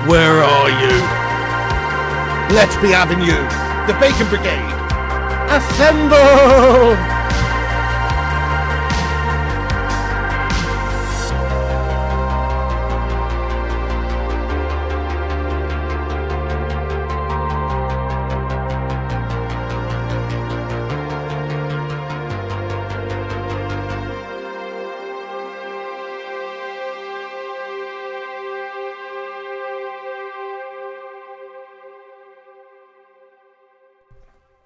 Where are you? Let's be having you. The Bacon Brigade. Assemble!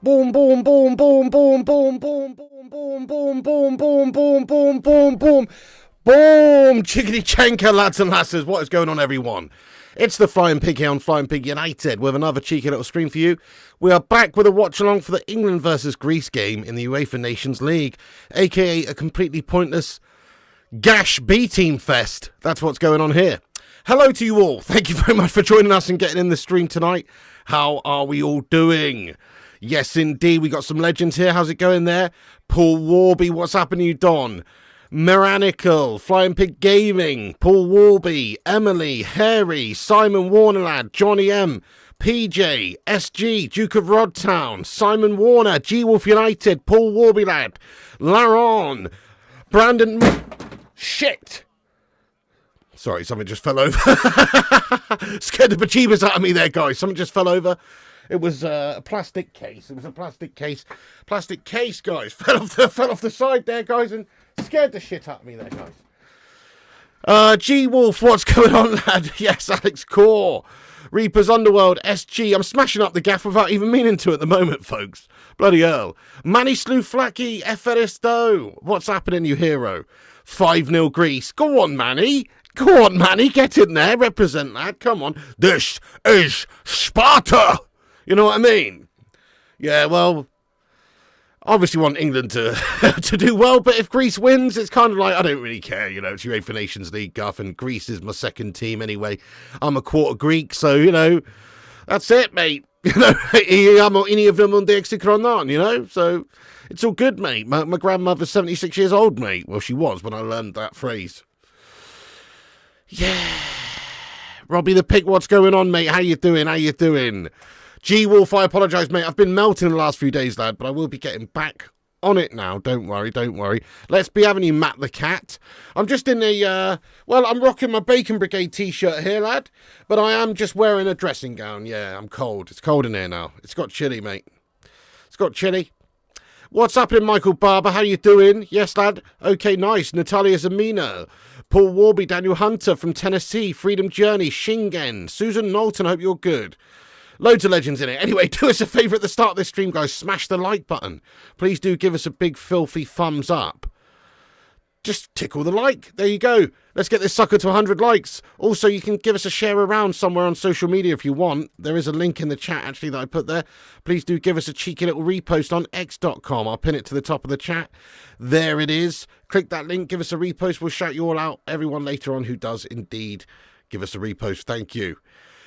Boom, boom, boom, boom, boom, boom, boom, boom, boom, boom, boom, boom, boom, boom, boom, boom, boom. Chickadee chanker, lads and lasses. What is going on, everyone? It's the Flying Pig here on Flying Pig United with another cheeky little stream for you. We are back with a watch-along for the England versus Greece game in the UEFA Nations League, a.k.a. a completely pointless Gash B-Team Fest. That's what's going on here. Hello to you all. Thank you very much for joining us and getting in the stream tonight. How are we all doing? Yes, indeed. We got some legends here. How's it going there? Paul Warby, what's happening to you, Don? Miranical, Flying Pig Gaming, Paul Warby, Emily, Harry, Simon Warnerlad, Johnny M, PJ, SG, Duke of Rodtown, Simon Warner, G-Wolf United, Paul Warby Lad, Laron, Brandon... Shit! Sorry, something just fell over. Scared the bejeebers out of me there, guys. Something just fell over. It was a plastic case. It was a plastic case. Plastic case, guys. Fell off the side there, guys, and scared the shit out of me there, guys. G-Wolf, what's going on, lad? Yes, Alex Core. Reaper's Underworld, SG. I'm smashing up the gaff without even meaning to at the moment, folks. Bloody hell. Manny Slew Flacky, Eferisto. What's happening, you hero? 5-0 Greece. Go on, Manny. Go on, Manny. Get in there. Represent that. Come on. This is Sparta. You know what I mean? Yeah, well, obviously want England to to do well, but if Greece wins, it's kind of like, I don't really care, you know, it's UEFA Nations League, Guff, and Greece is my second team anyway. I'm a quarter Greek, so, you know, that's it, mate. You know, I'm not any of them on the Exikronon, you know, so it's all good, mate. My grandmother's 76 years old, mate. Well, she was when I learned that phrase. Yeah. Robbie the Pig, what's going on, mate? How you doing? How you doing? G-Wolf, I apologise, mate. I've been melting the last few days, lad, but I will be getting back on it now. Don't worry, don't worry. Let's be having you, Matt the Cat. I'm just in a, well, I'm rocking my Bacon Brigade t-shirt here, lad, but I am just wearing a dressing gown. Yeah, I'm cold. It's cold in here now. It's got chilly, mate. It's got chilly. What's happening, Michael Barber? How you doing? Yes, lad. Okay, nice. Natalia Zamino. Paul Warby, Daniel Hunter from Tennessee, Freedom Journey, Shingen, Susan Knowlton, hope you're good. Loads of legends in it. Anyway, do us a favour at the start of this stream, guys. Smash the like button. Please do give us a big filthy thumbs up. Just tickle the like. There you go. Let's get this sucker to 100 likes. Also, you can give us a share around somewhere on social media if you want. There is a link in the chat, actually, that I put there. Please do give us a cheeky little repost on x.com. I'll pin it to the top of the chat. There it is. Click that link. Give us a repost. We'll shout you all out. Everyone later on who does indeed give us a repost. Thank you.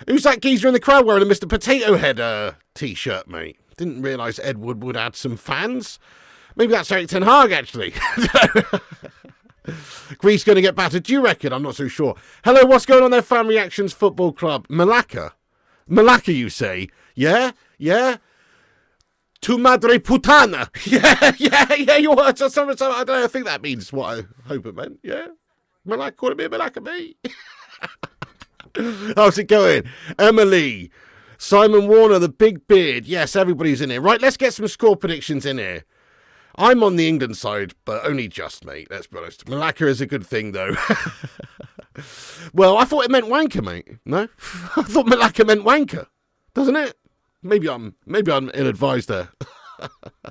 Who's that geezer in the crowd wearing a Mr. Potato Head t-shirt, mate? Didn't realise Ed Wood would add some fans. Maybe that's Eric Ten Hag, actually. Greece going to get battered. Do you reckon? I'm not so sure. Hello, what's going on there, Fan Reactions Football Club? Malacca? Malacca, you say? Yeah? Yeah? Tu madre putana. Yeah, you want something, I don't know, I think that means what I hope it meant. Yeah? Malacca, call me Malacca, me. How's it going? Emily, Simon Warner, the big beard. Yes, everybody's in here. Right, let's get some score predictions in here. I'm on the England side, but only just, mate. Let's be honest. Malacca is a good thing, though. Well, I thought it meant wanker, mate. No? I thought Malacca meant wanker. Doesn't it? Maybe I'm ill-advised there.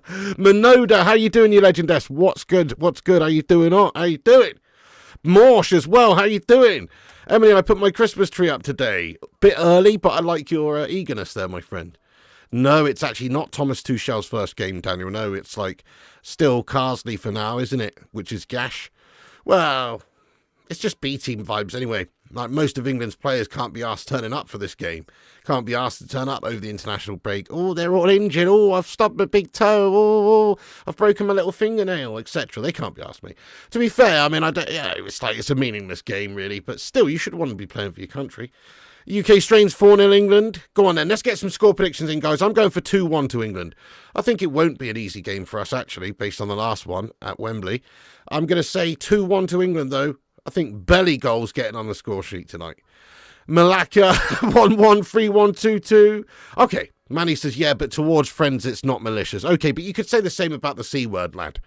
Minoda, how you doing, you legendess? What's good? What's good? How you doing? How you doing? Morsh as well. How you doing? Emily, I put my Christmas tree up today. Bit early, but I like your eagerness there, my friend. No, it's actually not Thomas Tuchel's first game, Daniel. No, it's like still Carsley for now, isn't it? Which is Gash. Well, it's just B team vibes anyway. Like, most of England's players can't be asked turning up for this game. Can't be asked to turn up over the international break. Oh, they're all injured. Oh, I've stubbed my big toe. Oh, I've broken my little fingernail, etc. They can't be asked, mate. To be fair, I mean, it's a meaningless game, really. But still, you should want to be playing for your country. UK strains 4-0 England. Go on then, let's get some score predictions in, guys. I'm going for 2-1 to England. I think it won't be an easy game for us, actually, based on the last one at Wembley. I'm going to say 2-1 to England, though. I think Belly goal's getting on the score sheet tonight. Malacca, 1-1, 3-1, 2-2. Okay, Manny says, yeah, but towards friends it's not malicious. Okay, but you could say the same about the C word, lad.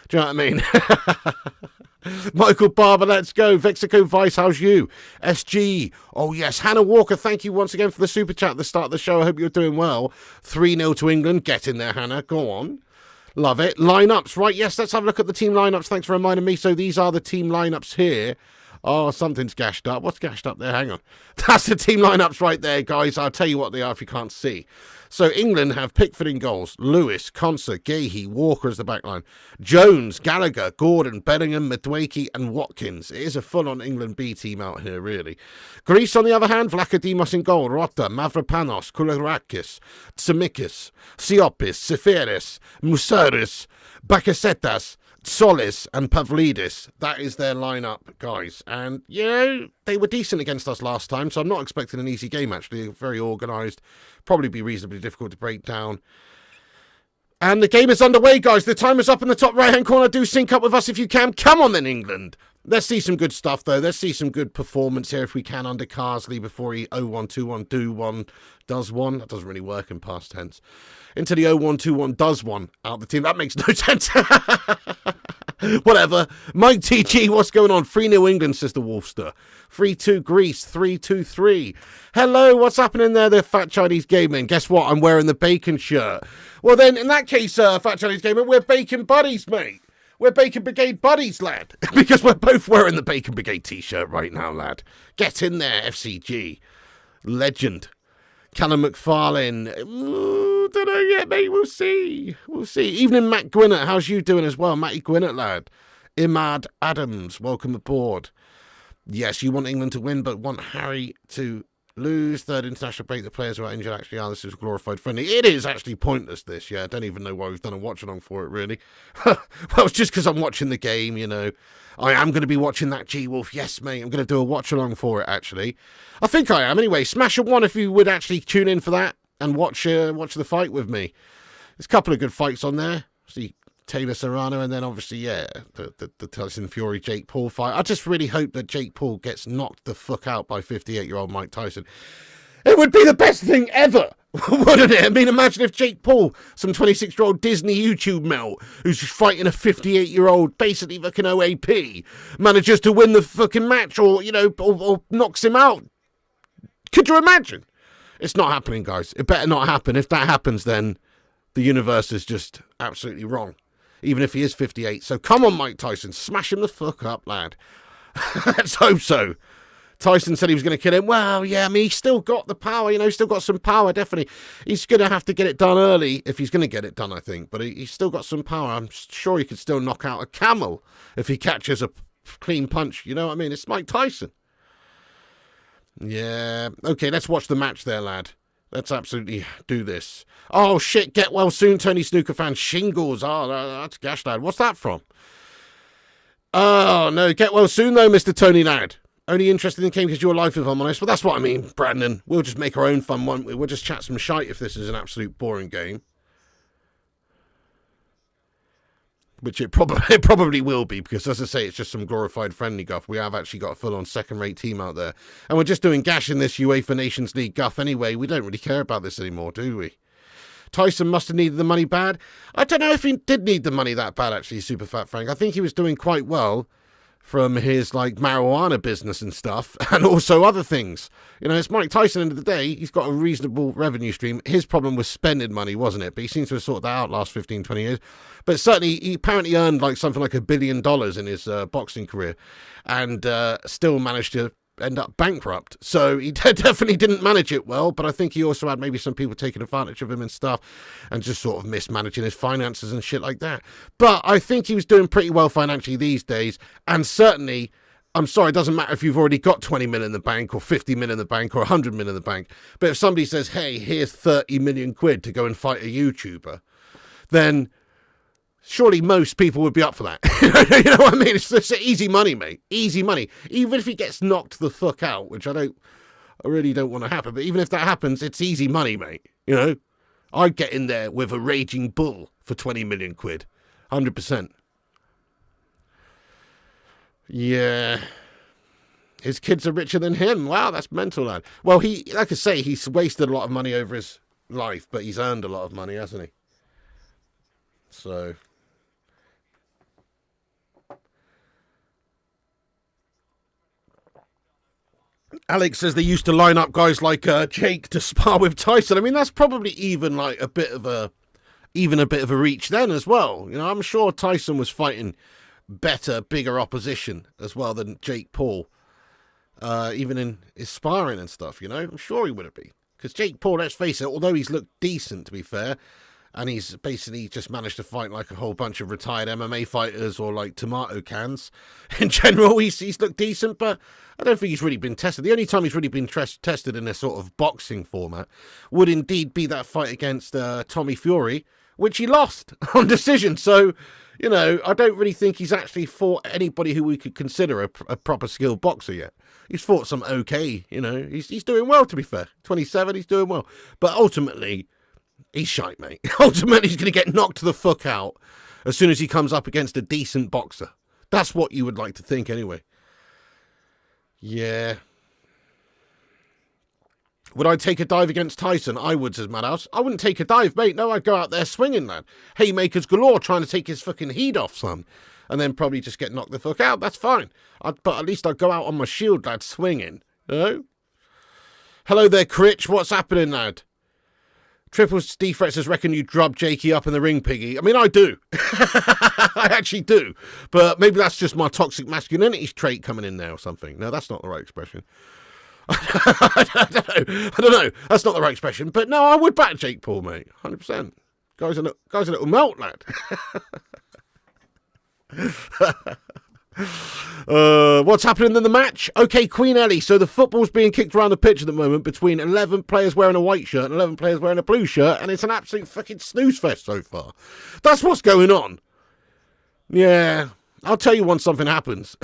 Do you know what I mean? Michael Barber, let's go. Vexico Vice, how's you? SG, oh yes. Hannah Walker, thank you once again for the super chat at the start of the show. I hope you're doing well. 3-0 to England. Get in there, Hannah. Go on. Love it. Lineups, right? Yes, let's have a look at the team lineups. Thanks for reminding me. So these are the team lineups here. Oh, something's gashed up. What's gashed up there? Hang on. That's the team lineups right there, guys. I'll tell you what they are if you can't see. So England have Pickford in goals, Lewis, Konsa, Gahey, Walker as the backline, Jones, Gallagher, Gordon, Bellingham, Madueke and Watkins. It is a full-on England B team out here, really. Greece, on the other hand, Vlachodimos in goal, Rota, Mavropanos, Koulourakis, Tsimikas, Siopis, Seferis, Musaris, Bakasetas, Solis and Pavlidis. That is their lineup, guys. And, you know, they were decent against us last time, so I'm not expecting an easy game, actually. Very organised. Probably be reasonably difficult to break down. And the game is underway, guys. The timer's up in the top right-hand corner. Do sync up with us if you can. Come on then, England. Let's see some good stuff, though. Let's see some good performance here if we can under Carsley before he 0-1, 2-1, do one, does one. That doesn't really work in past tense. Into the 0-1, 2-1, does one out the team. That makes no sense. Whatever. Mike TG, what's going on? 3-0 England, says the Wolfster. 3-2 Greece, 3-2-3. Hello, what's happening there, the Fat Chinese Gaming? Guess what? I'm wearing the bacon shirt. Well then, in that case, Fat Chinese Gaming, we're bacon buddies, mate. We're Bacon Brigade buddies, lad. Because we're both wearing the Bacon Brigade t-shirt right now, lad. Get in there, FCG. Legend. Callum McFarlane. Ooh, don't know yet, mate. We'll see. We'll see. Evening, Matt Gwinnett. How's you doing as well? Matty Gwinnett, lad. Imad Adams. Welcome aboard. Yes, you want England to win, but want Harry to lose. Third international break. The players who are injured actually are. This is glorified friendly. It is actually pointless, this. Yeah, I don't even know why we've done a watch-along for it, really. Well, it's just because I'm watching the game, you know. I am going to be watching that G-Wolf. Yes, mate. I'm going to do a watch-along for it, actually. I think I am. Anyway, smash a one if you would actually tune in for that and watch the fight with me. There's a couple of good fights on there. See Taylor Serrano, and then obviously, yeah, the Tyson Fury Jake Paul fight. I just really hope that Jake Paul gets knocked the fuck out by 58-year-old Mike Tyson. It would be the best thing ever, wouldn't it? I mean, imagine if Jake Paul, some 26-year-old Disney YouTube melt, who's just fighting a 58-year-old, basically fucking OAP, manages to win the fucking match, or, you know, or knocks him out. Could you imagine? It's not happening, guys. It better not happen. If that happens, then the universe is just absolutely wrong. Even if he is 58. So come on, Mike Tyson. Smash him the fuck up, lad. Let's hope so. Tyson said he was going to kill him. Well, yeah, I mean, he's still got the power, you know, still got some power, definitely. He's going to have to get it done early, if he's going to get it done, I think. But he's still got some power. I'm sure he could still knock out a camel if he catches a clean punch. You know what I mean? It's Mike Tyson. Yeah. Okay, let's watch the match there, lad. Let's absolutely do this. Oh, shit, get well soon, Tony Snooker fan. Shingles. Oh, that's gash, lad. What's that from? Oh, no, get well soon, though, Mr. Tony, lad. Only interested in the game because you're life, if I'm honest. But that's what I mean, Brandon. We'll just make our own fun, won't we? We'll just chat some shite if this is an absolute boring game. Which it probably will be, because as I say, it's just some glorified friendly guff. We have actually got a full-on second-rate team out there. And we're just doing gash in this UEFA Nations League guff anyway. We don't really care about this anymore, do we? Tyson must have needed the money bad. I don't know if he did need the money that bad, actually, Super Fat Frank. I think he was doing quite well from his, like, marijuana business and stuff, and also other things. You know, it's Mike Tyson, end of the day. He's got a reasonable revenue stream. His problem was spending money, wasn't it? But he seems to have sorted that out last 15, 20 years. But certainly, he apparently earned, like, something like $1 billion in his boxing career, and still managed to end up bankrupt. So he definitely didn't manage it well, but I think he also had maybe some people taking advantage of him and stuff, and just sort of mismanaging his finances and shit like that. But I think he was doing pretty well financially these days, and certainly I'm sorry, it doesn't matter if you've already got 20 mil in the bank or 50 mil in the bank or 100 mil in the bank. But if somebody says, hey, here's 30 million quid to go and fight a YouTuber, then surely most people would be up for that. You know what I mean? It's easy money, mate. Easy money. Even if he gets knocked the fuck out, which I really don't want to happen. But even if that happens, it's easy money, mate. You know? I'd get in there with a raging bull for 20 million quid. 100%. Yeah. His kids are richer than him. Wow, that's mental, lad. Well, like I say, he's wasted a lot of money over his life, but he's earned a lot of money, hasn't he? So... Alex says they used to line up guys like Jake to spar with Tyson. I mean, that's probably even like a bit of a reach then as well. You know, I'm sure Tyson was fighting better, bigger opposition as well than Jake Paul, even in his sparring and stuff. You know, I'm sure he would have been, because Jake Paul, let's face it, although he's looked decent to be fair, and he's basically just managed to fight like a whole bunch of retired MMA fighters or like tomato cans. In general, he's looked decent, but I don't think he's really been tested. The only time he's really been tested in a sort of boxing format would indeed be that fight against Tommy Fury, which he lost on decision. So, you know, I don't really think he's actually fought anybody who we could consider a proper skilled boxer yet. He's fought some okay, you know. He's doing well, to be fair. 27, he's doing well. But ultimately... he's shite, mate. Ultimately, he's going to get knocked the fuck out as soon as he comes up against a decent boxer. That's what you would like to think, anyway. Yeah. Would I take a dive against Tyson? I would, says Madhouse. I wouldn't take a dive, mate. No, I'd go out there swinging, lad. Haymakers galore, trying to take his fucking heat off, son. And then probably just get knocked the fuck out. That's fine. But at least I'd go out on my shield, lad, swinging. You know? Hello there, Critch. What's happening, lad? Triple D-Threat says, reckon you drub Jakey up in the ring, Piggy. I mean, I do. I actually do. But maybe that's just my toxic masculinity trait coming in there or something. No, that's not the right expression. I don't know. That's not the right expression. But no, I would back Jake Paul, mate. 100%. Guy's a little melt, lad. What's happening in the match? Okay, Queen Ellie. So the football's being kicked around the pitch at the moment between 11 players wearing a white shirt and 11 players wearing a blue shirt, and it's an absolute fucking snooze fest so far. That's what's going on. Yeah, I'll tell you once something happens.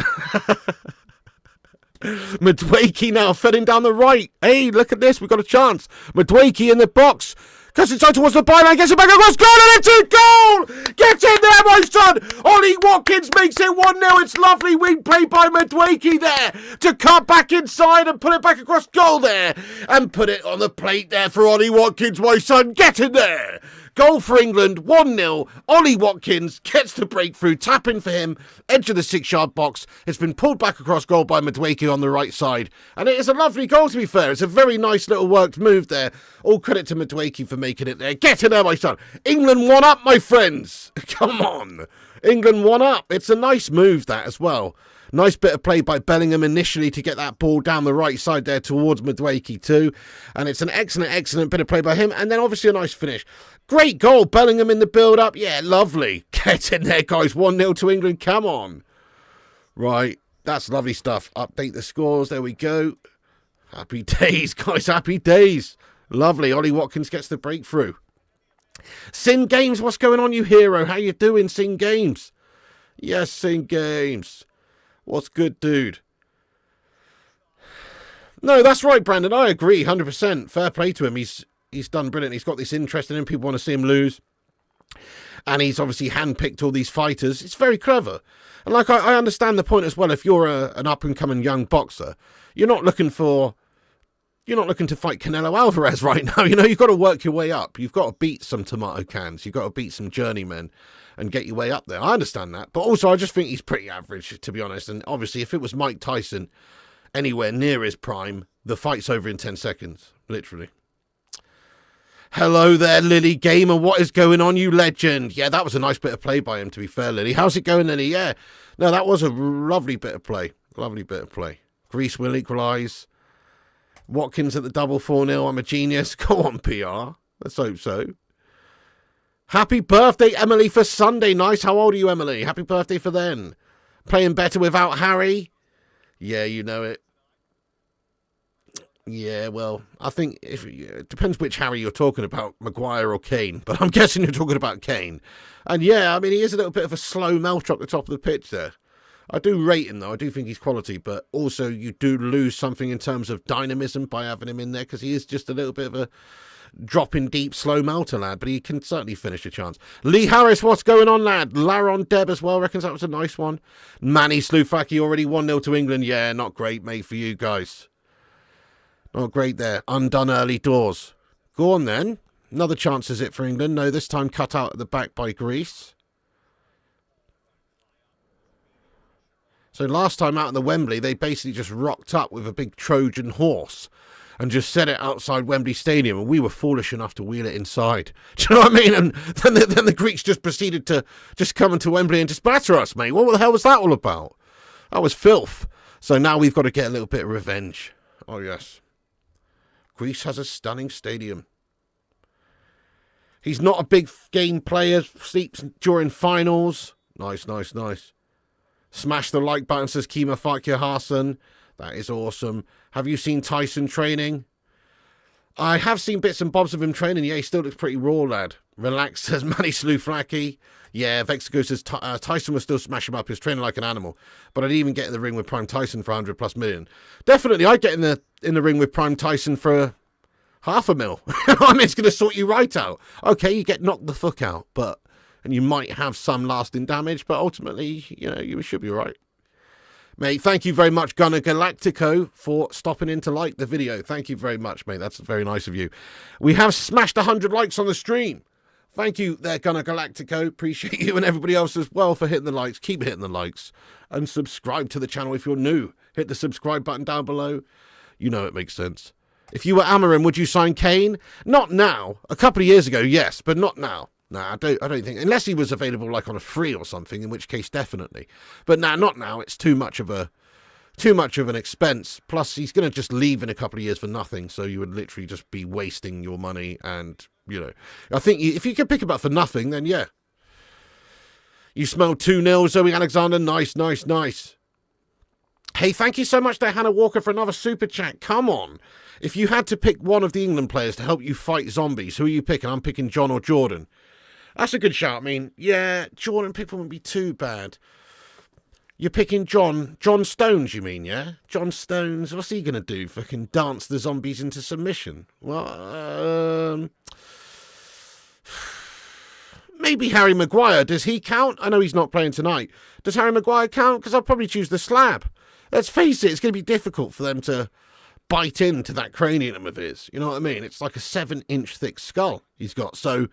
Madwakey now fed down the right. Hey, look at this. We've got a chance. Madwakey in the box. Cuts inside towards the byline, gets it back across goal, and it's a goal! Get in there, my son! Ollie Watkins makes it 1-0. It's lovely wing play by Madwakey there to cut back inside and put it back across goal there. And put it on the plate there for Ollie Watkins, my son. Get in there! Goal for England, 1-0. Ollie Watkins gets the breakthrough, tapping for him, edge of the 6-yard box. It's been pulled back across goal by Madwakey on the right side. And it is a lovely goal, to be fair. It's a very nice little worked move there. All credit to Madwakey for making it there. Get in there, my son. England 1 up, my friends. Come on. England 1 up. It's a nice move, that, as well. Nice bit of play by Bellingham initially to get that ball down the right side there towards Madwakey too. And it's an excellent bit of play by him. And then obviously a nice finish. Great goal. Bellingham in the build-up. Yeah, lovely. Get in there, guys. 1-0 to England. Come on. Right. That's lovely stuff. Update the scores. There we go. Happy days, guys. Happy days. Lovely. Ollie Watkins gets the breakthrough. Sin Games, what's going on, you hero? How you doing, Sin Games? Yes, Sin Games. What's good, dude? No, that's right, Brandon. I agree, 100%. Fair play to him. He's done brilliant. He's got this interest in him. People want to see him lose. And he's obviously handpicked all these fighters. It's very clever. And like I understand the point as well. If you're an up-and-coming young boxer, you're not looking to fight Canelo Alvarez right now. You know, you've got to work your way up. You've got to beat some tomato cans. You've got to beat some journeymen and get your way up there. I understand that. But also, I just think he's pretty average, to be honest. And obviously, if it was Mike Tyson anywhere near his prime, the fight's over in 10 seconds. Literally. Hello there, Lily Gamer. What is going on, you legend? Yeah, that was a nice bit of play by him, to be fair, Lily. How's it going, Lily? Yeah. No, that was a lovely bit of play. Lovely bit of play. Greece will equalise. Watkins at the double 4-0. I'm a genius. Go on, PR. Let's hope so. Happy birthday, Emily, for Sunday. Nice. How old are you, Emily? Happy birthday for then. Playing better without Harry. Yeah, you know it. Yeah, well, I think it depends which Harry you're talking about, Maguire or Kane, but I'm guessing you're talking about Kane. And yeah, I mean, he is a little bit of a slow melter up the top of the pitch there. I do rate him, though. I do think he's quality, but also you do lose something in terms of dynamism by having him in there, because he is just a little bit of a dropping deep, slow melter, lad, but he can certainly finish a chance. Lee Harris, what's going on, lad? Laron Deb as well, reckons that was a nice one. Manny Slufaki already 1-0 to England. Yeah, not great, mate, for you guys. Not great there. Undone early doors. Go on, then. Another chance is it for England. No, this time cut out at the back by Greece. So last time out in the Wembley, they basically just rocked up with a big Trojan horse and just set it outside Wembley Stadium, and we were foolish enough to wheel it inside. Do you know what I mean? And then the Greeks just proceeded to just come into Wembley and just batter us, mate. What the hell was that all about? That was filth. So now we've got to get a little bit of revenge. Oh, yes. Greece has a stunning stadium. He's not a big game player, sleeps during finals. Nice, nice, nice. Smash the like button, says Kima Fakir Hassan. That is awesome. Have you seen Tyson training? I have seen bits and bobs of him training. Yeah, he still looks pretty raw, lad. Relax, says Manny Sluflaki. Yeah, Vexago says Tyson was still smashing him up. He was training like an animal. But I'd even get in the ring with Prime Tyson for 100+ million. Definitely, I'd get in the ring with Prime Tyson for $500,000. I mean, it's going to sort you right out. Okay, you get knocked the fuck out, and you might have some lasting damage, but ultimately, you know, you should be all right. Mate, thank you very much, Gunnar Galactico, for stopping in to like the video. Thank you very much, mate. That's very nice of you. We have smashed 100 likes on the stream. Thank you there, Gunnar Galactico. Appreciate you and everybody else as well for hitting the likes. Keep hitting the likes. And subscribe to the channel if you're new. Hit the subscribe button down below. You know it makes sense. If you were Amarim, would you sign Kane? Not now. A couple of years ago, yes, but not now. Nah, I don't think, unless he was available like on a free or something, in which case definitely. But nah, not now. It's too much of an expense. Plus, he's going to just leave in a couple of years for nothing. So you would literally just be wasting your money. And, you know, I think if you can pick him up for nothing, then yeah. You smell 2-0, Zoe Alexander. Nice, nice, nice. Hey, thank you so much there, Hannah Walker, for another super chat. Come on. If you had to pick one of the England players to help you fight zombies, who are you picking? I'm picking John or Jordan. That's a good shout. I mean, yeah, Jordan Pickford wouldn't be too bad. You're picking John Stones, you mean, yeah? John Stones, what's he going to do? Fucking dance the zombies into submission? Well, maybe Harry Maguire. Does he count? I know he's not playing tonight. Does Harry Maguire count? Because I'll probably choose the slab. Let's face it, it's going to be difficult for them to bite into that cranium of his. You know what I mean? It's like a 7-inch thick skull he's got. So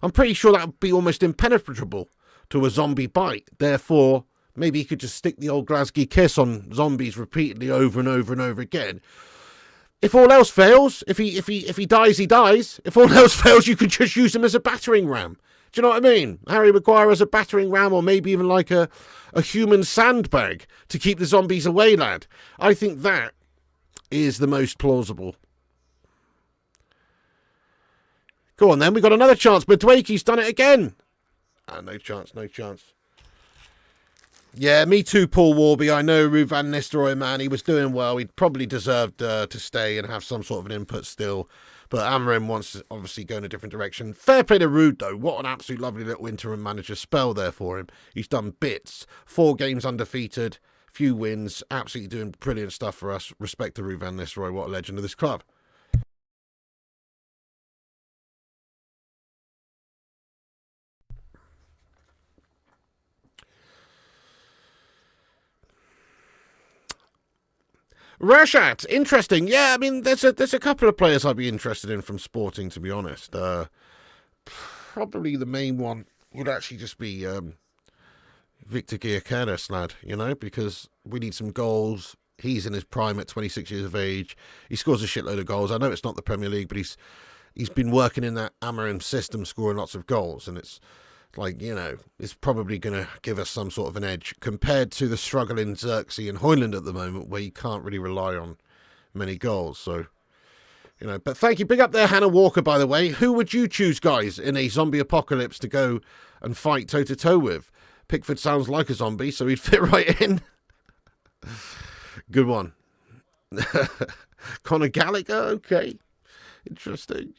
I'm pretty sure that would be almost impenetrable to a zombie bite. Therefore, maybe he could just stick the old Glasgow kiss on zombies repeatedly over and over and over again. If all else fails, if he dies, he dies. If all else fails, you could just use him as a battering ram. Do you know what I mean? Harry Maguire as a battering ram, or maybe even like a human sandbag to keep the zombies away, lad. I think that is the most plausible. Go on then, we got another chance, but Dwake's done it again. No chance, no chance. Yeah, me too, Paul Warby. I know Ruud van Nistelrooy, man, he was doing well. He probably deserved to stay and have some sort of an input still. But Amarim wants to obviously go in a different direction. Fair play to Ruud, though. What an absolute lovely little interim manager spell there for him. He's done bits. 4 games undefeated, few wins. Absolutely doing brilliant stuff for us. Respect to Ruud van Nistelrooy. What a legend of this club. Rashad, interesting. Yeah, I mean, there's a couple of players I'd be interested in from Sporting, to be honest. Probably the main one would actually just be Victor Gyökeres, lad, you know, because we need some goals. He's in his prime at 26 years of age. He scores a shitload of goals. I know it's not the Premier League, but he's been working in that Amarim system, scoring lots of goals, and it's like, you know, it's probably going to give us some sort of an edge compared to the struggling Xerxes and Højlund at the moment, where you can't really rely on many goals. So, you know, but thank you. Big up there, Hannah Walker, by the way. Who would you choose, guys, in a zombie apocalypse to go and fight toe-to-toe with? Pickford sounds like a zombie, so he'd fit right in. Good one. Conor Gallagher, okay. Interesting.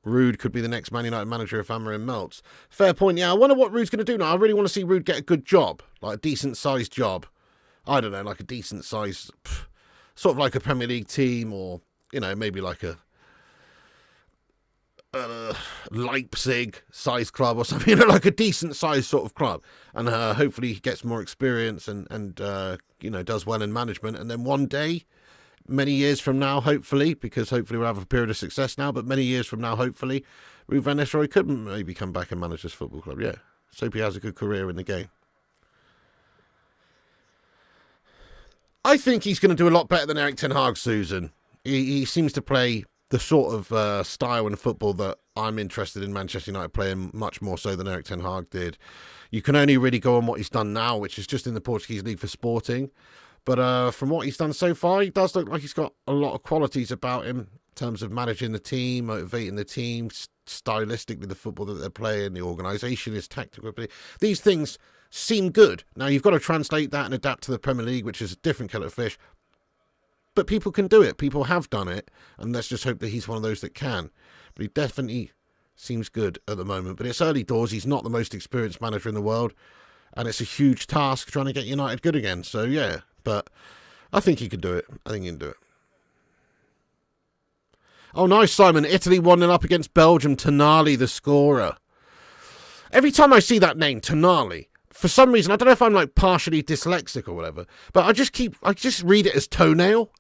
Ruud could be the next Man United manager if Amorim melts. Fair point, yeah. I wonder what Ruud's going to do now. I really want to see Ruud get a good job, like a decent-sized job. I don't know, like a decent-sized, sort of like a Premier League team or, you know, maybe like a Leipzig-sized club or something, you know, like a decent-sized sort of club. And hopefully he gets more experience and you know, does well in management. And then one day, many years from now, hopefully, because hopefully we'll have a period of success now, but many years from now, hopefully, Ruud van Nistelrooy could maybe come back and manage this football club. Yeah, so hope he has a good career in the game. I think he's going to do a lot better than Erik ten Hag, Susan. He seems to play the sort of style in football that I'm interested in Manchester United playing, much more so than Erik ten Hag did. You can only really go on what he's done now, which is just in the Portuguese league for Sporting. But from what he's done so far, he does look like he's got a lot of qualities about him in terms of managing the team, motivating the team, stylistically the football that they're playing, the organisation, his tactical ability. These things seem good. Now, you've got to translate that and adapt to the Premier League, which is a different kettle of fish. But people can do it. People have done it. And let's just hope that he's one of those that can. But he definitely seems good at the moment. But it's early doors. He's not the most experienced manager in the world. And it's a huge task trying to get United good again. So, yeah. But I think he could do it. I think he can do it. Oh, nice, Simon. Italy 1-0 up against Belgium. Tonali, the scorer. Every time I see that name, Tonali, for some reason, I don't know if I'm like partially dyslexic or whatever, but I just read it as toenail.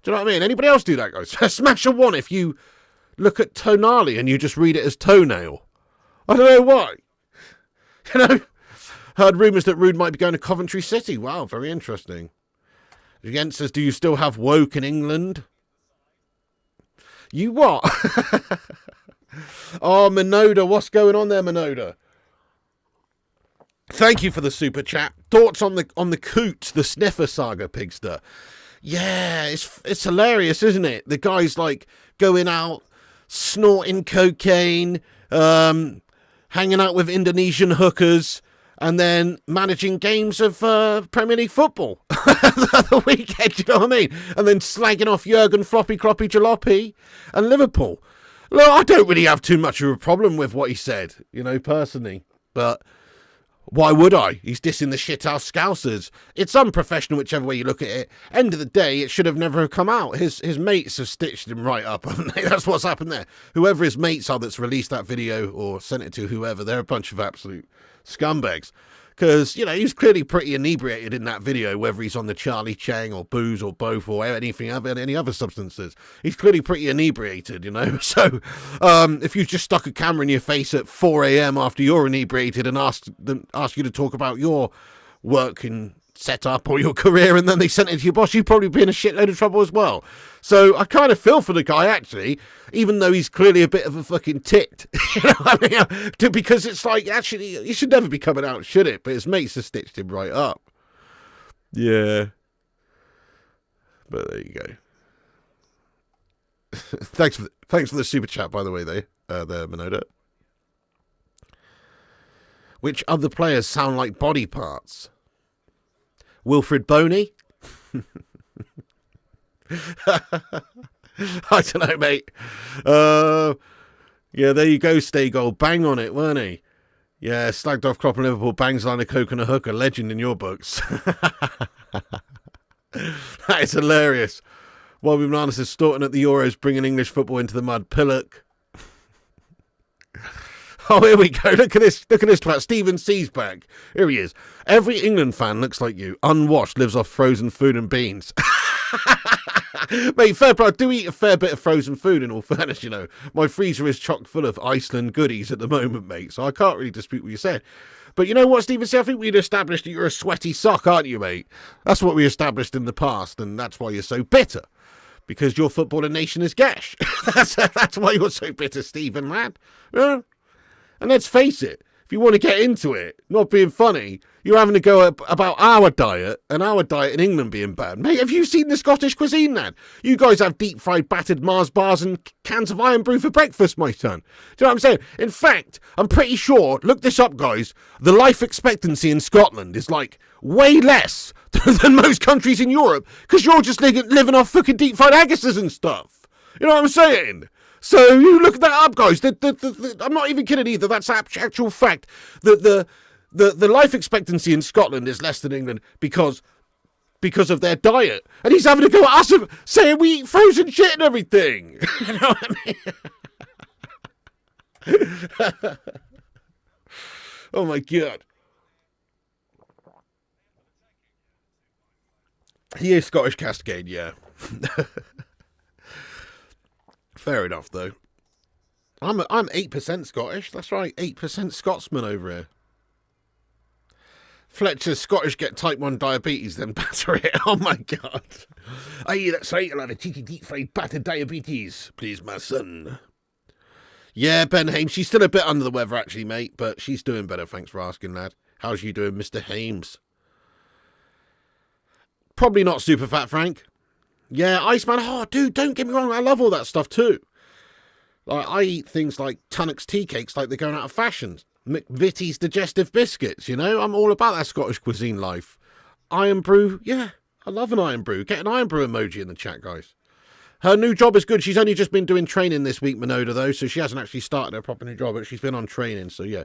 Do you know what I mean? Anybody else do that, guys? Smash a 1 if you look at Tonali and you just read it as toenail. I don't know why. You know, heard rumours that Ruud might be going to Coventry City. Wow, very interesting. Jens says, do you still have woke in England? You what? Oh, Minoda, what's going on there, Minoda? Thank you for the super chat. Thoughts on the Coots, the sniffer saga, Pigster? Yeah, it's hilarious, isn't it? The guy's like going out, snorting cocaine, hanging out with Indonesian hookers, and then managing games of Premier League football the weekend, you know what I mean? And then slagging off Jurgen Floppy Cloppy Jalopy and Liverpool. Look, I don't really have too much of a problem with what he said, you know, personally. But why would I? He's dissing the shithouse Scousers. It's unprofessional whichever way you look at it. End of the day, it should have never come out. His mates have stitched him right up, haven't they? That's what's happened there. Whoever his mates are that's released that video or sent it to whoever, they're a bunch of absolute scumbags. Because, you know, he's clearly pretty inebriated in that video, whether he's on the Charlie Chang or booze or both or any other substances. He's clearly pretty inebriated, you know. So if you just stuck a camera in your face at 4 a.m. after you're inebriated and asked you to talk about your working setup or your career and then they sent it to your boss, you'd probably be in a shitload of trouble as well. So I kind of feel for the guy, actually, even though he's clearly a bit of a fucking tit. You know what I mean? Because it's like, actually, he should never be coming out, should it? But his mates have stitched him right up. Yeah. But there you go. Thanks for the super chat, by the way, there, Minoda. Which other players sound like body parts? Wilfred Boney? I don't know, mate. Yeah, there you go, Staygold. Bang on it, weren't he? Yeah, slagged off Klopp and Liverpool, bangs line of coke and a hook, a legend in your books. That is hilarious. Bobby Bananas says, Staunton at the Euros, bringing English football into the mud. Pillock. Oh, here we go. Look at this twat. Stephen C's back. Here he is. Every England fan looks like you. Unwashed, lives off frozen food and beans. Mate, fair play. I do eat a fair bit of frozen food, in all fairness, you know. My freezer is chock full of Iceland goodies at the moment, mate, so I can't really dispute what you said. But you know what, Stephen C? I think we'd established that you're a sweaty sock, aren't you, mate? That's what we established in the past, and that's why you're so bitter. Because your footballing nation is gash. That's why you're so bitter, Stephen, lad. Yeah? And let's face it, if you want to get into it, not being funny, you're having to go about our diet and our diet in England being bad. Mate, have you seen the Scottish cuisine, lad? You guys have deep-fried battered Mars bars and cans of Iron Brew for breakfast, my son. Do you know what I'm saying? In fact, I'm pretty sure, look this up, guys, the life expectancy in Scotland is like way less than most countries in Europe, because you're just living off fucking deep fried haggises and stuff. You know what I'm saying? So you look that up, guys. I'm not even kidding either. That's actual fact. The life expectancy in Scotland is less than England because of their diet. And he's having to go at us saying we eat frozen shit and everything. You know what I mean? Oh my God. He is Scottish Cascade, yeah. Fair enough, though. I'm 8% Scottish. That's right, 8% Scotsman over here. Fletcher's Scottish get type 1 diabetes, then batter it. Oh my God. Aye, that's right. I'll have a cheeky deep fried battered diabetes, please, my son. Yeah, Ben Hames. She's still a bit under the weather, actually, mate, but she's doing better. Thanks for asking, lad. How's you doing, Mr. Hames? Probably not super fat, Frank. Yeah, Iceman. Oh, dude, don't get me wrong. I love all that stuff too. Like, I eat things like Tunnock's tea cakes like they're going out of fashion. McVitie's digestive biscuits, you know? I'm all about that Scottish cuisine life. Iron Brew. Yeah, I love an Iron Brew. Get an Iron Brew emoji in the chat, guys. Her new job is good. She's only just been doing training this week, Minoda, though, so she hasn't actually started her proper new job, but she's been on training. So, yeah,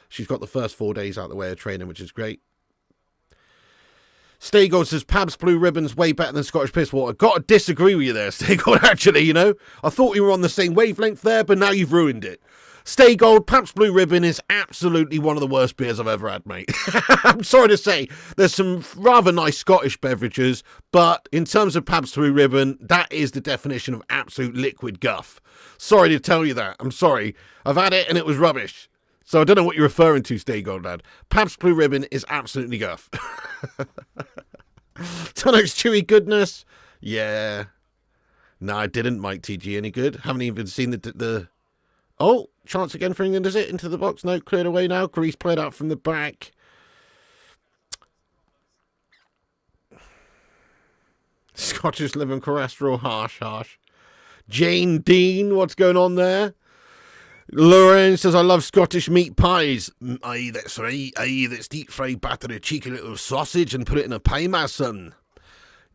she's got the first 4 days out the way of training, which is great. Staygold says, Pabst Blue Ribbon's way better than Scottish Piss Water. Got to disagree with you there, Staygold, actually, you know. I thought we were on the same wavelength there, but now you've ruined it. Staygold, Pabst Blue Ribbon is absolutely one of the worst beers I've ever had, mate. I'm sorry to say, there's some rather nice Scottish beverages, but in terms of Pabst Blue Ribbon, that is the definition of absolute liquid guff. Sorry to tell you that. I'm sorry. I've had it and it was rubbish. So I don't know what you're referring to, Staygold, lad. Pabst Blue Ribbon is absolutely guff. Tunnock's chewy goodness. Yeah. No, I didn't, Mike TG. Any good? Haven't even seen the... Oh, chance again for England, is it? Into the box. No, cleared away now. Greece played out from the back. Scottish living cholesterol. Harsh. Jane Dean, what's going on there? Lauren says, I love Scottish meat pies. Aye, that's right. Aye, that's deep fried batter a cheeky little sausage and put it in a pie, my son.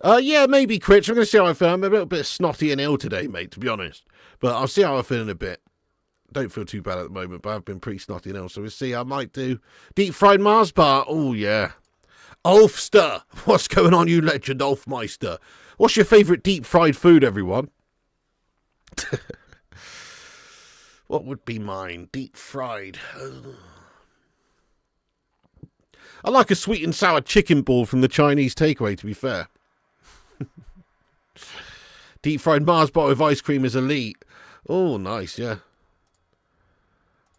Yeah, maybe, Critch. I'm going to see how I feel. I'm a little bit snotty and ill today, mate, to be honest. But I'll see how I feel in a bit. Don't feel too bad at the moment, but I've been pretty snotty and ill, so we'll see. I might do deep fried Mars bar. Oh, yeah. Ulfster. What's going on, you legend, Ulfmeister? What's your favourite deep fried food, everyone? What would be mine? Deep fried. I like a sweet and sour chicken ball from the Chinese takeaway, to be fair. Deep fried Mars bar with ice cream is elite. Oh, nice, yeah.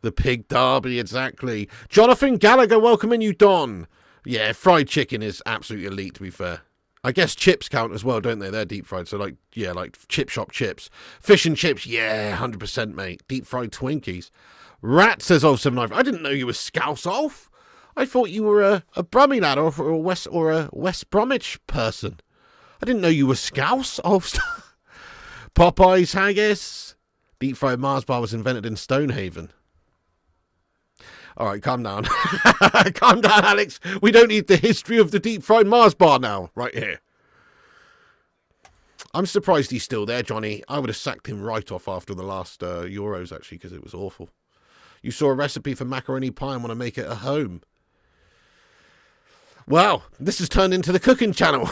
The pig derby, exactly. Jonathan Gallagher, welcome in, you Don. Yeah, fried chicken is absolutely elite, to be fair. I guess chips count as well, don't they? They're deep fried, so like, yeah, like chip shop chips. Fish and chips, yeah, 100%, mate. Deep fried Twinkies. Rat says, oh, 795. I didn't know you were Scouse Ulf. I thought you were a Brummie lad or a West Bromwich person. I didn't know you were Scouse Ulf. Popeye's haggis. Deep fried Mars bar was invented in Stonehaven. All right, calm down. Calm down, Alex. We don't need the history of the deep fried Mars bar now, right here. I'm surprised he's still there, Johnny. I would have sacked him right off after the last Euros, actually, because it was awful. You saw a recipe for macaroni pie and want to make it at home. Wow, this has turned into the cooking channel.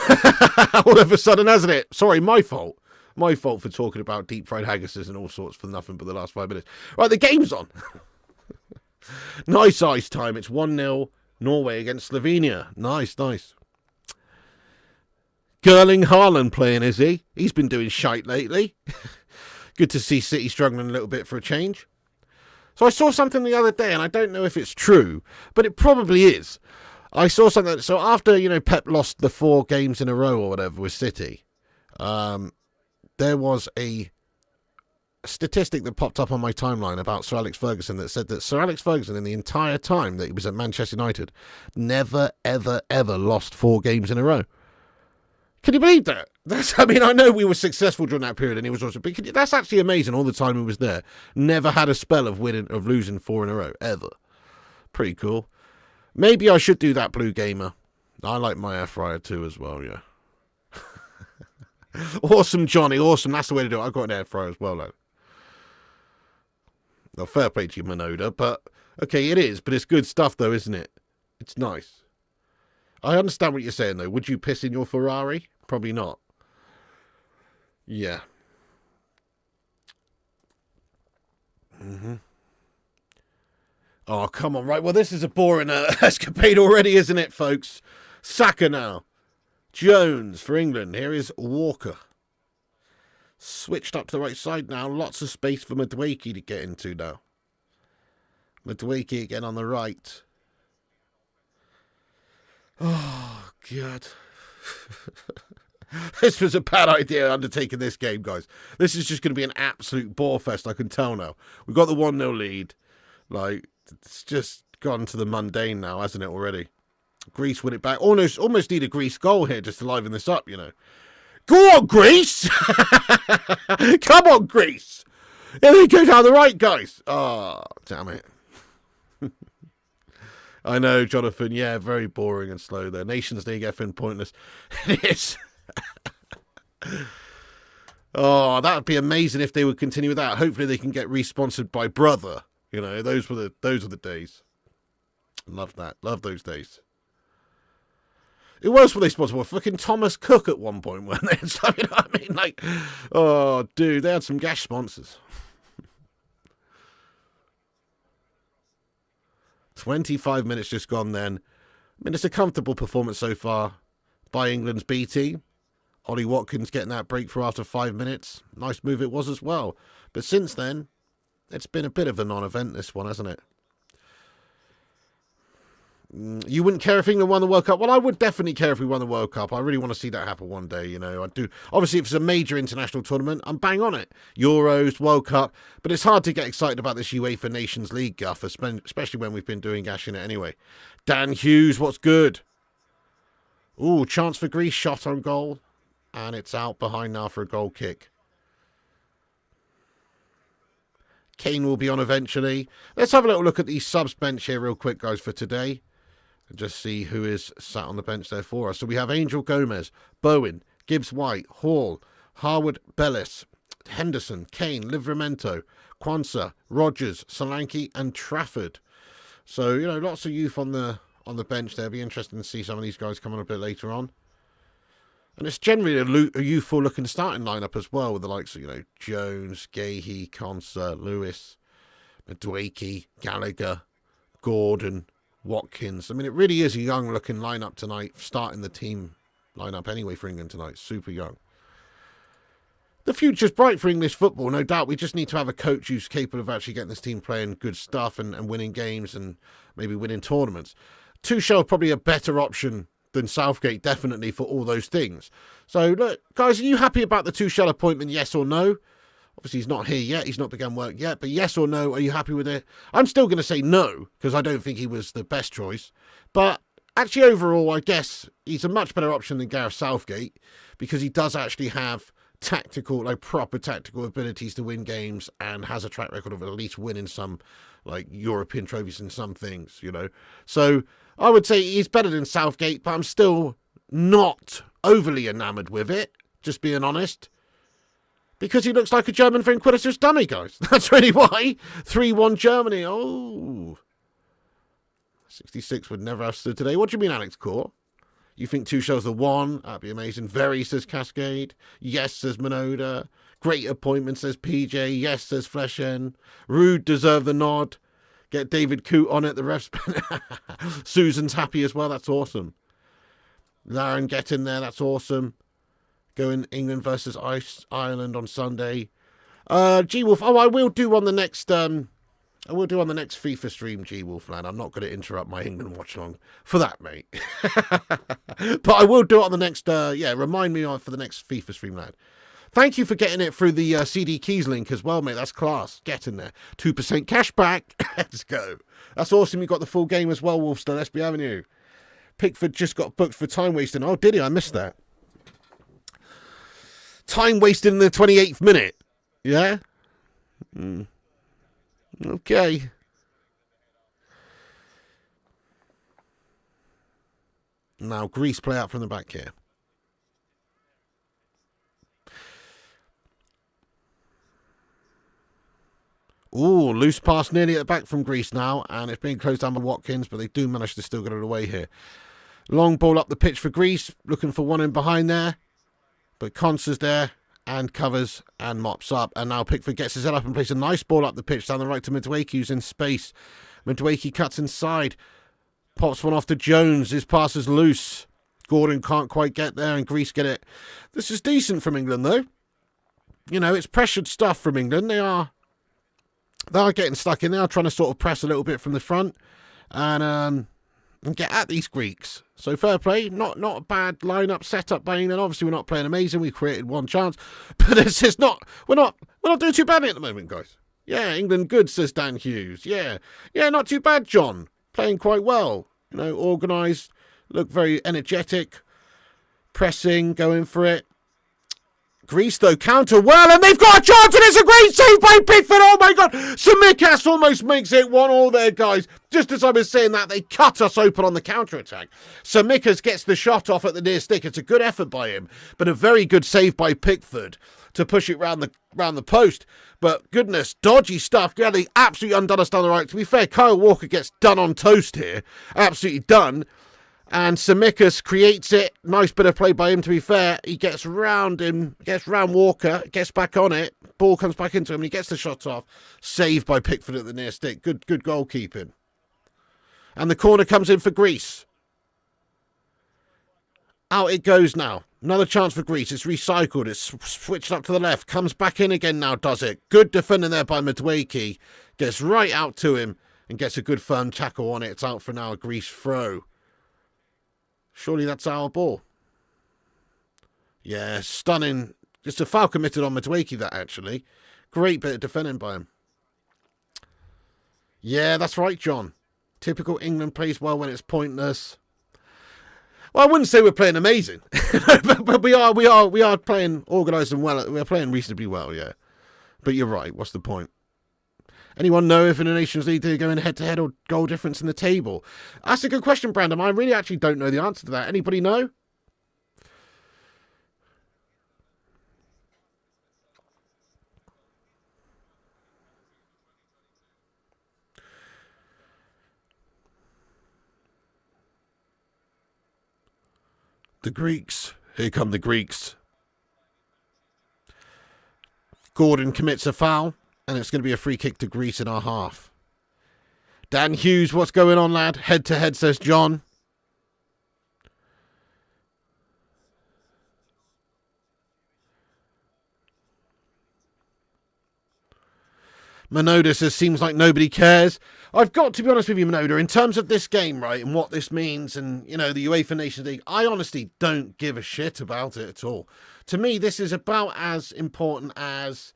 All of a sudden, hasn't it? Sorry, my fault. My fault for talking about deep fried haggises and all sorts for nothing but the last 5 minutes. Right, the game's on. Nice ice time. It's 1-0 Norway against Slovenia. Nice. Erling Haaland playing, is he? He's been doing shite lately. Good to see City struggling a little bit for a change. So I saw something the other day, and I don't know if it's true, but it probably is. I saw something. So after, Pep lost the 4 games in a row or whatever with City, there was a statistic that popped up on my timeline about Sir Alex Ferguson that said that Sir Alex Ferguson, in the entire time that he was at Manchester United, never, ever, ever lost 4 games in a row. Can you believe that? I know we were successful during that period and he was also, but that's actually amazing. All the time he was there, never had a spell of losing 4 in a row, ever. Pretty cool. Maybe I should do that, Blue Gamer. I like my air fryer too as well, yeah. Awesome, Johnny. Awesome. That's the way to do it. I've got an air fryer as well, though. Well, fair play to you, Minoda. But, okay, it is. But it's good stuff, though, isn't it? It's nice. I understand what you're saying, though. Would you piss in your Ferrari? Probably not. Yeah. Oh, come on. Right, well, this is a boring escapade already, isn't it, folks? Saka now. Jones for England. Here is Walker. Switched up to the right side now. Lots of space for Madueke to get into now. Madueke again on the right. Oh, God. This was a bad idea undertaking this game, guys. This is just going to be an absolute bore fest, I can tell now. We've got the 1-0 lead. Like, it's just gone to the mundane now, hasn't it, already? Greece win it back. Almost need a Greece goal here just to liven this up, you know. Go on, Greece! Come on, Greece! Here they go down the right, guys. Oh, damn it. I know, Jonathan. Yeah, very boring and slow there. Nations League effing pointless. It is. Oh, that would be amazing if they would continue with that. Hopefully they can get re-sponsored by Brother. You know, those were the days. Love that. Love those days. Who else were they sponsored for? Fucking Thomas Cook at one point, weren't they? So, you know what I mean? Like, oh, dude, they had some gash sponsors. 25 minutes just gone then. I mean, it's a comfortable performance so far by England's B team. Ollie Watkins getting that breakthrough after 5 minutes. Nice move it was as well. But since then, it's been a bit of a non-event, this one, hasn't it? You wouldn't care if England won the World Cup? Well, I would definitely care if we won the World Cup. I really want to see that happen one day, you know. I do. Obviously, if it's a major international tournament, I'm bang on it. Euros, World Cup. But it's hard to get excited about this UEFA Nations League guff, especially when we've been doing gash in it anyway. Dan Hughes, what's good? Ooh, chance for Greece, shot on goal. And it's out behind now for a goal kick. Kane will be on eventually. Let's have a little look at the subs bench here real quick, guys, for today. And just see who is sat on the bench there for us. So we have Angel Gomez, Bowen, Gibbs-White, Hall, Harwood Bellis, Henderson, Kane, Livramento, Quansah, Rogers, Solanke and Trafford. So, you know, lots of youth on the bench there. It'll be interesting to see some of these guys come on a bit later on. And it's generally a youthful looking starting lineup as well, with the likes of, you know, Jones, Gahey, Quansah, Lewis, Madueke, Gallagher, Gordon, Watkins. I mean, it really is a young looking lineup tonight, starting the team lineup anyway for England tonight. Super young. The future's bright for English football, no doubt. We just need to have a coach who's capable of actually getting this team playing good stuff and winning games and maybe winning tournaments. Tuchel probably a better option than Southgate, definitely, for all those things. So, look, guys, are you happy about the Tuchel appointment, yes or no? Obviously, he's not here yet. He's not begun work yet. But yes or no, are you happy with it? I'm still going to say no, because I don't think he was the best choice. But actually, overall, I guess he's a much better option than Gareth Southgate, because he does actually have tactical, like proper tactical abilities to win games and has a track record of at least winning some, like, European trophies and some things, you know. So I would say he's better than Southgate, but I'm still not overly enamoured with it, just being honest. Because he looks like a German Inquisitor's dummy, guys. That's really why. 3-1 Germany. Oh. 66 would never have stood today. What do you mean, Alex Core? You think Tuchel's the one? That'd be amazing. Very, says Cascade. Yes, says Minoda. Great appointment, says PJ. Yes, says Fleshen. Rude deserve the nod. Get David Coote on it, the ref's. Susan's happy as well. That's awesome. Lauren, get in there. That's awesome. Going England versus Ireland on Sunday. G-Wolf. Oh, I will do on the next FIFA stream, G-Wolf, lad. I'm not going to interrupt my England watch along for that, mate. But I will do it on the next, remind me for the next FIFA stream, lad. Thank you for getting it through the CD Keys link as well, mate. That's class. Get in there. 2% cash back. Let's go. That's awesome. You got the full game as well, Wolfstone, SB Avenue. Pickford just got booked for time wasting. Oh, did he? I missed that. Time wasted in the 28th minute. Yeah? Okay. Now Greece play out from the back here. Ooh, loose pass nearly at the back from Greece now, and it's being closed down by Watkins, but they do manage to still get it away here. Long ball up the pitch for Greece, looking for one in behind there, but Conser's there and covers and mops up, and now Pickford gets his head up and plays a nice ball up the pitch down the right to Madueke, who's in space. Madueke cuts inside, pops one off to Jones, his pass is loose. Gordon can't quite get there, and Greece get it. This is decent from England, though. You know, it's pressured stuff from England. They are getting stuck in. They are trying to sort of press a little bit from the front and get at these Greeks. So fair play. Not a bad lineup set up by England. Obviously, we're not playing amazing. We created one chance, but this is not. We're not doing too badly at the moment, guys. Yeah, England good, says Dan Hughes. Yeah, not too bad, John. Playing quite well. You know, organised. Look very energetic. Pressing, going for it. Greece, though, counter well, and they've got a chance, and it's a great save by Pickford. Oh, my God. Tsimikas almost makes it 1-1 there, guys. Just as I was saying that, they cut us open on the counter-attack. Tsimikas gets the shot off at the near stick. It's a good effort by him, but a very good save by Pickford to push it round the post. But, goodness, dodgy stuff. Yeah, they absolutely undone us down the right. To be fair, Kyle Walker gets done on toast here. Absolutely done. And Tsimikas creates it. Nice bit of play by him, to be fair. He gets round Walker, gets back on it. Ball comes back into him, and he gets the shot off. Saved by Pickford at the near stick. Good goalkeeping. And the corner comes in for Greece. Out it goes now. Another chance for Greece. It's recycled. It's switched up to the left. Comes back in again now, does it? Good defending there by Madueke. Gets right out to him and gets a good firm tackle on it. It's out for now, a Greece throw. Surely that's our ball. Yeah, stunning. Just a foul committed on Madueke, that actually. Great bit of defending by him. Yeah, that's right, John. Typical England plays well when it's pointless. Well, I wouldn't say we're playing amazing, but we are playing organised and well. We're playing reasonably well, yeah. But you're right. What's the point? Anyone know if in the Nations League they're going head-to-head or goal difference in the table? That's a good question, Brandon. I really actually don't know the answer to that. Anybody know? The Greeks. Here come the Greeks. Gordon commits a foul. And it's going to be a free kick to Greece in our half. Dan Hughes, what's going on, lad? Head to head, says John. Manoda says, seems like nobody cares. I've got to be honest with you, Manoda, in terms of this game, right, and what this means, and, you know, the UEFA Nations League, I honestly don't give a shit about it at all. To me, this is about as important as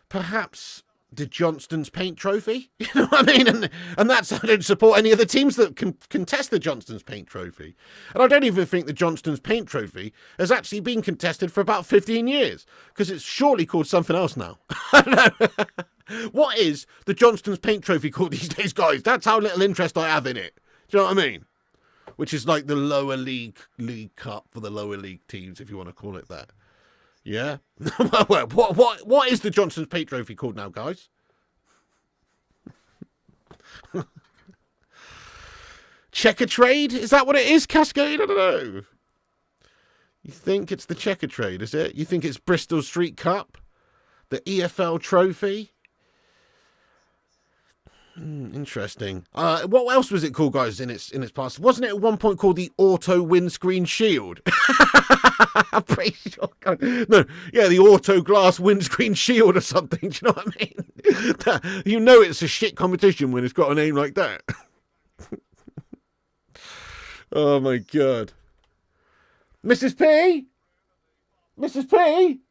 perhaps the Johnston's Paint Trophy. You know what I mean? And that's, I don't support any of the teams that can contest the Johnston's Paint Trophy. And I don't even think the Johnston's Paint Trophy has actually been contested for about 15 years, because it's surely called something else now. I don't know. What is the Johnston's Paint Trophy called these days, guys? That's how little interest I have in it. Do you know what I mean? Which is like the lower league cup for the lower league teams, if you want to call it that. Yeah? What is the Johnston's Paint Trophy called now, guys? Checker Trade? Is that what it is, Cascade? I don't know. You think it's the Checker Trade, is it? You think it's Bristol Street Cup? The EFL Trophy? Interesting. What else was it called, guys, in its past? Wasn't it at one point called the Auto Windscreen Shield? I'm pretty sure. No, yeah, the Auto Glass Windscreen Shield or something. Do you know what I mean? You know it's a shit competition when it's got a name like that. Oh, my God. Mrs. P? Mrs. P?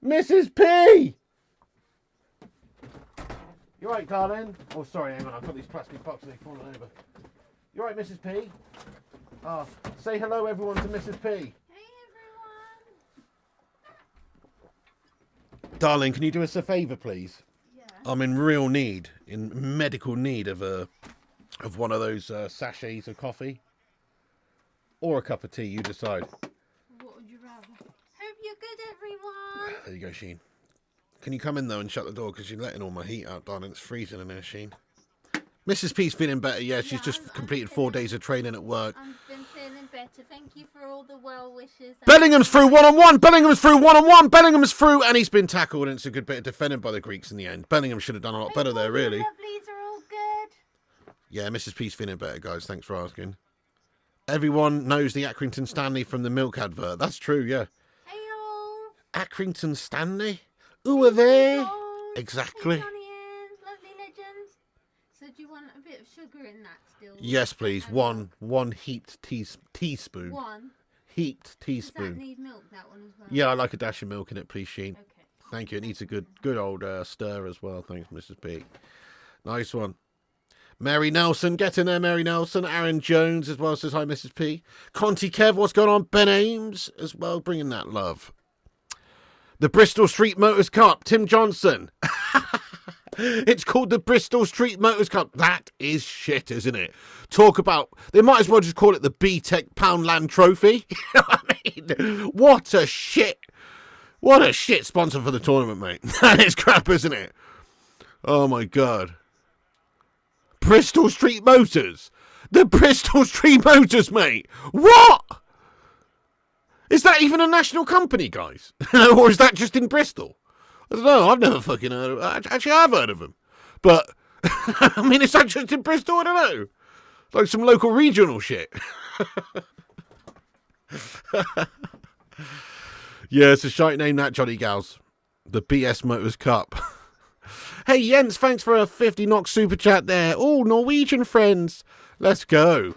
Mrs. P? You right, darling? Oh, sorry, hang on. I've got these plastic boxes. They've fallen over. You right, Mrs. P? Oh, say hello, everyone, to Mrs. P. Hey, everyone. Darling, can you do us a favour, please? Yeah. I'm in medical need of one of those sachets of coffee. or a cup of tea. You decide. What would you rather? Hope you're good, everyone. There you go, Sheen. Can you come in, though, and shut the door? Because you're letting all my heat out, darling. It's freezing in there, Sheen. Mrs. P's feeling better. Yeah, she's just completed 4 days of training at work. I've been feeling better. Thank you for all the well wishes. Bellingham's through one-on-one. Bellingham's through one-on-one. Bellingham's through, and he's been tackled, and it's a good bit of defending by the Greeks in the end. Bellingham should have done a lot better there, really. Lovelies are all good. Yeah, Mrs. P's feeling better, guys. Thanks for asking. Everyone knows the Accrington Stanley from the milk advert. That's true, yeah. Hey-o. Accrington Stanley? Who are they? Hey, Exactly. Johnny Ann, lovely legends. So do you want a bit of sugar in that still? Yes, please. One heaped teaspoon. One. Heaped Does teaspoon. that need milk, that one as well? Yeah, I like a dash of milk in it, please, Sheen. Okay. Thank you. It needs a good old stir as well. Thanks, Mrs. P. Nice one. Mary Nelson, get in there, Mary Nelson. Aaron Jones as well says hi, Mrs. P. Conti Kev, what's going on? Ben Ames as well, bringing that love. The Bristol Street Motors Cup, Tim Johnson. It's called the Bristol Street Motors Cup. That is shit, isn't it? Talk about, they might as well just call it the BTEC Poundland Trophy. You know what I mean? What a shit sponsor for the tournament, mate. That is crap, isn't it? Oh my God. Bristol Street Motors. The Bristol Street Motors, mate. What? Is that even a national company, guys? Or is that just in Bristol? I don't know. I've never fucking heard of it. Actually, I've heard of them. But, I mean, is that just in Bristol? I don't know. Like some local regional shit. Yeah, it's a shite name, that, Johnny Gals. The BS Motors Cup. Hey, Jens, thanks for a 50 knock super chat there. Oh, Norwegian friends. Let's go.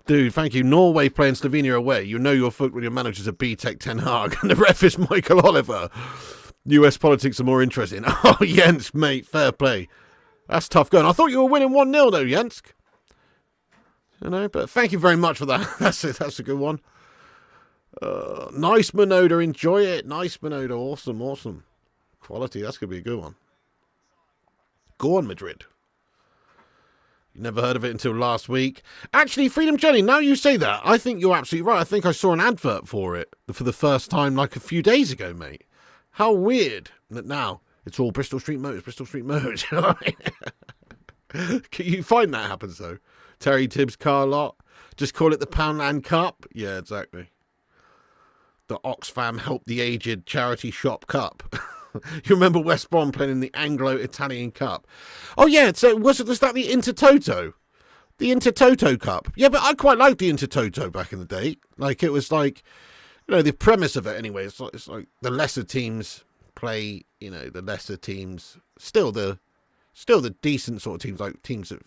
Dude, thank you. Norway playing Slovenia away. You know you're fucked when your manager's a BTEC Ten Hag and the ref is Michael Oliver. US politics are more interesting. Oh, Jens, mate, fair play. That's tough going. I thought you were winning 1-0 though, Jens. You know, but thank you very much for that. That's a good one. Nice, Minoda. Enjoy it. Nice, Minoda. Awesome. Quality. That's going to be a good one. Go on, Madrid. You never heard of it until last week. Actually, Freedom Jenny, now you say that, I think you're absolutely right. I think I saw an advert for it for the first time like a few days ago, mate. How weird that now it's all Bristol Street Motors, Bristol Street Motors. You know what I mean? Can you find that happens, though? Terry Tibbs car lot. Just call it the Poundland Cup. Yeah, exactly. The Oxfam Help the Aged Charity Shop Cup. You remember West Brom playing in the Anglo-Italian Cup? Oh, yeah, so was that the Intertoto? The Intertoto Cup. Yeah, but I quite liked the Intertoto back in the day. Like, it was like, you know, the premise of it anyway, it's like the lesser teams play, you know, the lesser teams, still the decent sort of teams, like teams that,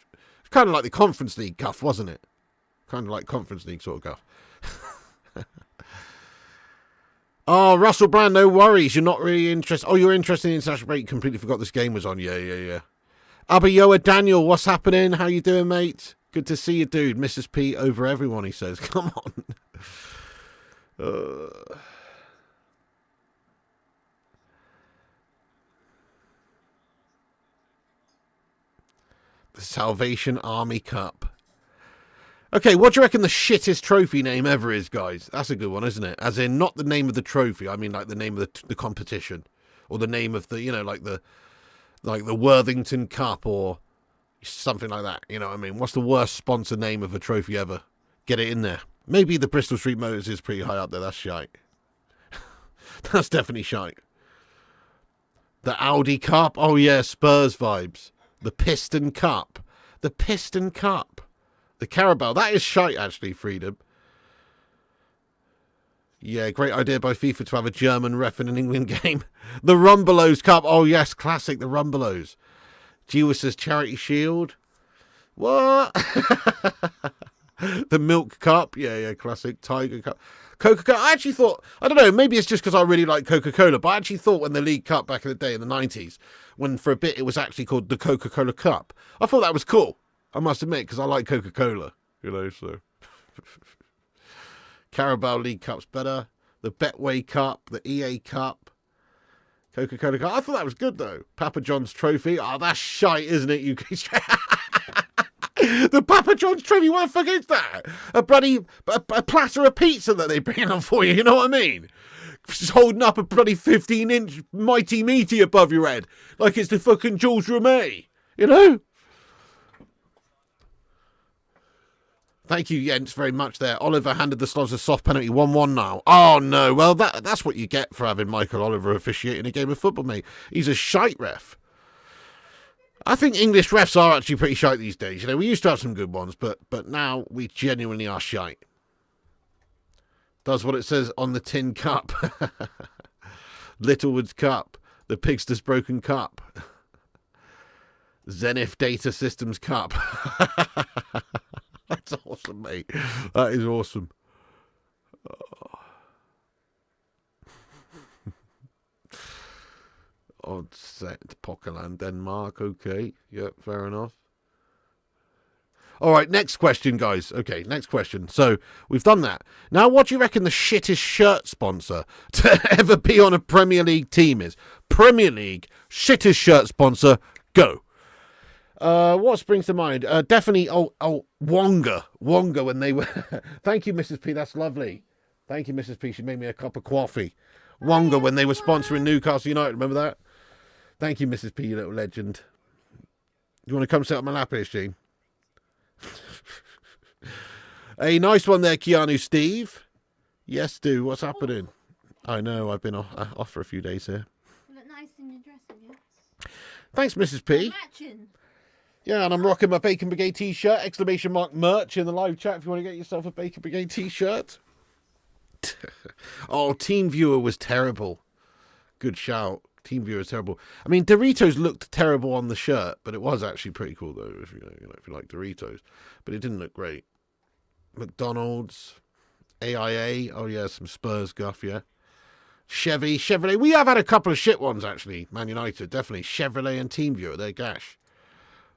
kind of like the Conference League guff, wasn't it? Kind of like Conference League sort of guff. Oh, Russell Brand, no worries. You're not really interested. Oh, you're interested in international break. You completely forgot this game was on. Yeah. Abayoa Daniel, what's happening? How you doing, mate? Good to see you, dude. Mrs. P over everyone, he says. Come on. The Salvation Army Cup. Okay, what do you reckon the shittest trophy name ever is, guys? That's a good one, isn't it? As in, not the name of the trophy. I mean, like the name of the competition, or the name of the, you know, like the Worthington Cup or something like that. You know what I mean? What's the worst sponsor name of a trophy ever? Get it in there. Maybe the Bristol Street Motors is pretty high up there. That's shite. That's definitely shite. The Audi Cup. Oh yeah, Spurs vibes. The Piston Cup. The Piston Cup. The Carabao. That is shite, actually, Freedom. Yeah, great idea by FIFA to have a German ref in an England game. The Rumbelows Cup. Oh, yes, classic, the Rumbelows. Jewis's Charity Shield. What? The Milk Cup. Yeah, classic. Tiger Cup. Coca-Cola. I actually thought, I don't know, maybe it's just because I really like Coca-Cola, but I actually thought when the League Cup back in the day in the 90s, when for a bit it was actually called the Coca-Cola Cup, I thought that was cool. I must admit, because I like Coca-Cola, you know, so. Carabao League Cup's better. The Betway Cup, the EA Cup, Coca-Cola Cup. I thought that was good, though. Papa John's Trophy. Oh, that's shite, isn't it? You The Papa John's trivia, what the fuck is that? A bloody a platter of pizza that they bring out for you, you know what I mean? Just holding up a bloody 15-inch Mighty Meaty above your head like it's the fucking Jules Rimet, you know? Thank you, Jens, very much there. Oliver handed the Slavs a soft penalty, 1-1 now. Oh, no. Well, that's what you get for having Michael Oliver officiating a game of football, mate. He's a shite ref. I think English refs are actually pretty shite these days. You know, we used to have some good ones, but now we genuinely are shite. Does what it says on the tin cup. Littlewood's Cup. The Pigster's Broken Cup. Zenith Data Systems Cup. That's awesome, mate. That is awesome. Odd set, Pokeland, Denmark. Okay, yep, fair enough. All right, next question, guys. Okay, next question. So we've done that. Now, what do you reckon the shittest shirt sponsor to ever be on a Premier League team is? Premier League, shittest shirt sponsor, go. What springs to mind? Definitely, Wonga when they were... Thank you, Mrs. P, that's lovely. Thank you, Mrs. P, she made me a cup of coffee. Wonga when they were sponsoring Newcastle United, remember that? Thank you, Mrs. P, you little legend. You want to come sit on my lap here, Sheen? A nice one there, Keanu Steve. Yes, do. What's happening? I know, I've been off for a few days here. You look nice in your dressing, yeah? Thanks, Mrs. P. Matching. Yeah, and I'm rocking my Bacon Brigade t-shirt, exclamation mark merch in the live chat if you want to get yourself a Bacon Brigade t-shirt. Oh, Team Viewer was terrible. Good shout. Team Viewer was terrible. I mean, Doritos looked terrible on the shirt, but it was actually pretty cool, though, if you like Doritos. But it didn't look great. McDonald's, AIA, oh yeah, some Spurs guff, yeah. Chevrolet, we have had a couple of shit ones, actually. Man United, definitely. Chevrolet and Team Viewer, they're gash.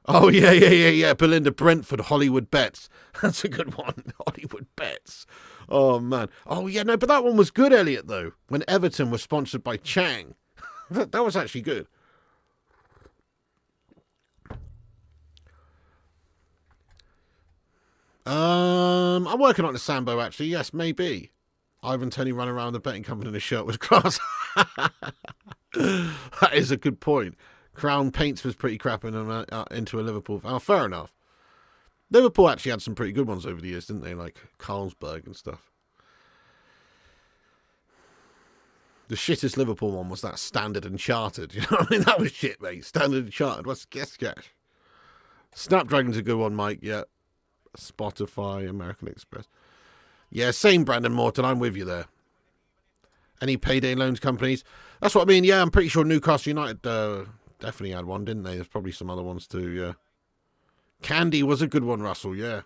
Oh, yeah. Belinda Brentford, Hollywood Bets. That's a good one. Hollywood Bets. Oh, man. Oh, yeah, no, but that one was good, Elliot, though. When Everton was sponsored by Chang. That was actually good. I'm working on a Sambo, actually. Yes, maybe. Ivan Toney run around the betting company in a shirt with grass. That is a good point. Crown Paints was pretty crap into a Liverpool. Oh, fair enough. Liverpool actually had some pretty good ones over the years, didn't they? Like Carlsberg and stuff. The shittest Liverpool one was that Standard and Chartered. You know what I mean? That was shit, mate. Standard and Chartered. What's guess cash? Snapdragon's a good one, Mike. Yeah. Spotify, American Express. Yeah, same Brandon Morton. I'm with you there. Any payday loans companies? That's what I mean. Yeah, I'm pretty sure Newcastle United definitely had one, didn't they? There's probably some other ones too, yeah. Candy was a good one, Russell, yeah.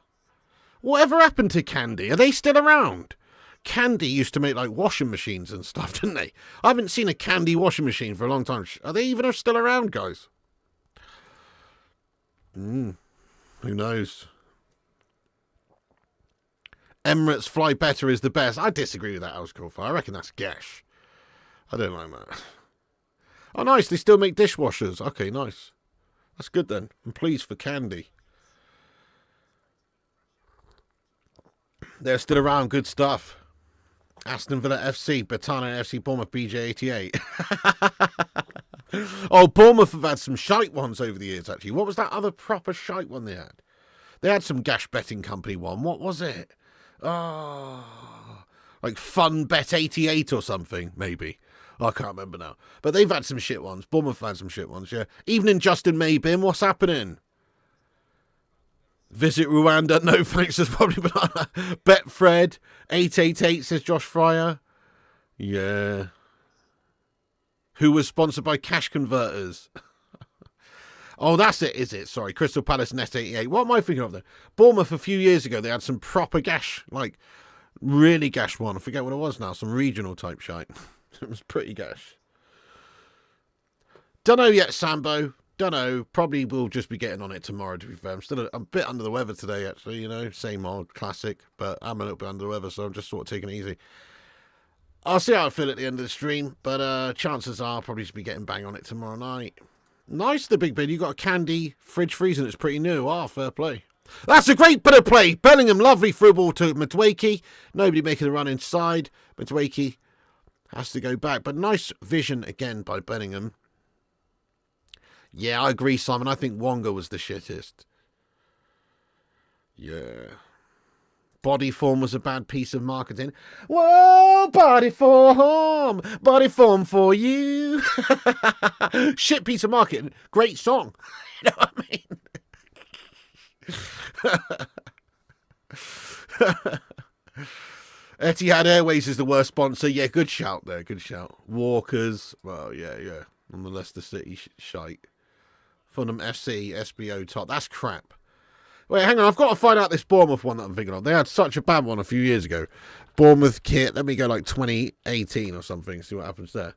Whatever happened to Candy? Are they still around? Candy used to make like washing machines and stuff, didn't they? I haven't seen a Candy washing machine for a long time. Are they even still around, guys? Who knows? Emirates Fly Better is the best. I disagree with that, Elscofer. I reckon that's gash. I don't like that. Oh, nice. They still make dishwashers. Okay, nice. That's good then. I'm pleased for Candy. They're still around. Good stuff. Aston Villa FC, Batana FC, Bournemouth, BJ88. Oh, Bournemouth have had some shite ones over the years, actually. What was that other proper shite one they had? They had some gash betting company one. What was it? Oh, like Fun Bet 88 or something, maybe. I can't remember now. But they've had some shit ones. Bournemouth have had some shit ones, yeah. Evening, Justin Maybin. What's happening? Visit Rwanda. No, thanks. There's probably Betfred. 888, says Josh Fryer. Yeah. Who was sponsored by Cash Converters? Oh, that's it, is it? Sorry, Crystal Palace Net 88. What am I thinking of there? Bournemouth a few years ago, they had some proper gash, like really gash one. I forget what it was now. Some regional type shite. It was pretty gash. Dunno yet, Sambo. Dunno. Probably will just be getting on it tomorrow, to be fair. I'm still a bit under the weather today, actually, you know. Same old classic, but I'm a little bit under the weather, so I'm just sort of taking it easy. I'll see how I feel at the end of the stream, but chances are I'll probably just be getting bang on it tomorrow night. Nice, the big bid. You got a Candy fridge freezer. It's pretty new. Ah, fair play. That's a great bit of play. Bellingham, lovely through ball to Madueke. Nobody making a run inside. Madueke has to go back. But nice vision again by Bellingham. Yeah, I agree, Simon. I think Wonga was the shittest. Yeah. Body form was a bad piece of marketing. Whoa, body form for you. Shit piece of marketing. Great song. You know what I mean? Etihad Airways is the worst sponsor. Yeah, good shout there. Good shout. Walkers. Well, yeah. On the Leicester City shite. Fulham FC, SBO top. That's crap. Wait, hang on. I've got to find out this Bournemouth one that I'm thinking of. They had such a bad one a few years ago. Bournemouth kit. Let me go like 2018 or something. See what happens there.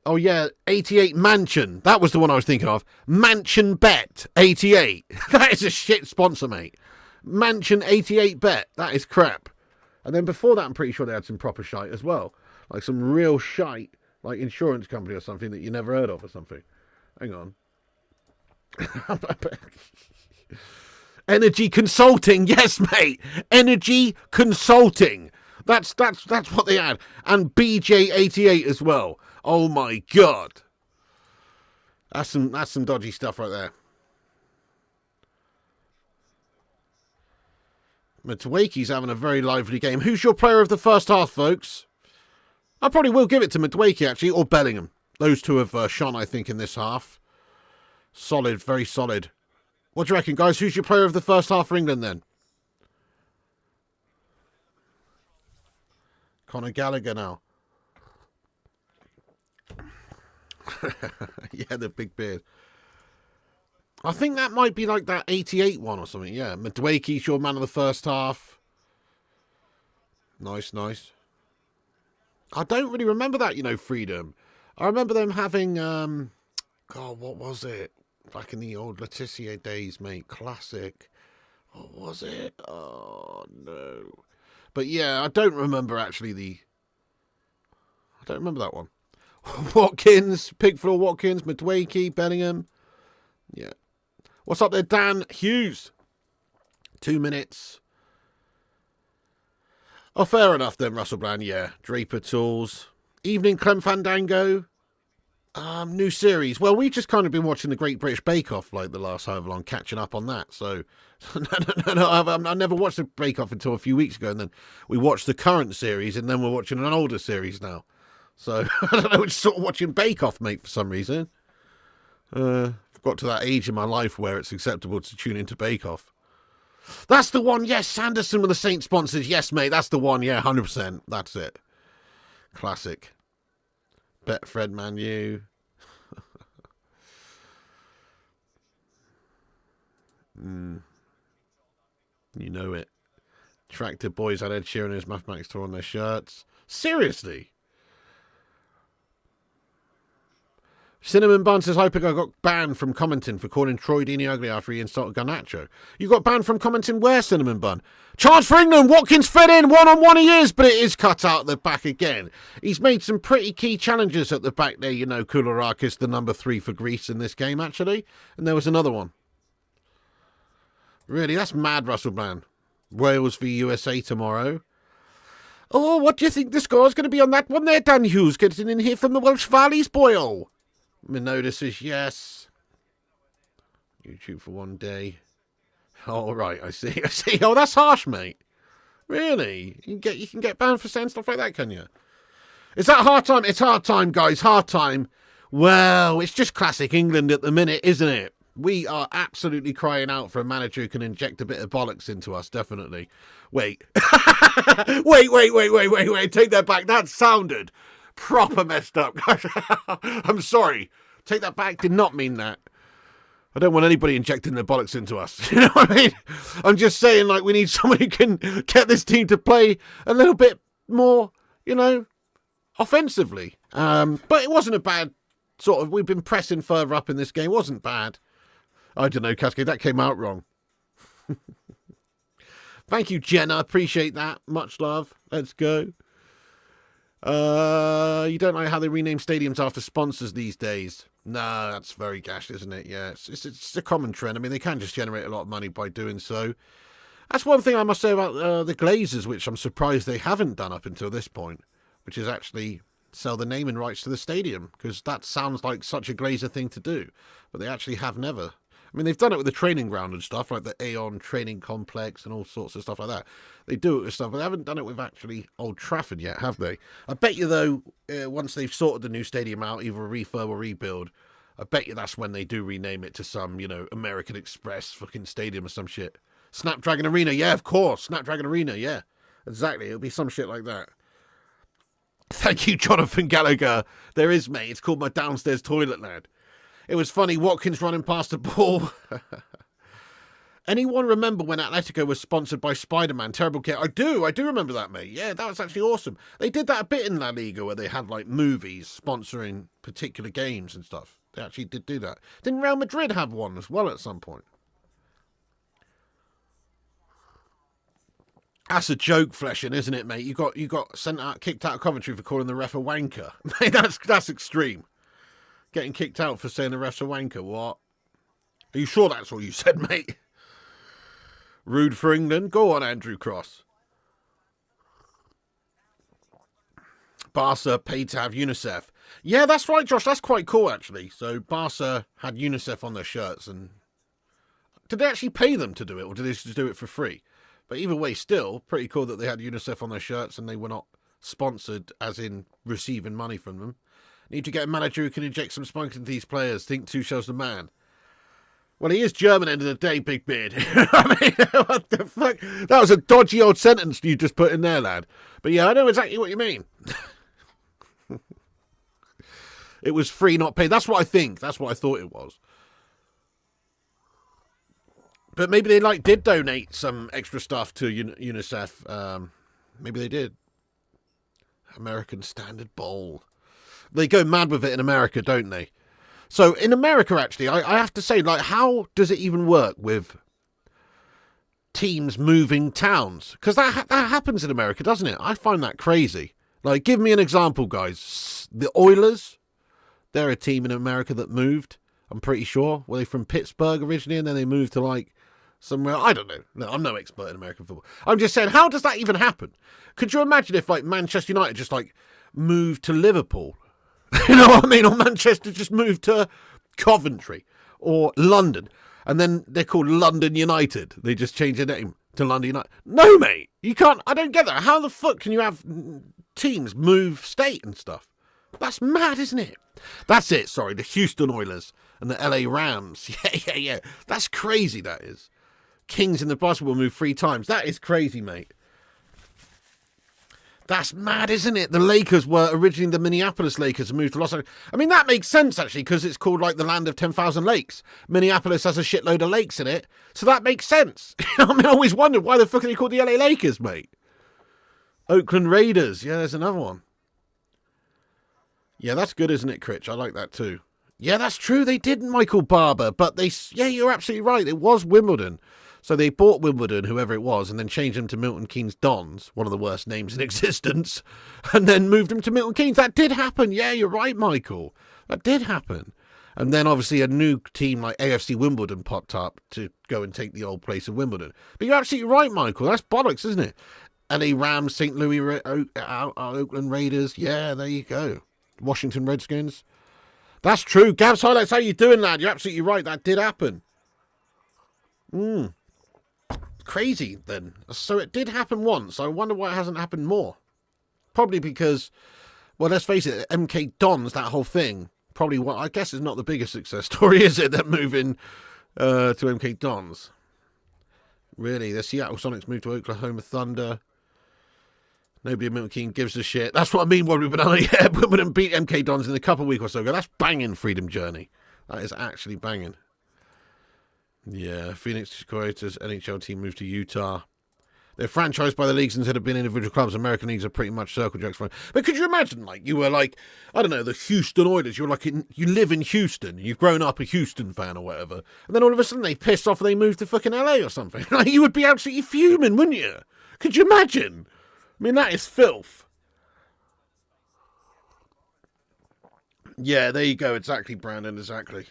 Oh, yeah. 88 Mansion. That was the one I was thinking of. Mansion Bet 88. That is a shit sponsor, mate. Mansion 88 Bet. That is crap. And then before that, I'm pretty sure they had some proper shite as well. Like some real shite. Like insurance company or something that you never heard of or something. Hang on. Energy Consulting, yes, mate. Energy Consulting. That's what they had. And BJ88 as well. Oh my god. That's some dodgy stuff right there. Madueke's having a very lively game. Who's your player of the first half, folks? I probably will give it to Madueke, actually, or Bellingham. Those two have shone, I think, in this half. Solid, very solid. What do you reckon, guys? Who's your player of the first half for England, then? Conor Gallagher now. Yeah, the big beard. I think that might be like that 88 one or something. Yeah, Madueke's your man of the first half. Nice. I don't really remember that, Freedom. I remember them having, God, what was it? Back in the old Letitia days, mate. Classic. What was it? Oh, no. But yeah, I don't remember actually I don't remember that one. Watkins, Pickford, Watkins, Madueke, Bellingham. Yeah. What's up there, Dan Hughes? 2 minutes. Oh, fair enough then, Russell Brand. Yeah. Draper Tools. Evening Clem Fandango. New series. Well, we've just kind of been watching the Great British Bake Off like the last however long, catching up on that. So, no, I never watched the Bake Off until a few weeks ago, and then we watched the current series, and then we're watching an older series now. So, I don't know, we're just sort of watching Bake Off, mate, for some reason. I've got to that age in my life where it's acceptable to tune into Bake Off. That's the one, yes, Sanderson with the Saint sponsors. Yes, mate, that's the one, yeah, 100%. That's it. Classic. Betfred Man U. You know it. Tractor Boys had Ed Sheeran and his Mathematics tour on their shirts. Seriously? Cinnamon Bun says, Hypergo got banned from commenting for calling Troy Deeney ugly after he insulted Garnacho. You got banned from commenting where, Cinnamon Bun? Chance for England. Watkins fed in. One-on-one he is, but it is cut out at the back again. He's made some pretty key challenges at the back there, Koulourakis, the number 3 for Greece in this game, actually. And there was another one. Really, that's mad, Russell Brand. Wales v USA tomorrow. Oh, what do you think the score's going to be on that one there, Dan Hughes? Getting in here from the Welsh Valleys, boyo. Minoda says yes. YouTube for one day. Oh, right, I see. Oh, that's harsh, mate. Really? You can get banned for saying stuff like that, can you? Is that hard time? It's hard time, guys. Hard time. Well, it's just classic England at the minute, isn't it? We are absolutely crying out for a manager who can inject a bit of bollocks into us, definitely. Wait. wait. Take that back. That sounded proper messed up. I'm sorry. Take that back. Did not mean that. I don't want anybody injecting their bollocks into us. You know what I mean? I'm just saying, like, we need someone who can get this team to play a little bit more, offensively. But it wasn't a bad sort of, we've been pressing further up in this game. It wasn't bad. I don't know, Cascade, that came out wrong. Thank you, Jenna. Appreciate that. Much love. Let's go. You don't like how they rename stadiums after sponsors these days. No, that's very gash, isn't it? Yeah, it's a common trend. I mean, they can just generate a lot of money by doing so. That's one thing I must say about the Glazers, which I'm surprised they haven't done up until this point, which is actually sell the naming rights to the stadium, because that sounds like such a Glazer thing to do, but they actually have never. I mean, they've done it with the training ground and stuff, like the Aon training complex and all sorts of stuff like that. They do it with stuff, but they haven't done it with actually Old Trafford yet, have they? I bet you, though, once they've sorted the new stadium out, either a refurb or rebuild, I bet you that's when they do rename it to some, American Express fucking stadium or some shit. Snapdragon Arena, yeah, of course. Snapdragon Arena, yeah. Exactly, it'll be some shit like that. Thank you, Jonathan Gallagher. There is, mate. It's called my downstairs toilet, lad. It was funny, Watkins running past the ball. Anyone remember when Atletico was sponsored by Spider-Man? Terrible kit. I do remember that, mate. Yeah, that was actually awesome. They did that a bit in La Liga where they had, like, movies sponsoring particular games and stuff. They actually did do that. Didn't Real Madrid have one as well at some point? That's a joke, Fleshing, isn't it, mate? You got kicked out of Coventry for calling the ref a wanker. Mate, that's extreme. Getting kicked out for saying the ref's a wanker. What? Are you sure that's all you said, mate? Rude for England. Go on, Andrew Cross. Barca paid to have UNICEF. Yeah, that's right, Josh. That's quite cool, actually. So Barca had UNICEF on their shirts, and did they actually pay them to do it, or did they just do it for free? But either way, still pretty cool that they had UNICEF on their shirts and they were not sponsored, as in receiving money from them. Need to get a manager who can inject some spunk into these players. Think Tuchel's the man. Well, he is German, end of the day, Big Beard. I mean, what the fuck? That was a dodgy old sentence you just put in there, lad. But yeah, I know exactly what you mean. It was free, not paid. That's what I think. That's what I thought it was. But maybe they did donate some extra stuff to UNICEF. Maybe they did. American Standard Bowl. They go mad with it in America, don't they? So in America, actually, I have to say, how does it even work with teams moving towns? Because that happens in America, doesn't it? I find that crazy. Give me an example, guys. The Oilers, they're a team in America that moved, I'm pretty sure. Were they from Pittsburgh originally, and then they moved to, somewhere? I don't know. No, I'm no expert in American football. I'm just saying, how does that even happen? Could you imagine if, Manchester United just, moved to Liverpool? You know what I mean? Or Manchester just moved to Coventry or London. And then they're called London United. They just change their name to London United. No, mate. You can't. I don't get that. How the fuck can you have teams move state and stuff? That's mad, isn't it? That's it. Sorry. The Houston Oilers and the LA Rams. Yeah. That's crazy, that is. Kings in the basketball move 3 times. That is crazy, mate. That's mad, isn't it? The Lakers were originally the Minneapolis Lakers and moved to Los Angeles. I mean, that makes sense, actually, because it's called, the land of 10,000 lakes. Minneapolis has a shitload of lakes in it, so that makes sense. I mean, I always wondered, why the fuck are they called the LA Lakers, mate? Oakland Raiders. Yeah, there's another one. Yeah, that's good, isn't it, Critch? I like that, too. Yeah, that's true. They didn't Michael Barber, but yeah, you're absolutely right. It was Wimbledon. So they bought Wimbledon, whoever it was, and then changed them to Milton Keynes Dons, one of the worst names in existence, and then moved them to Milton Keynes. That did happen. Yeah, you're right, Michael. That did happen. And then obviously a new team like AFC Wimbledon popped up to go and take the old place of Wimbledon. But you're absolutely right, Michael. That's bollocks, isn't it? LA Rams, St. Louis, Oakland Raiders. Yeah, there you go. Washington Redskins. That's true. Gav's Highlights, how you doing, lad? You're absolutely right. That did happen. Crazy, then. So it did happen once. I wonder why it hasn't happened more. Probably because, well, let's face it, MK Dons, that whole thing, probably what I guess is not the biggest success story, is it? That moving to MK Dons. Really, the Seattle Sonics moved to Oklahoma Thunder. Nobody in Milton Keynes gives a shit. That's what I mean, Robbie Banana. Yeah, Wimbledon beat MK Dons in a couple of weeks or so ago. That's banging, Freedom Journey. That is actually banging. Yeah, Phoenix Coyotes NHL team moved to Utah. They're franchised by the leagues instead of being individual clubs. American leagues are pretty much circle jerks. But could you imagine, you were I don't know, the Houston Oilers. You're you live in Houston. You've grown up a Houston fan or whatever. And then all of a sudden they piss off and they move to fucking LA or something. You would be absolutely fuming, wouldn't you? Could you imagine? I mean, that is filth. Yeah, there you go. Exactly, Brandon. Exactly.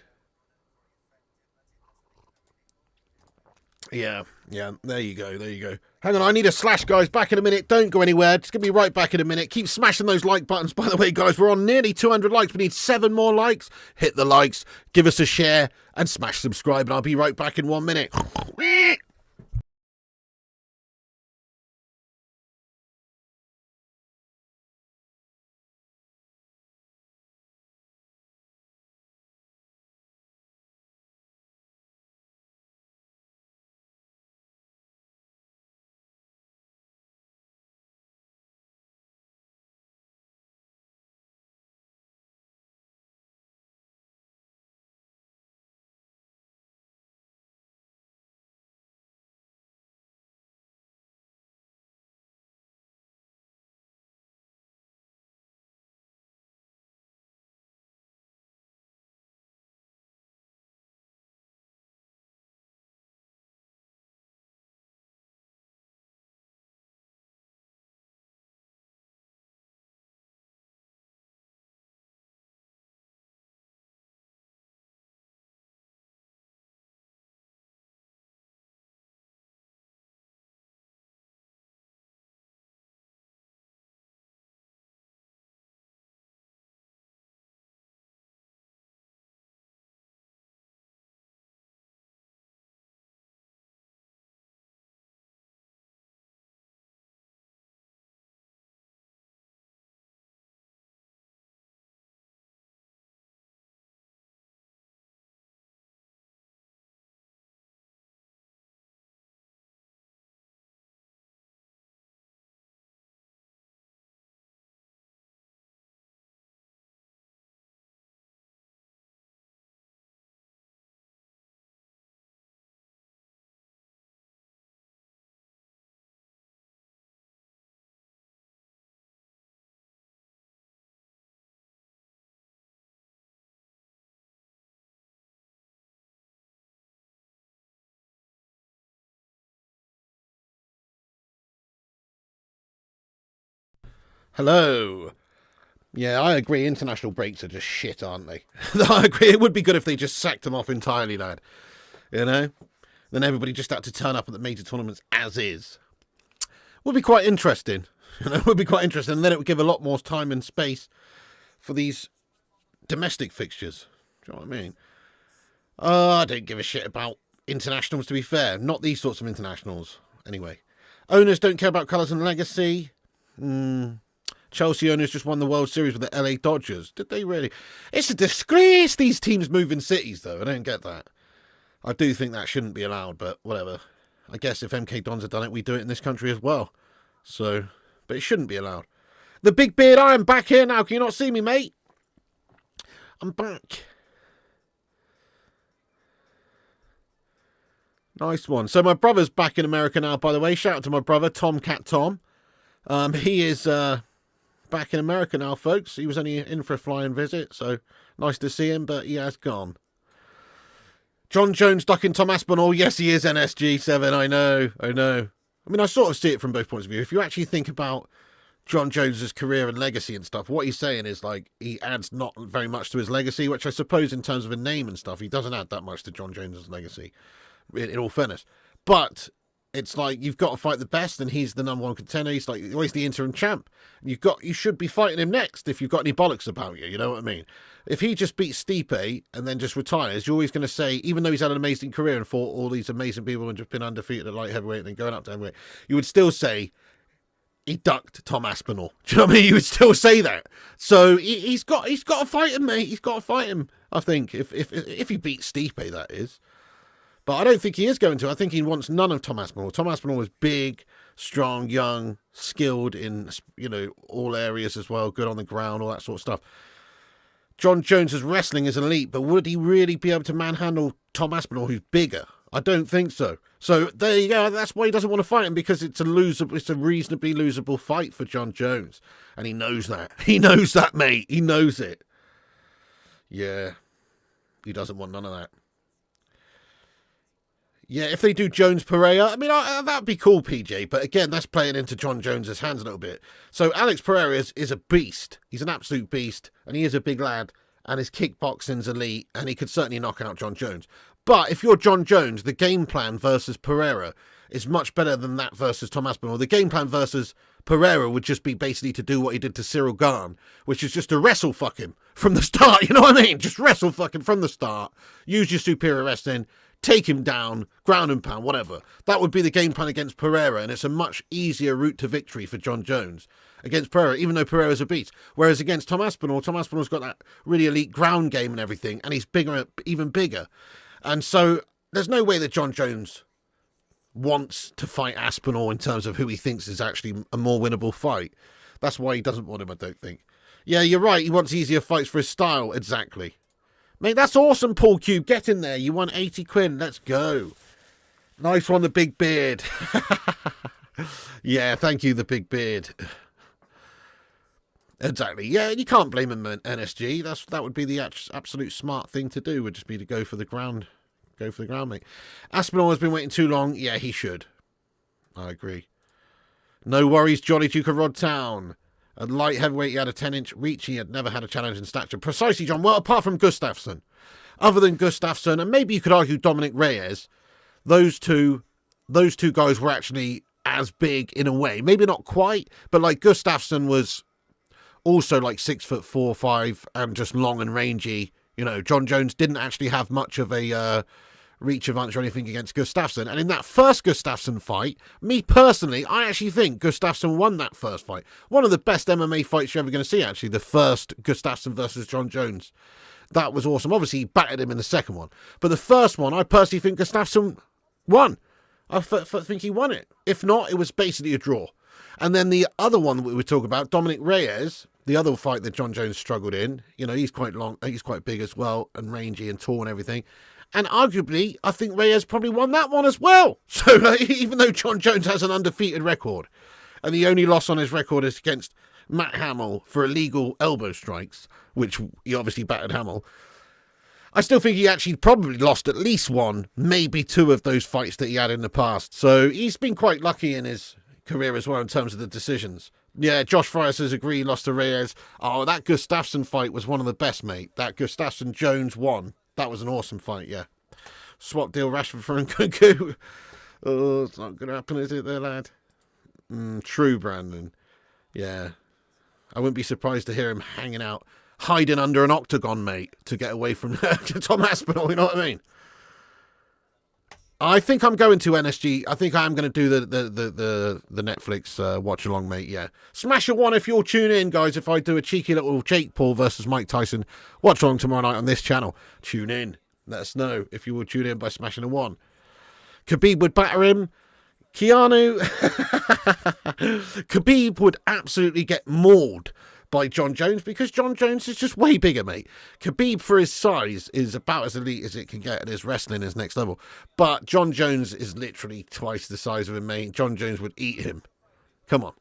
Yeah, there you go, Hang on, I need a slash, guys. Back in a minute. Don't go anywhere. Just gonna be right back in a minute. Keep smashing those like buttons. By the way, guys, we're on nearly 200 likes. We need 7 more likes. Hit the likes, give us a share, and smash subscribe, and I'll be right back in 1 minute. Hello. Yeah, I agree. International breaks are just shit, aren't they? I agree. It would be good if they just sacked them off entirely, lad. You know? Then everybody just had to turn up at the major tournaments as is. Would be quite interesting. You know, would be quite interesting. And then it would give a lot more time and space for these domestic fixtures. Do you know what I mean? I don't give a shit about internationals, to be fair. Not these sorts of internationals. Anyway. Owners don't care about colours and legacy. Chelsea owners just won the World Series with the LA Dodgers. Did they really? It's a disgrace these teams move in cities, though. I don't get that. I do think that shouldn't be allowed, but whatever. I guess if MK Dons have done it, we do it in this country as well. So, but it shouldn't be allowed. The Big Beard, I am back here now. Can you not see me, mate? I'm back. Nice one. So my brother's back in America now, by the way. Shout out to my brother, Tomcat Tom. He is back in America now, folks. He was only in for a flying visit, so nice to see him, but he has gone. John Jones ducking Tom Aspinall. Yes, he is NSG7. I know. I mean, I sort of see it from both points of view. If you actually think about John Jones's career and legacy and stuff, what he's saying is, like, he adds not very much to his legacy, which I suppose in terms of a name and stuff, he doesn't add that much to John Jones's legacy, in all fairness. But it's like, you've got to fight the best, and he's the number one contender. He's like always the interim champ. You should be fighting him next if you've got any bollocks about you. You know what I mean? If he just beats Stipe and then just retires, you're always going to say, even though he's had an amazing career and fought all these amazing people and just been undefeated at light heavyweight and then going up to heavyweight, you would still say he ducked Tom Aspinall. Do you know what I mean? You would still say that. So he's got to fight him, mate. He's got to fight him. I think if he beats Stipe, that is. But I don't think he is going to. I think he wants none of Tom Aspinall. Tom Aspinall was big, strong, young, skilled in, you know, all areas as well, good on the ground, all that sort of stuff. John Jones's wrestling is elite, but would he really be able to manhandle Tom Aspinall, who's bigger? I don't think so. So there you go. That's why he doesn't want to fight him, because it's a reasonably losable fight for John Jones, and he knows that. He knows that, mate. He knows it. Yeah, he doesn't want none of that. Yeah, if they do Jones Pereira, I mean, that'd be cool, PJ. But again, that's playing into John Jones's hands a little bit. So Alex Pereira is a beast. He's an absolute beast, and he is a big lad. and his kickboxing's elite, and he could certainly knock out John Jones. But if you're John Jones, the game plan versus Pereira is much better than that versus Tom Aspinall. The game plan versus Pereira would just be basically to do what he did to Cyril Gahn, which is just to wrestle fuck him from the start. You know what I mean? Just wrestle fuck him from the start. Use your superior wrestling. Take him down, ground and pound, whatever. That would be the game plan against Pereira, and it's a much easier route to victory for John Jones against Pereira, even though Pereira's a beast. Whereas against Tom Aspinall's got that really elite ground game and everything, and he's bigger, even bigger. And so there's no way that John Jones wants to fight Aspinall in terms of who he thinks is actually a more winnable fight. That's why he doesn't want him, I don't think. Yeah, you're right. He wants easier fights for his style. Exactly. Mate, that's awesome, Paul Cube. Get in there. You won 80 quid. Let's go. Nice one, the big beard. Yeah, thank you, the big beard. Exactly. Yeah, you can't blame him, NSG. That would be the absolute smart thing to do, would just be to go for the ground. Go for the ground, mate. Aspinall has been waiting too long. Yeah, he should. I agree. No worries, Jolly Duke of Rodtown. At light heavyweight, he had a 10-inch reach. He had never had a challenge in stature. Precisely, John. Well, apart from Gustafsson. Other than Gustafsson, and maybe you could argue Dominic Reyes, those two guys were actually as big in a way. Maybe not quite, but like Gustafsson was also like 6'4", 5", and just long and rangy. You know, John Jones didn't actually have much of a reach advantage or anything against Gustafsson. And in that first Gustafsson fight, me personally, I actually think Gustafsson won that first fight. One of the best MMA fights you're ever going to see, actually, the first Gustafsson versus John Jones. That was awesome. Obviously, he battered him in the second one. But the first one, I personally think Gustafsson won. I think he won it. If not, it was basically a draw. And then the other one that we were talking about, Dominic Reyes, the other fight that John Jones struggled in, you know, he's quite long, he's quite big as well, and rangy and tall and everything. And arguably, I think Reyes probably won that one as well. So even though John Jones has an undefeated record, and the only loss on his record is against Matt Hamill for illegal elbow strikes, which he obviously battered Hamill, I still think he actually probably lost at least one, maybe two of those fights that he had in the past. So he's been quite lucky in his career as well in terms of the decisions. Yeah, Josh Fry says agree, lost to Reyes. Oh, that Gustafsson fight was one of the best, mate. That Gustafsson-Jones one. That was an awesome fight, yeah. Swap deal Rashford for Nkunku. Oh, it's not going to happen, is it there, lad? True, Brandon. Yeah. I wouldn't be surprised to hear him hanging out, hiding under an octagon, mate, to get away from Tom Aspinall, you know what I mean? I think I'm going to NSG. I think I'm going to do the Netflix watch along, mate. Yeah, smash a one if you'll tune in, guys. If I do a cheeky little Jake Paul versus Mike Tyson watch along tomorrow night on this channel, tune in. Let us know if you will tune in by smashing a one. Khabib would batter him. Keanu Khabib would absolutely get mauled by John Jones because John Jones is just way bigger, mate. Khabib, for his size, is about as elite as it can get, and his wrestling is next level. But John Jones is literally twice the size of him, mate. John Jones would eat him. Come on.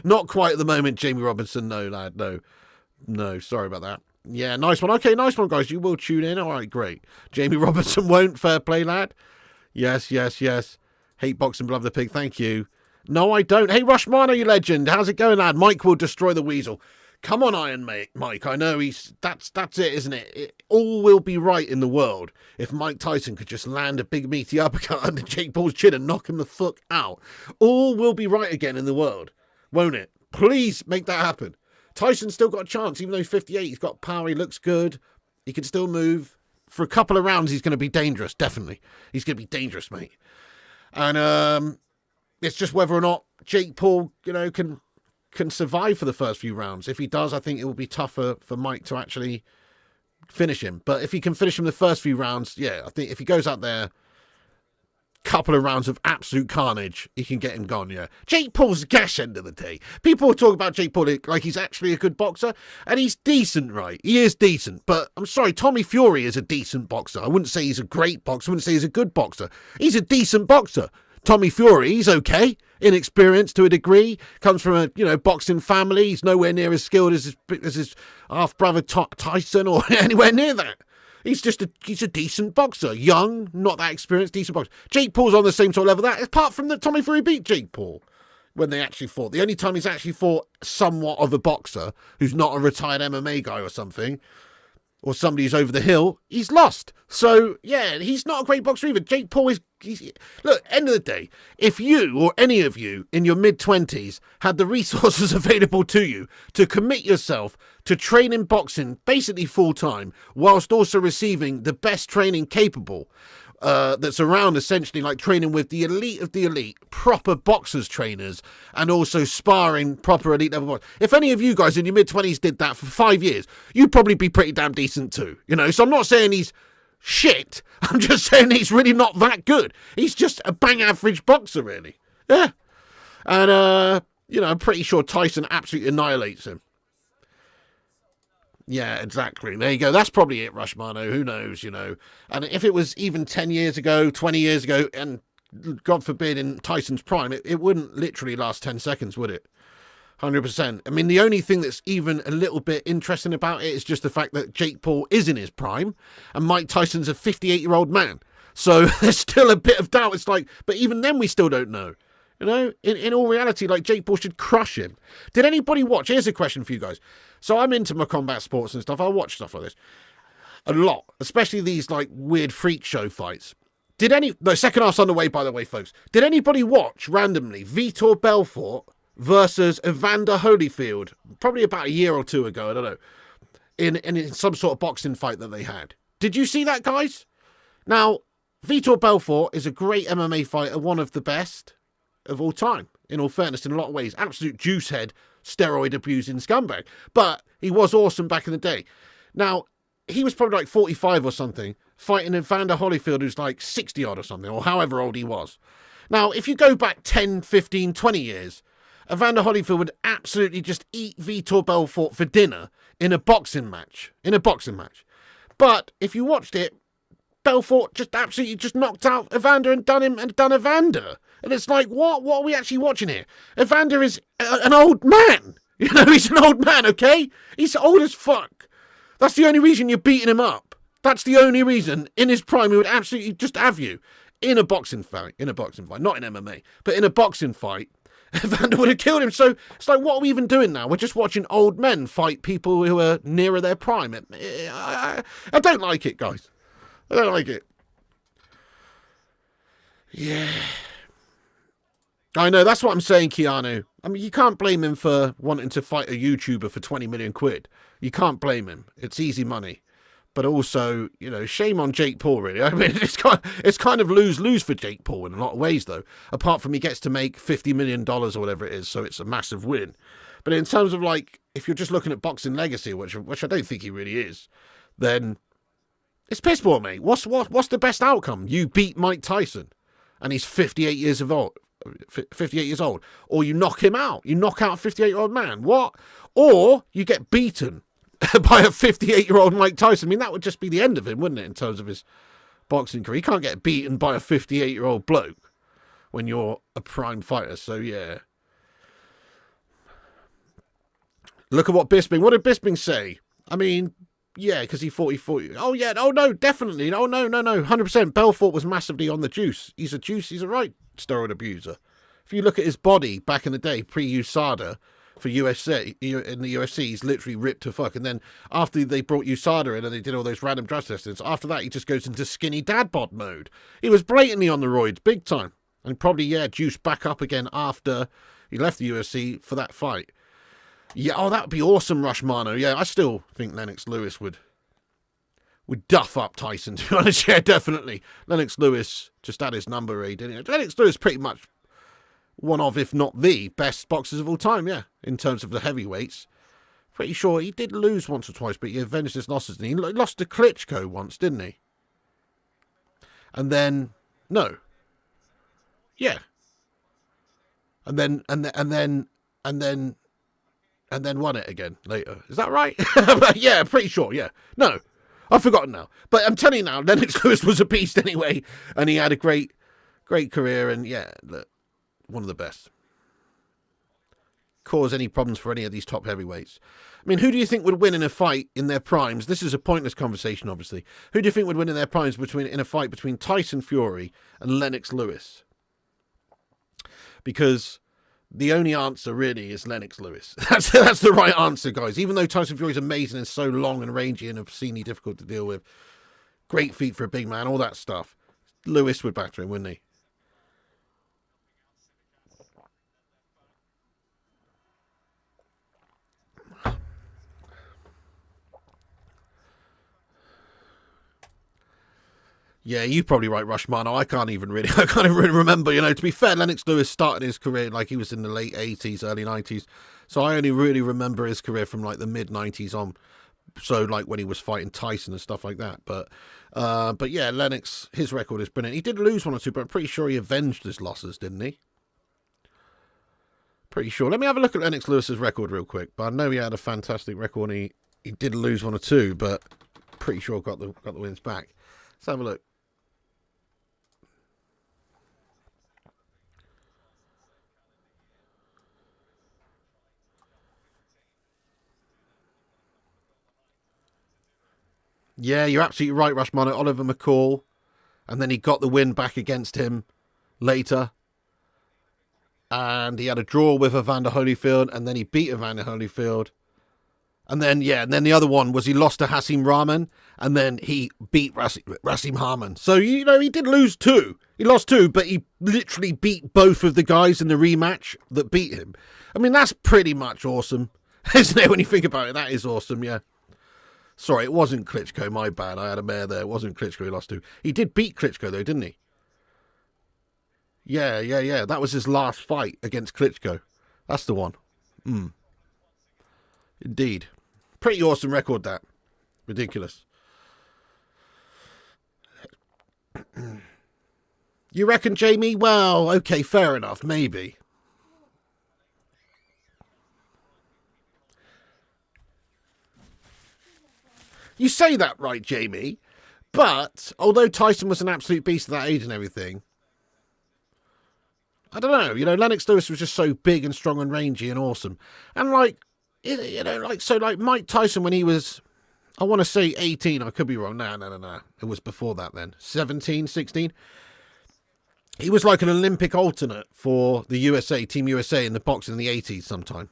Not quite at the moment, Jamie Robinson. No, lad. No, sorry about that. Yeah, nice one. Okay, nice one, guys. You will tune in. All right, great. Jamie Robinson won't. Fair play, lad. Yes. Hate boxing, love the pig. Thank you. No, I don't. Hey, Rushmano, you legend. How's it going, lad? Mike will destroy the weasel. Come on, Iron Mike. I know that's it, isn't it? All will be right in the world if Mike Tyson could just land a big meaty uppercut under Jake Paul's chin and knock him the fuck out. All will be right again in the world, won't it? Please make that happen. Tyson's still got a chance, even though he's 58. He's got power. He looks good. He can still move. For a couple of rounds, he's going to be dangerous, definitely. He's going to be dangerous, mate. And it's just whether or not Jake Paul, can survive for the first few rounds. If he does, I think it will be tougher for Mike to actually finish him. But if he can finish him the first few rounds, yeah, I think if he goes out there, couple of rounds of absolute carnage, he can get him gone, yeah. Jake Paul's gash end of the day. People talk about Jake Paul like he's actually a good boxer, and he's decent, right? He is decent, but I'm sorry, Tommy Fury is a decent boxer. I wouldn't say he's a great boxer. I wouldn't say he's a good boxer. He's a decent boxer. Tommy Fury, he's okay. Inexperienced to a degree. Comes from a, boxing family. He's nowhere near as skilled as his half-brother Tyson or anywhere near that. He's a decent boxer. Young, not that experienced, decent boxer. Jake Paul's on the same sort of level that, apart from that Tommy Fury beat Jake Paul. when they actually fought. The only time he's actually fought somewhat of a boxer who's not a retired MMA guy or something, or somebody who's over the hill, he's lost. So, yeah, he's not a great boxer either. Jake Paul is... Look, end of the day, if you or any of you in your mid-20s had the resources available to you to commit yourself to training boxing basically full-time, whilst also receiving the best training capable that's around, essentially, like training with the elite of the elite, proper boxers trainers, and also sparring proper elite level boxers. If any of you guys in your mid-20s did that for 5 years, you'd probably be pretty damn decent too, you know. So I'm not saying he's shit, I'm just saying he's really not that good. He's just a bang average boxer, really. Yeah. And you know, I'm pretty sure Tyson absolutely annihilates him. Yeah, exactly. There you go. That's probably it, Rushmano. Who knows, you know. And if it was even 10 years ago, 20 years ago, and God forbid in Tyson's prime, it wouldn't literally last 10 seconds, would it? 100%. I mean, the only thing that's even a little bit interesting about it is just the fact that Jake Paul is in his prime and Mike Tyson's a 58-year-old man. So there's still a bit of doubt. It's like, but even then we still don't know. You know, in all reality, like, Jake Paul should crush him. Did anybody watch? Here's a question for you guys. So I'm into my combat sports and stuff. I watch stuff like this a lot, especially these, like, weird freak show fights. No, second half's on the way, by the way, folks. Did anybody watch, randomly, Vitor Belfort versus Evander Holyfield? Probably about a year or two ago, I don't know. In some sort of boxing fight that they had. Did you see that, guys? Now, Vitor Belfort is a great MMA fighter, one of the best of all time, in all fairness, in a lot of ways. Absolute juice head, steroid abusing scumbag. But he was awesome back in the day. Now, he was probably like 45 or something, fighting Evander Holyfield, who's like 60 odd or something, or however old he was. Now, if you go back 10, 15, 20 years, Evander Holyfield would absolutely just eat Vitor Belfort for dinner in a boxing match. But if you watched it, Belfort just absolutely just knocked out Evander and done Evander. And it's like, what are we actually watching here? Evander is an old man. You know, he's an old man, okay? He's old as fuck. That's the only reason you're beating him up. That's the only reason. In his prime, he would absolutely just have you in a boxing fight. Not in MMA, but in a boxing fight. Evander would have killed him. So it's like, what are we even doing now? We're just watching old men fight people who are nearer their prime. I don't like it, guys. I don't like it. Yeah. I know, that's what I'm saying, Keanu. I mean, you can't blame him for wanting to fight a YouTuber for 20 million quid. You can't blame him. It's easy money. But also, you know, shame on Jake Paul, really. I mean, it's kind of lose-lose for Jake Paul in a lot of ways, though. Apart from he gets to make $50 million or whatever it is, so it's a massive win. But in terms of, like, if you're just looking at boxing legacy, which I don't think he really is, then it's piss poor, mate. What's the best outcome? You beat Mike Tyson, and he's 58 years old. Or you knock him out. You knock out a 58-year-old man. What? Or you get beaten by a 58-year-old Mike Tyson. I mean, that would just be the end of him, wouldn't it, in terms of his boxing career? You can't get beaten by a 58-year-old bloke when you're a prime fighter. So, yeah. Look at what Bisping... What did Bisping say? I mean, yeah, because he 40. Oh, yeah. Oh, no, definitely. Oh, no. 100%. Belfort was massively on the juice. He's a right steroid abuser. If you look at his body back in the day, pre-USADA, for UFC, in the UFC, he's literally ripped to fuck. And then after they brought USADA in and they did all those random drug tests, after that he just goes into skinny dad bod mode. He was blatantly on the roids, big time. And probably, yeah, juiced back up again after he left the UFC for that fight. Yeah, oh, that would be awesome, Rushmano. Yeah, I still think Lennox Lewis would duff up Tyson, to be honest. Yeah, definitely. Lennox Lewis just had his number read, didn't he? Lennox Lewis pretty much one of, if not the best boxers of all time, yeah, in terms of the heavyweights. Pretty sure he did lose once or twice, but he avenged his losses. And he lost to Klitschko once, didn't he? And then, no. Yeah. And then won it again later. Is that right? Yeah, pretty sure, yeah. No, I've forgotten now. But I'm telling you now, Lennox Lewis was a beast anyway, and he had a great career, and yeah, one of the best. Cause any problems for any of these top heavyweights. I mean, who do you think would win in a fight in their primes? This is a pointless conversation, obviously. Who do you think would win in their primes in a fight between Tyson Fury and Lennox Lewis? Because the only answer really is Lennox Lewis. That's the right answer, guys. Even though Tyson Fury's amazing and so long and rangy and obscenely difficult to deal with, great feet for a big man, all that stuff, Lewis would batter him, wouldn't he? Yeah, you're probably right, Rushmano. I can't even really remember. You know, to be fair, Lennox Lewis started his career like he was in the late 80s, early 90s. So I only really remember his career from like the mid 90s on. So like when he was fighting Tyson and stuff like that. But yeah, Lennox, his record is brilliant. He did lose one or two, but I'm pretty sure he avenged his losses, didn't he? Pretty sure. Let me have a look at Lennox Lewis's record real quick. But I know he had a fantastic record. And he did lose one or two, but pretty sure got the wins back. Let's have a look. Yeah, you're absolutely right, Rushmano. Oliver McCall. And then he got the win back against him later. And he had a draw with Evander Holyfield. And then he beat Evander Holyfield. And then, yeah, and then the other one was he lost to Hasim Rahman. And then he beat Rasim Harman. So, you know, he did lose two. He lost two, but he literally beat both of the guys in the rematch that beat him. I mean, that's pretty much awesome. Isn't it? When you think about it, that is awesome, yeah. Sorry, it wasn't Klitschko, my bad. I had a mare there. It wasn't Klitschko he lost to. He did beat Klitschko, though, didn't he? Yeah. That was his last fight against Klitschko. That's the one. Indeed. Pretty awesome record, that. Ridiculous. You reckon, Jamie? Well, okay, fair enough. Maybe. You say that right, Jamie, but although Tyson was an absolute beast at that age and everything, I don't know, you know, Lennox Lewis was just so big and strong and rangy and awesome. And like, you know, like, so like Mike Tyson when he was, I want to say 18, I could be wrong, no, it was before that then, 17, 16. He was like an Olympic alternate for the USA, Team USA in the boxing in the 80s sometime.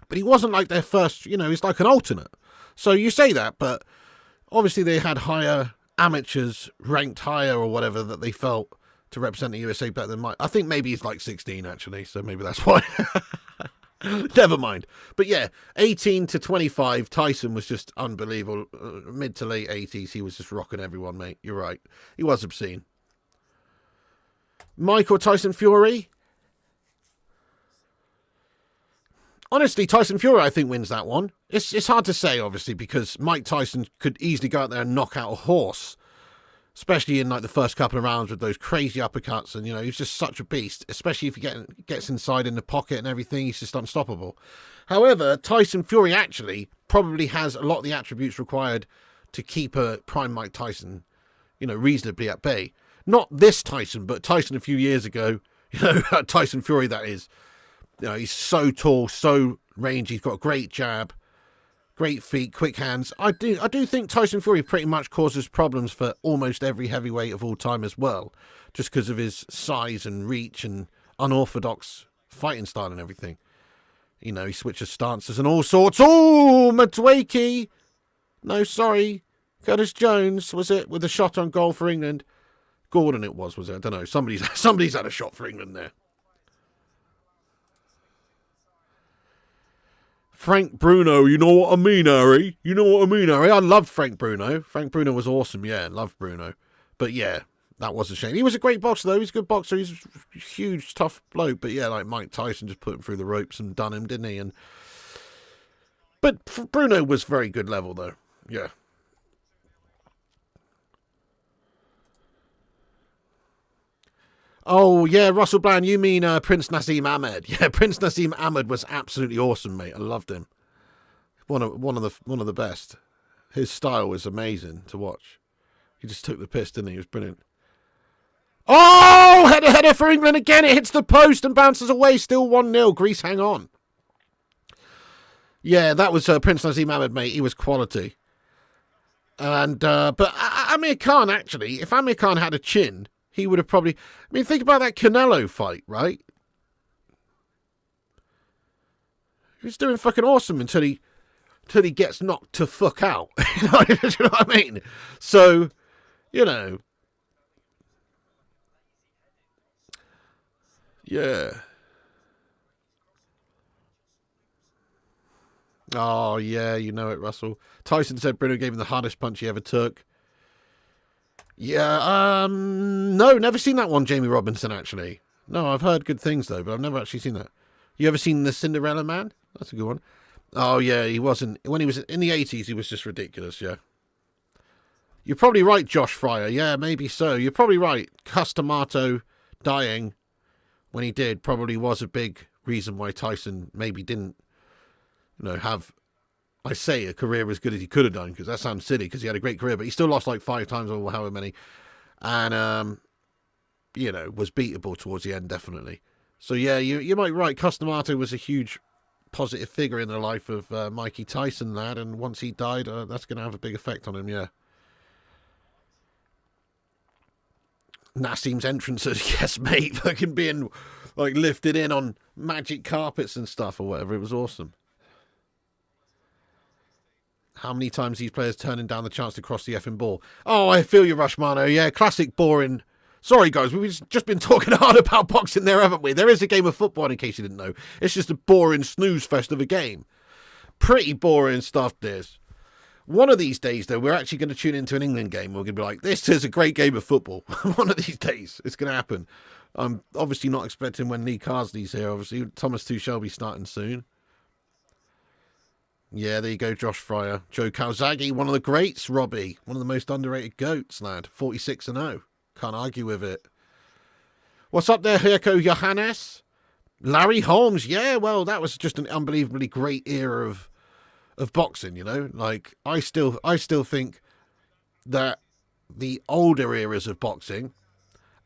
But he wasn't like their first, you know, he's like an alternate. So you say that, but obviously they had higher amateurs ranked higher or whatever that they felt to represent the USA better than Mike. I think maybe he's like 16 actually, so maybe that's why. Never mind. But yeah, 18 to 25, Tyson was just unbelievable. Mid to late 80s, he was just rocking everyone, mate. You're right. He was obscene. Mike or Tyson Fury? Honestly, Tyson Fury, I think, wins that one. It's hard to say, obviously, because Mike Tyson could easily go out there and knock out a horse, especially in like the first couple of rounds with those crazy uppercuts. And, you know, he's just such a beast, especially if he gets inside in the pocket and everything. He's just unstoppable. However, Tyson Fury actually probably has a lot of the attributes required to keep a prime Mike Tyson, you know, reasonably at bay. Not this Tyson, but Tyson a few years ago, you know, Tyson Fury, that is. You know, he's so tall, so rangy. He's got a great jab, great feet, quick hands. I do think Tyson Fury pretty much causes problems for almost every heavyweight of all time as well, just because of his size and reach and unorthodox fighting style and everything. You know, he switches stances and all sorts. Oh, Madwakey. No, sorry. Curtis Jones, was it, with a shot on goal for England? Gordon it was it? I don't know. Somebody's had a shot for England there. Frank Bruno, you know what I mean, Harry? You know what I mean, Harry? I loved Frank Bruno. Frank Bruno was awesome, yeah. Loved Bruno. But yeah, that was a shame. He was a great boxer, though. He's a good boxer. He's a huge, tough bloke. But yeah, like Mike Tyson just put him through the ropes and done him, didn't he? But Bruno was very good level, though. Yeah. Oh, yeah, Russell Bland, you mean Prince Naseem Ahmed. Yeah, Prince Naseem Ahmed was absolutely awesome, mate. I loved him. One of the best. His style was amazing to watch. He just took the piss, didn't he? He was brilliant. Oh, header for England again. It hits the post and bounces away. Still 1-0. Greece, hang on. Yeah, that was Prince Naseem Ahmed, mate. He was quality. And but Amir Khan, actually, if Amir Khan had a chin, he would have probably... I mean, think about that Canelo fight, right? He's doing fucking awesome until he gets knocked to fuck out. You know what I mean? So, you know. Yeah. Oh, yeah, you know it, Russell. Tyson said Bruno gave him the hardest punch he ever took. Yeah, no, never seen that one, Jamie Robinson, actually. No, I've heard good things, though, but I've never actually seen that. You ever seen The Cinderella Man? That's a good one. Oh, yeah, he wasn't. When he was in the 80s, he was just ridiculous, yeah. You're probably right, Josh Fryer. Yeah, maybe so. You're probably right. Customato dying when he did probably was a big reason why Tyson maybe didn't, have, I say, a career as good as he could have done, because that sounds silly, because he had a great career, but he still lost like 5 times or however many, and, was beatable towards the end, definitely. So, yeah, you might be right. Customato was a huge positive figure in the life of Mikey Tyson, lad, and once he died, that's going to have a big effect on him, yeah. Nassim's entrances, yes, mate, fucking being, like, lifted in on magic carpets and stuff or whatever. It was awesome. How many times these players turning down the chance to cross the effing ball? Oh, I feel you, Rushmano. Yeah, classic boring. Sorry, guys, we've just been talking hard about boxing there, haven't we? There is a game of football, in case you didn't know. It's just a boring snooze fest of a game. Pretty boring stuff, this. One of these days, though, we're actually going to tune into an England game. We're going to be like, this is a great game of football. One of these days, it's going to happen. I'm obviously not expecting when Lee Carsley's here. Obviously, Thomas Tuchel will be starting soon. Yeah, there you go, Josh Fryer. Joe Calzaghe, one of the greats, Robbie. One of the most underrated GOATs, lad. 46-0. Can't argue with it. What's up there, Hirko Johannes? Larry Holmes. Yeah, well, that was just an unbelievably great era of boxing, Like, I still think that the older eras of boxing,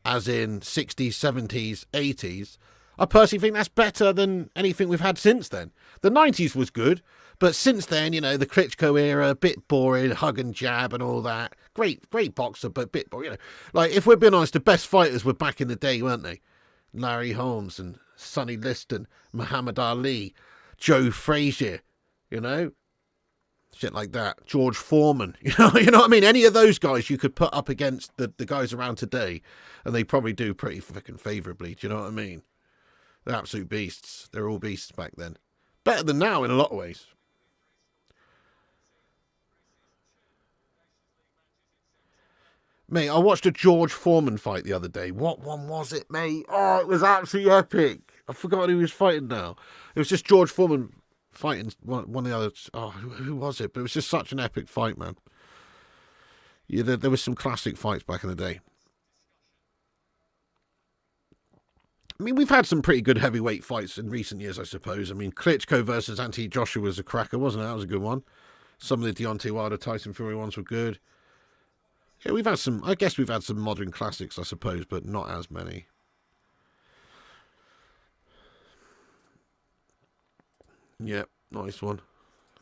as in 60s, 70s, 80s, I personally think that's better than anything we've had since then. The 90s was good, but since then, the Klitschko era, a bit boring, hug and jab and all that. Great boxer, but a bit boring, Like, if we're being honest, the best fighters were back in the day, weren't they? Larry Holmes and Sonny Liston, Muhammad Ali, Joe Frazier, Shit like that. George Foreman, you know what I mean? Any of those guys you could put up against the guys around today, and they probably do pretty fucking favourably. Do you know what I mean? They're absolute beasts. They're all beasts back then. Better than now in a lot of ways. Mate, I watched a George Foreman fight the other day. What one was it, mate? Oh, it was absolutely epic. I forgot who he was fighting now. It was just George Foreman fighting one of the others. Oh, who was it? But it was just such an epic fight, man. Yeah, there was some classic fights back in the day. I mean, we've had some pretty good heavyweight fights in recent years, I suppose. I mean, Klitschko versus Anthony Joshua was a cracker, wasn't it? That was a good one. Some of the Deontay Wilder, Tyson Fury ones were good. Yeah, we've had some modern classics, I suppose, but not as many. Yeah, nice one.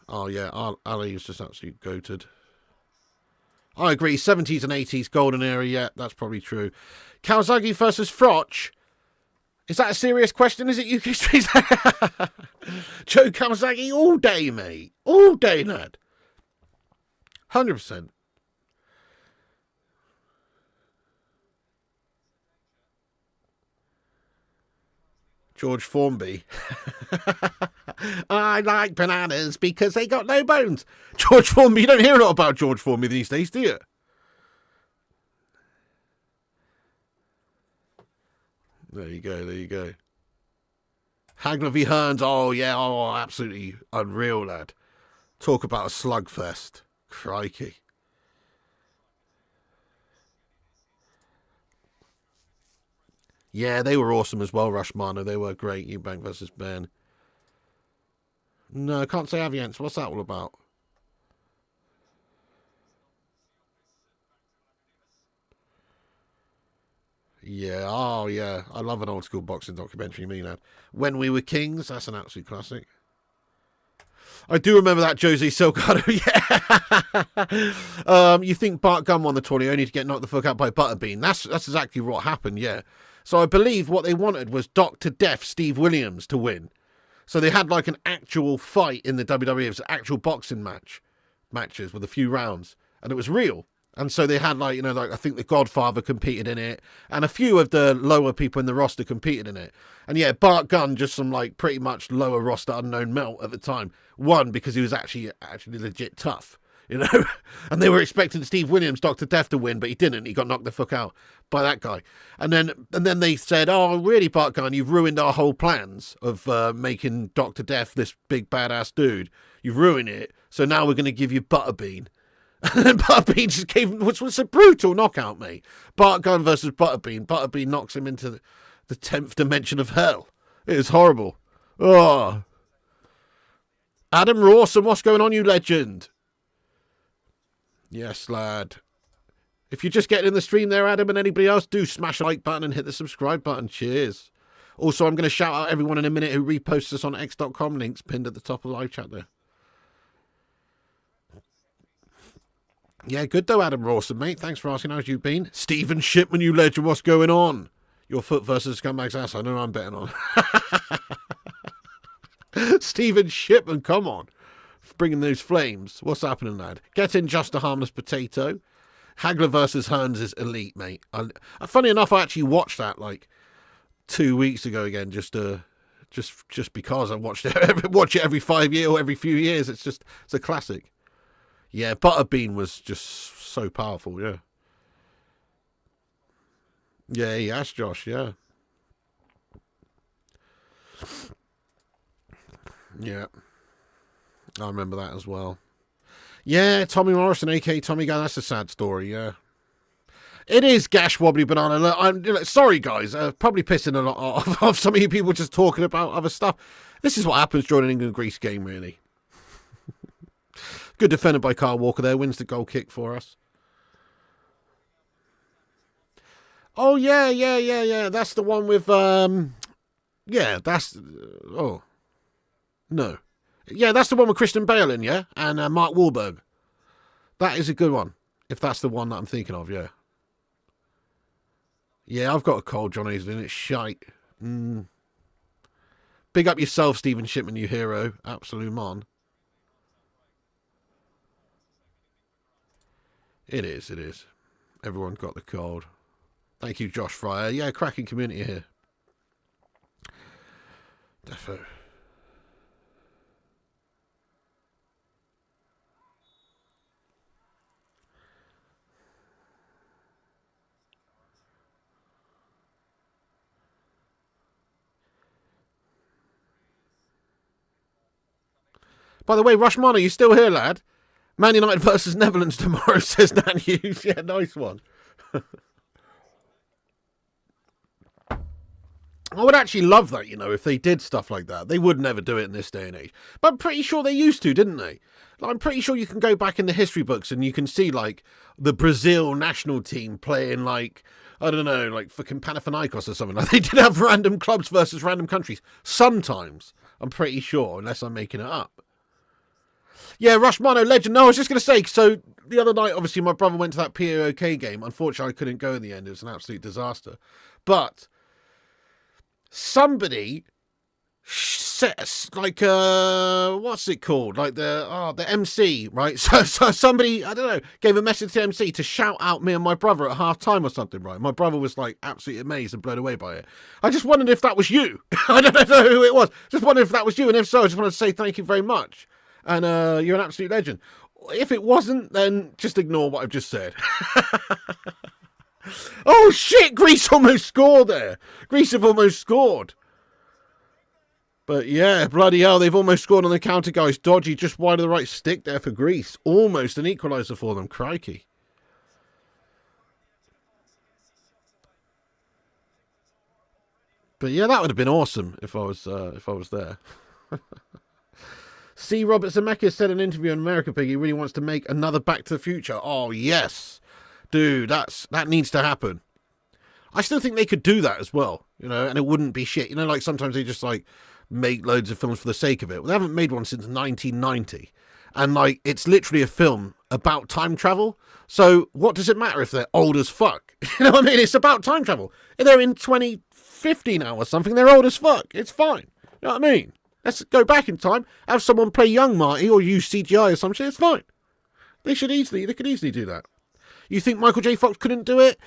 Oh, yeah, Ali was just absolutely goated. I agree, 70s and 80s, golden era, yeah, that's probably true. Calzaghe versus Froch. Is that a serious question? Is it UK Street? Joe Calzaghe all day, mate. All day, lad. 100%. George Formby. I like bananas because they got no bones. George Formby. You don't hear a lot about George Formby these days, do you? There you go. There you go. Hagler v Hearns. Oh, yeah. Oh, absolutely unreal, lad. Talk about a slugfest. Crikey. Yeah, they were awesome as well, Rushmano. They were great. Eubank versus Ben. No, I can't say Aviance. What's that all about? Yeah, oh yeah. I love an old school boxing documentary, me lad. When We Were Kings, that's an absolute classic. I do remember that Jose Salgado, yeah. You think Bart Gunn won the tourney only to get knocked the fuck out by Butterbean. That's exactly what happened, yeah. So I believe what they wanted was Dr. Death Steve Williams to win. So they had like an actual fight in the WWE. It was an actual boxing matches with a few rounds, and it was real. And so they had like, like I think the Godfather competed in it, and a few of the lower people in the roster competed in it. And yeah, Bart Gunn, just some like pretty much lower roster unknown melt at the time, won because he was actually legit tough, And they were expecting Steve Williams, Dr. Death to win, but he didn't. He got knocked the fuck out by that guy. And then they said, "Oh, really, Bart Gunn, you've ruined our whole plans of making Dr. Death this big badass dude. You've ruined it. So now we're going to give you Butterbean." And then Butterbean just gave him, which was a brutal knockout, mate. Bart Gunn versus Butterbean. Butterbean knocks him into the 10th dimension of hell. It is horrible. Oh. Adam Rawson, what's going on, you legend? Yes, lad. If you're just getting in the stream there, Adam, and anybody else, do smash the like button and hit the subscribe button. Cheers. Also, I'm going to shout out everyone in a minute who reposts us on x.com. Links pinned at the top of the live chat there. Yeah, good though, Adam Rawson, mate. Thanks for asking. How's you been? Stephen Shipman, you legend. What's going on? Your foot versus Scumbag's ass. I know I'm betting on. Stephen Shipman, come on. Bringing those flames. What's happening, lad? Get in Just a Harmless Potato. Hagler versus Hearns is elite, mate. Funny enough, I actually watched that like 2 weeks ago again, just because I watch it every 5 years or every few years. It's a classic. Yeah, Butterbean was just so powerful, yeah. Yeah, he asked Josh, yeah. Yeah. I remember that as well. Yeah, Tommy Morrison, a.k.a. Tommy Gunn, that's a sad story, yeah. It is Gash Wobbly Banana. Look, I'm sorry, guys. Probably pissing a lot off some of you people just talking about other stuff. This is what happens during an England-Greece game, really. Good defended by Kyle Walker there. Wins the goal kick for us. Oh, yeah. That's the one with, yeah, that's, oh, no. Yeah, that's the one with Christian Bale in, yeah? And Mark Wahlberg. That is a good one, if that's the one that I'm thinking of, yeah. Yeah, I've got a cold, John Aislinn. It's shite. Big up yourself, Stephen Shipman, you hero. Absolute mon. It is. Everyone got the cold. Thank you, Josh Fryer. Yeah, cracking community here. Defo. By the way, Rushman, are you still here, lad? Man United versus Netherlands tomorrow, says Nan Hughes. Yeah, nice one. I would actually love that, if they did stuff like that. They would never do it in this day and age. But I'm pretty sure they used to, didn't they? Like, I'm pretty sure you can go back in the history books and you can see, like, the Brazil national team playing, like, I don't know, like fucking Panathinaikos or something. Like, they did have random clubs versus random countries. Sometimes. I'm pretty sure, unless I'm making it up. Yeah, Rushmano, legend. No, I was just going to say, so the other night, obviously, my brother went to that PAOK game. Unfortunately, I couldn't go in the end. It was an absolute disaster. But somebody set, like, what's it called? Like the MC, right? So somebody, I don't know, gave a message to the MC to shout out me and my brother at half time or something, right? My brother was like absolutely amazed and blown away by it. I just wondered if that was you. I don't know who it was. Just wondered if that was you. And if so, I just wanted to say thank you very much. And you're an absolute legend. If it wasn't, then just ignore what I've just said. Oh, shit! Greece almost scored there. Greece have almost scored. But, yeah, bloody hell, they've almost scored on the counter, guys. Dodgy, just wide of the right stick there for Greece. Almost an equaliser for them. Crikey. But, yeah, that would have been awesome if I was there. C. Robert Zemeckis said in an interview in America Pig he really wants to make another Back to the Future. Oh, yes. Dude, that needs to happen. I still think they could do that as well, and it wouldn't be shit. Like sometimes they just, like, make loads of films for the sake of it. Well, they haven't made one since 1990. And, like, it's literally a film about time travel. So what does it matter if they're old as fuck? You know what I mean? It's about time travel. If they're in 2050 now or something, they're old as fuck. It's fine. You know what I mean? Let's go back in time, have someone play young Marty or use CGI or some shit. It's fine. They could easily do that. You think Michael J. Fox couldn't do it?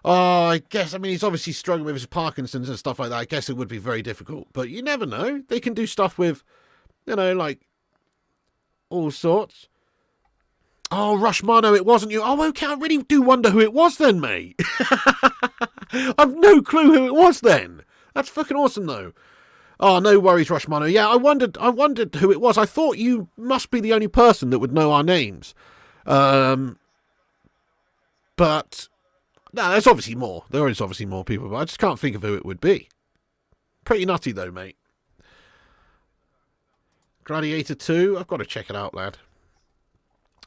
Oh, I guess. I mean, he's obviously struggling with his Parkinson's and stuff like that. I guess it would be very difficult. But you never know. They can do stuff with, like, all sorts. Oh, Rushmano, it wasn't you. Oh, okay, I really do wonder who it was then, mate. I've no clue who it was then. That's fucking awesome, though. Oh, no worries, Rushmano. Yeah, I wondered who it was. I thought you must be the only person that would know our names. But no, there's obviously more. There is obviously more people, but I just can't think of who it would be. Pretty nutty, though, mate. Gladiator 2. I've got to check it out, lad.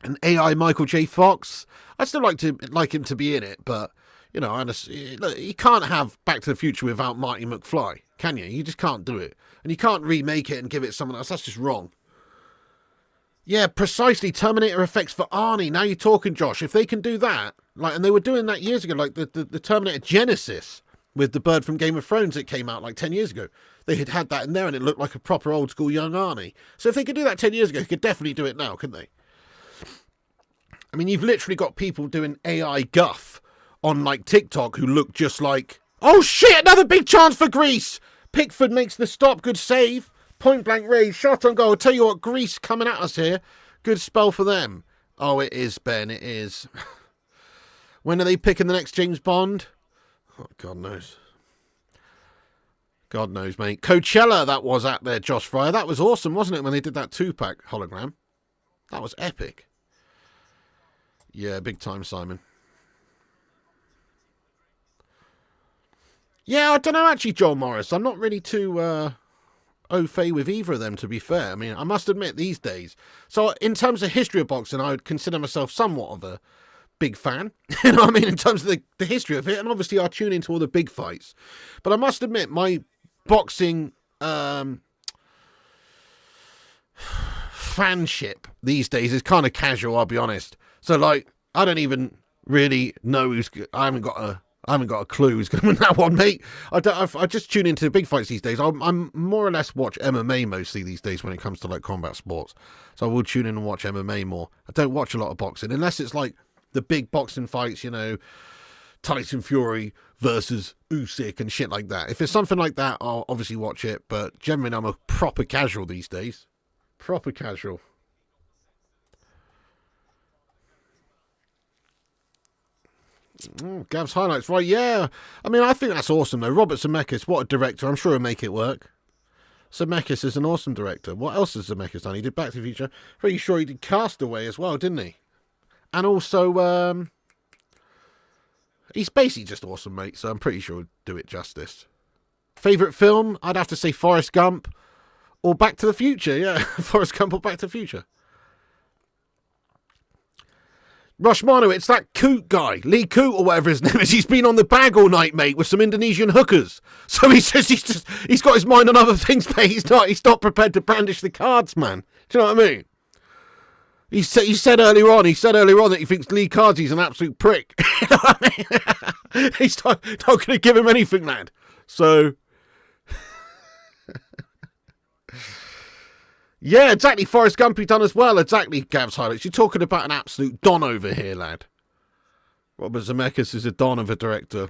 An AI Michael J. Fox. I'd still like him to be in it, but, look, you can't have Back to the Future without Marty McFly, can you? You just can't do it. And you can't remake it and give it someone else. That's just wrong. Yeah, precisely. Terminator effects for Arnie. Now you're talking, Josh. If they can do that, and they were doing that years ago, like the Terminator Genesis with the bird from Game of Thrones that came out like 10 years ago. They had that in there and it looked like a proper old school young Arnie. So if they could do that 10 years ago, they could definitely do it now, couldn't they? I mean, you've literally got people doing AI guff on, like, TikTok who look just like... Oh, shit! Another big chance for Greece! Pickford makes the stop. Good save. Point blank range. Shot on goal. I'll tell you what, Greece coming at us here. Good spell for them. Oh, it is, Ben. It is. When are they picking the next James Bond? Oh, God knows. God knows, mate. Coachella, that was at there, Josh Fryer. That was awesome, wasn't it, when they did that 2-pack hologram? That was epic. Yeah, big time, Simon. Yeah, I don't know, actually, Joel Morris. I'm not really too au fait with either of them, to be fair. I mean, I must admit, these days. So, in terms of history of boxing, I would consider myself somewhat of a big fan. You know what I mean? In terms of the history of it. And obviously, I tune into all the big fights. But I must admit, my boxing fanship these days is kind of casual, I'll be honest. So, like, I don't even really know who's... I haven't got a clue who's going to win that one, mate. I just tune into the big fights these days. I'm more or less watch MMA mostly these days when it comes to, like, combat sports. So I will tune in and watch MMA more. I don't watch a lot of boxing unless it's like the big boxing fights, Tyson Fury versus Usyk and shit like that. If it's something like that, I'll obviously watch it. But generally, I'm a proper casual these days. Proper casual. Gav's highlights, right? Yeah. I mean, I think that's awesome, though. Robert Zemeckis, what a director. I'm sure he'll make it work. Zemeckis is an awesome director. What else has Zemeckis done? He did Back to the Future. Pretty sure he did Castaway as well, didn't he? And also, he's basically just awesome, mate. So I'm pretty sure he'll do it justice. Favourite film? I'd have to say Forrest Gump or Back to the Future. Yeah, Forrest Gump or Back to the Future. Rushmano, it's that Coot guy, Lee Coot or whatever his name is. He's been on the bag all night, mate, with some Indonesian hookers. So he says he's got his mind on other things, mate. He's not prepared to brandish the cards, man. Do you know what I mean? He said earlier on that he thinks Lee Cardsy's an absolute prick. You know what I mean? He's not going to give him anything, lad. So... Yeah, exactly. Forrest Gump he done as well. Exactly, Gav's highlights. You're talking about an absolute don over here, lad. Robert Zemeckis is a don of a director.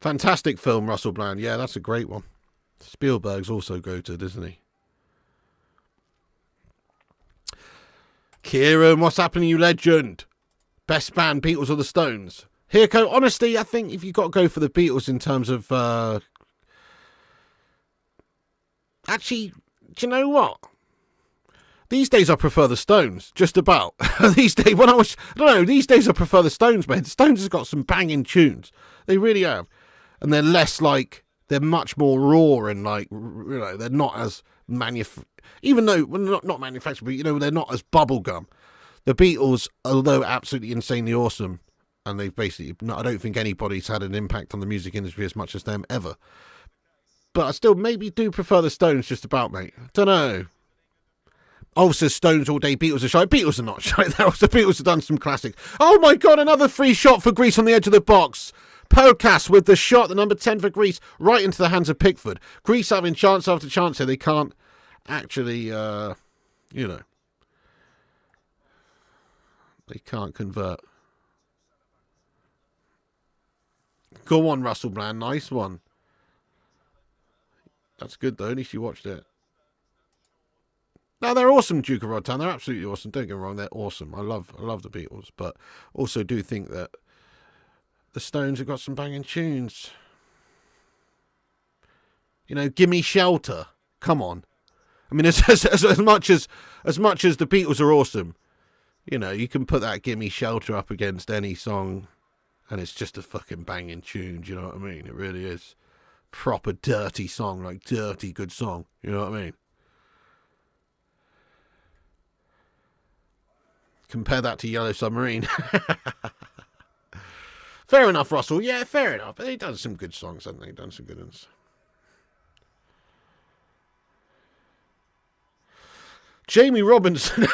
Fantastic film, Russell Bland. Yeah, that's a great one. Spielberg's also goated, isn't he? Kieran, what's happening, you legend? Best band, Beatles or the Stones? Hirko, honestly, I think if you've got to go for the Beatles in terms of... Actually, do you know what? These days I prefer the Stones, just about. These days, these days I prefer the Stones, man. The Stones has got some banging tunes. They really have. And they're less like... They're much more raw and like, they're not as even though, well, not manufactured, but, they're not as bubblegum. The Beatles, although absolutely insanely awesome, and they've basically, I don't think anybody's had an impact on the music industry as much as them ever. But I still maybe do prefer the Stones just about, mate. Don't know. Oh, says Stones all day, Beatles are shy. Beatles are not shy. The Beatles have done some classics. Oh my God, another free shot for Greece on the edge of the box. Podcast with the shot, the number 10 for Greece, right into the hands of Pickford. Greece having chance after chance here. They can't actually, they can't convert. Go on, Russell Brand. Nice one. That's good, though. At least you watched it. No, they're awesome, Duke of Rodtown. They're absolutely awesome. Don't get me wrong, they're awesome. I love the Beatles, but also do think that the Stones have got some banging tunes. You know, Gimme Shelter. Come on. I mean, as much as the Beatles are awesome, you know, you can put that Gimme Shelter up against any song, and it's just a fucking banging tune. Do you know what I mean? It really is. Proper dirty song, like dirty good song. You know what I mean? Compare that to Yellow Submarine. Fair enough, Russell. Yeah, fair enough. But they've done some good songs, haven't they? Done some good ones. Jamie Robinson.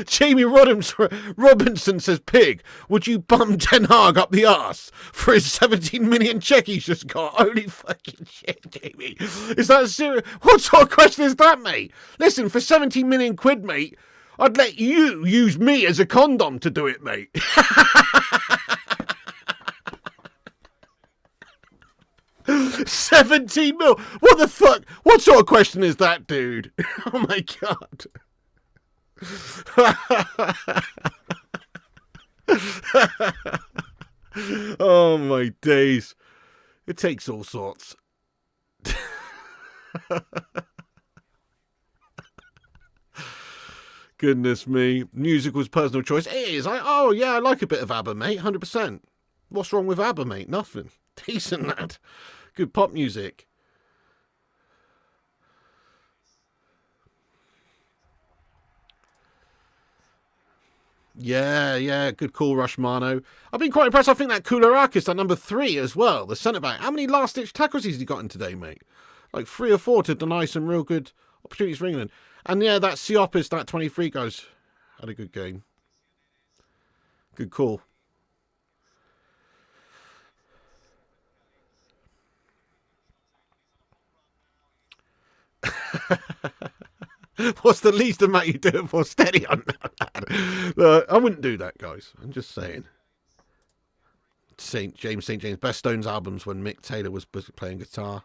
Jamie Robinson says, Pig, would you bum Ten Hag up the arse for his 17 million check he's just got? Holy fucking shit, Jamie. Is that serious? What sort of question is that, mate? Listen, for 17 million quid, mate, I'd let you use me as a condom to do it, mate. 17 mil? What the fuck? What sort of question is that, dude? Oh my God. Oh my days. It takes all sorts. Goodness me. Music was personal choice. It is. I like a bit of ABBA, mate. 100%. What's wrong with ABBA, mate? Nothing. Decent, lad. Good pop music. Yeah, good call, Rushmano. I've been quite impressed. I think that Koulourakis, that number 3 as well, the centre-back. How many last-ditch tackles has he got in today, mate? Like 3 or 4 to deny some real good opportunities for England. And yeah, that Siopis, that 23 guys, had a good game. Good call. What's the least amount you do it for? Steady on that. I wouldn't do that, guys. I'm just saying. St. James, best Stones albums when Mick Taylor was playing guitar.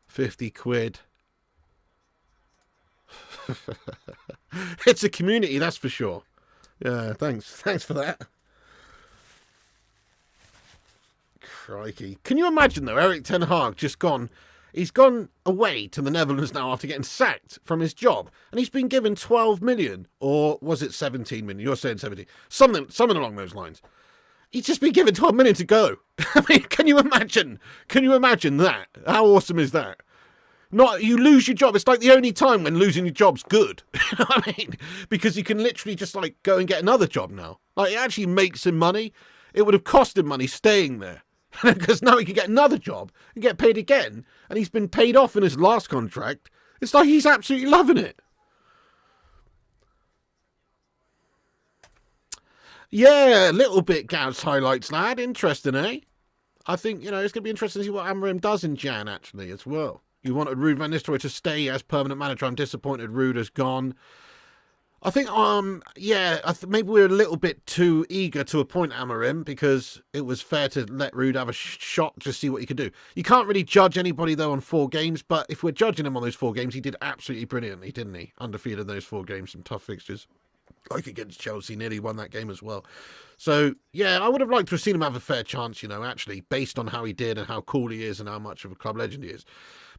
50 quid. It's a community, that's for sure. Yeah, thanks for that. Crikey. Can you imagine, though, Eric Ten Hag just gone... He's gone away to the Netherlands now after getting sacked from his job, and he's been given 12 million, or was it 17 million? You're saying 17. Something along those lines. He's just been given 12 million to go. I mean, can you imagine? Can you imagine that? How awesome is that? Not you lose your job. It's like the only time when losing your job's good. You know what I mean? Because you can literally just like go and get another job now. Like it actually makes him money. It would have cost him money staying there. Because now he can get another job and get paid again, and he's been paid off in his last contract. It's like he's absolutely loving it. Yeah, a little bit Gav's highlights, lad. Interesting, eh? I think, it's going to be interesting to see what Amorim does in Jan, actually, as well. You wanted Ruud van Nistelrooy to stay as permanent manager. I'm disappointed Ruud has gone. I think, maybe we're a little bit too eager to appoint Amorim because it was fair to let Ruud have a shot to see what he could do. You can't really judge anybody, though, on 4 games, but if we're judging him on those 4 games, he did absolutely brilliantly, didn't he? Undefeated in those 4 games, some tough fixtures. Like against Chelsea, nearly won that game as well. So, yeah, I would have liked to have seen him have a fair chance, actually, based on how he did and how cool he is and how much of a club legend he is.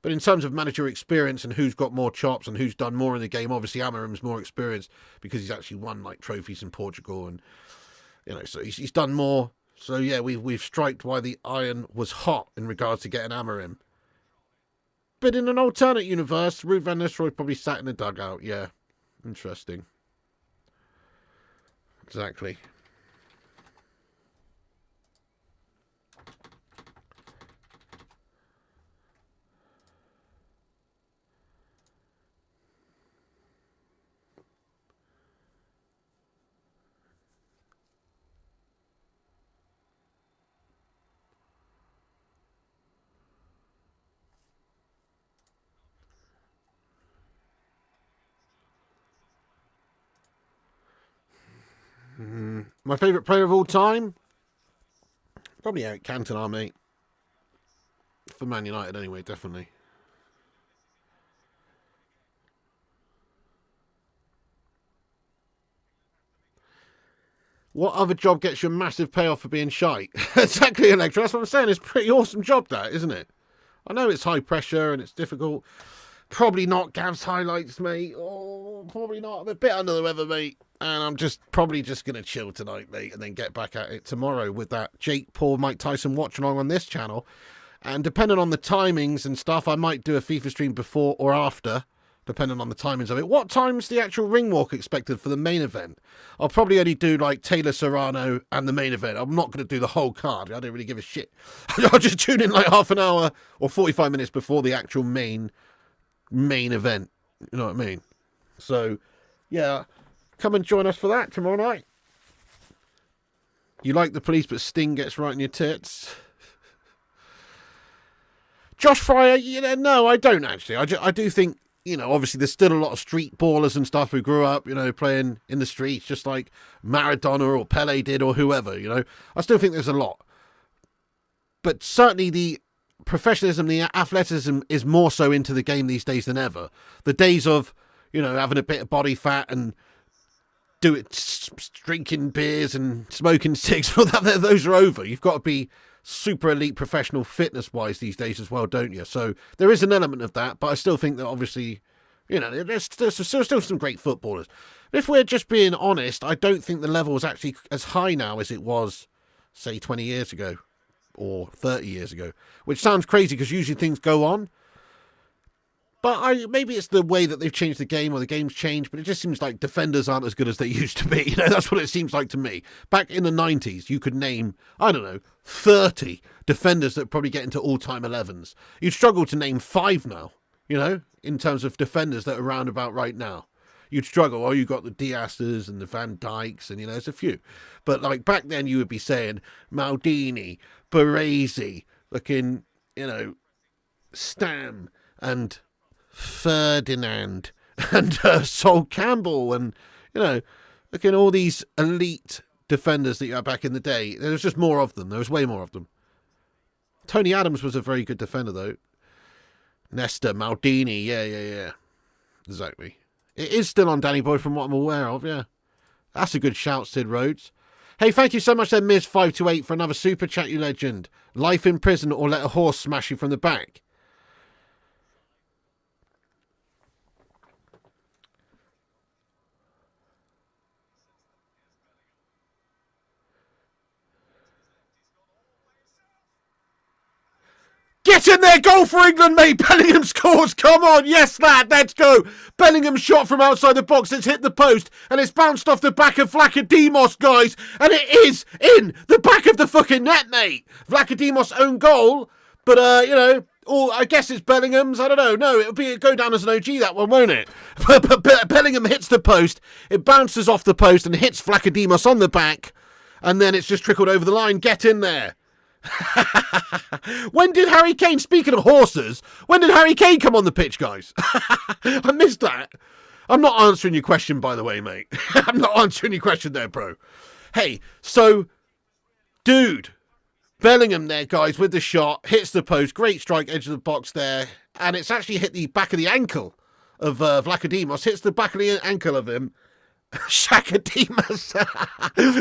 But in terms of manager experience and who's got more chops and who's done more in the game, obviously Amorim's more experienced because he's actually won like trophies in Portugal and so he's done more. So yeah, we've striked why the iron was hot in regards to getting Amorim. But in an alternate universe, Ruud van Nistelrooy probably sat in the dugout. Yeah, interesting. Exactly. My favourite player of all time? Probably Eric Cantona, mate. For Man United, anyway, definitely. What other job gets you a massive payoff for being shite? Exactly, Electra. That's what I'm saying. It's a pretty awesome job, that, isn't it? I know it's high pressure and it's difficult. Probably not Gav's highlights, mate. Oh, probably not. I'm a bit under the weather, mate. And I'm probably just going to chill tonight, mate, and then get back at it tomorrow with that Jake Paul, Mike Tyson watch along on this channel. And depending on the timings and stuff, I might do a FIFA stream before or after, depending on the timings of it. What time's the actual ring walk expected for the main event? I'll probably only do like Taylor Serrano and the main event. I'm not going to do the whole card. I don't really give a shit. I'll just tune in like half an hour or 45 minutes before the actual main event. You know what I mean? So, yeah, come and join us for that tomorrow night. You like the police, but Sting gets right in your tits. Josh Fryer, no, I don't actually. I do think, obviously there's still a lot of street ballers and stuff who grew up, playing in the streets, just like Maradona or Pele did or whoever, I still think there's a lot. But certainly the professionalism, the athleticism is more so into the game these days than ever. The days of, having a bit of body fat and drinking beers and smoking cigs, those are over. You've got to be super elite professional fitness wise these days as well, don't you? So there is an element of that, but I still think that obviously, there's still some great footballers. But if we're just being honest, I don't think the level is actually as high now as it was, say, 20 years ago or 30 years ago, which sounds crazy because usually things go on. But maybe it's the way that they've changed the game or the game's changed, but it just seems like defenders aren't as good as they used to be. That's what it seems like to me. Back in the 90s, you could name, 30 defenders that probably get into all-time 11s. You'd struggle to name 5 now, in terms of defenders that are around about right now. You'd struggle. Oh, you've got the Diaz's and the Van Dijks, and, there's a few. But, like, back then you would be saying Maldini, Baresi, looking, Stam, and Ferdinand and Sol Campbell and look at all these elite defenders that you had back in the day. There was just more of them. There was way more of them. Tony Adams was a very good defender though. Nesta, Maldini, yeah, exactly. It is still on Danny Boy from what I'm aware of. Yeah, that's a good shout, Sid Rhodes. Hey, thank you so much then, Miz528, for another super chat, you legend. Life in prison or let a horse smash you from the back. Get in there, goal for England, mate. Bellingham scores. Come on, yes, lad, let's go. Bellingham shot from outside the box. It's hit the post, and it's bounced off the back of Vlachodimos, guys. And it is in the back of the fucking net, mate. Vlachodimos' own goal, but, I guess it's Bellingham's. I don't know. No, it'll go down as an OG, that one, won't it? But Bellingham hits the post. It bounces off the post and hits Vlachodimos on the back, and then it's just trickled over the line. Get in there. When did Harry Kane, speaking of horses, when did Harry Kane come on the pitch, guys? I missed that. I'm not answering your question, by the way, mate. I'm not answering your question there, bro. Hey, so, dude, Bellingham there, guys, with the shot, hits the post, great strike, edge of the box there, and it's actually hit the back of the ankle of Vlachodimos, hits the back of the ankle of him. Shakadimos.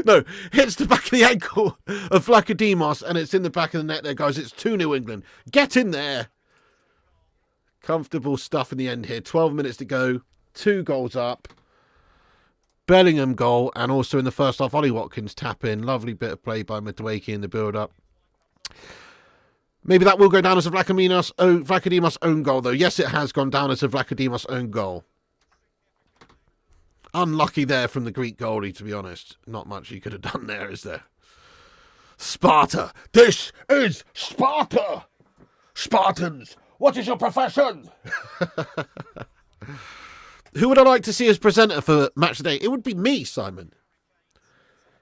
No, hits the back of the ankle of Vlachodimos, and it's in the back of the net there, guys. It's 2-0 England. Get in there. Comfortable stuff in the end here. 12 minutes to go. 2 goals up. Bellingham goal, and also in the first half, Ollie Watkins tap in. Lovely bit of play by Madueke in the build-up. Maybe that will go down as a Vlachodimos' own goal, though. Yes, it has gone down as a Vlachodimos' own goal. Unlucky there from the Greek goalie, to be honest. Not much he could have done there, is there? Sparta. This is Sparta. Spartans, what is your profession? Who would I like to see as presenter for Match of the Day? It would be me, Simon.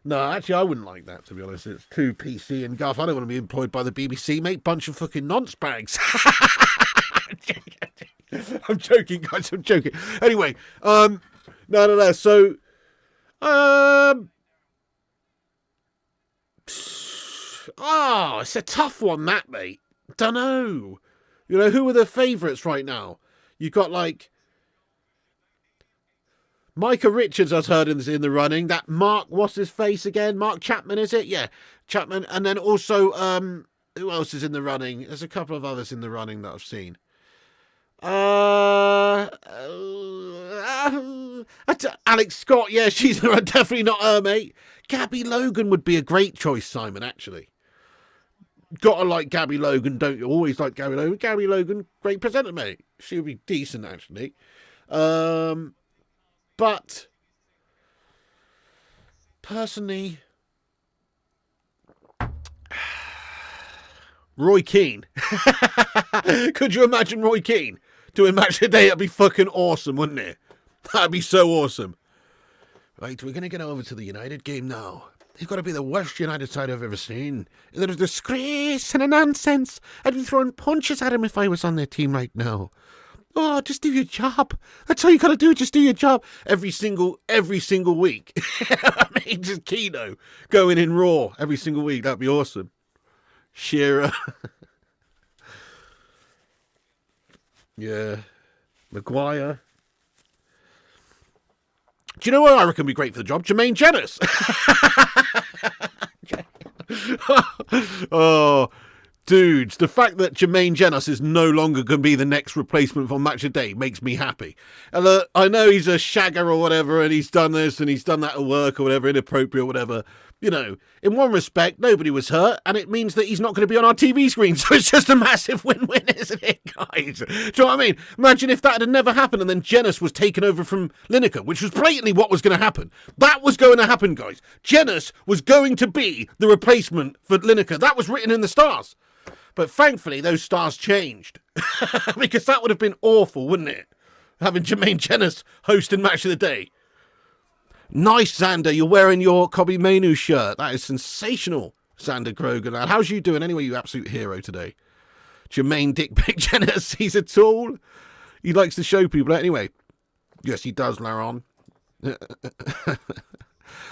No, actually, I wouldn't like that, to be honest. It's too PC and guff. I don't want to be employed by the BBC, mate. Bunch of fucking nonce bags. I'm joking, guys. I'm joking. Anyway, No. So, Oh, it's a tough one, that, mate. Dunno. You know, who are the favourites right now? You've got, like, Micah Richards, I've heard in the running. That Mark, what's his face again? Mark Chapman, is it? Yeah, Chapman. And then also, who else is in the running? There's a couple of others in the running that I've seen. Alex Scott, yeah, she's definitely not her, mate. Gabby Logan would be a great choice, Simon, actually. Gotta like Gabby Logan, don't you? Always like Gabby Logan. Gabby Logan, great presenter, mate. She would be decent, actually. But personally, Roy Keane. Could you imagine Roy Keane doing Match of the Day? That'd be fucking awesome, wouldn't it? That'd be so awesome. Right, we're going to get over to the United game now. They've got to be the worst United side I've ever seen. They're a disgrace and a nonsense. I'd be throwing punches at him if I was on their team right now. Oh, just do your job. That's all you got to do. Just do your job. Every single week. I mean, just Keno going in Raw every single week. That'd be awesome. Shearer. Yeah. Maguire. Do you know what I reckon would be great for the job? Jermaine Jenas. Oh, dudes, the fact that Jermaine Jenas is no longer going to be the next replacement for Match of the Day makes me happy. And I know he's a shagger or whatever, and he's done this and he's done that at work or whatever, inappropriate or whatever. You know, in one respect, nobody was hurt, and it means that he's not going to be on our TV screen. So it's just a massive win-win, isn't it, guys? Do you know what I mean? Imagine if that had never happened and then Jenas was taken over from Lineker, which was blatantly what was going to happen. That was going to happen, guys. Jenas was going to be the replacement for Lineker. That was written in the stars. But thankfully, those stars changed. Because that would have been awful, wouldn't it? Having Jermaine Jenas hosting Match of the Day. Nice, Xander. You're wearing your Kobe Mainu shirt. That is sensational, Xander Kroger, lad. How's you doing anyway, you absolute hero today? Jermaine Dick Big Jenas. He's a tool. He likes to show people. Anyway, yes, he does, Laron.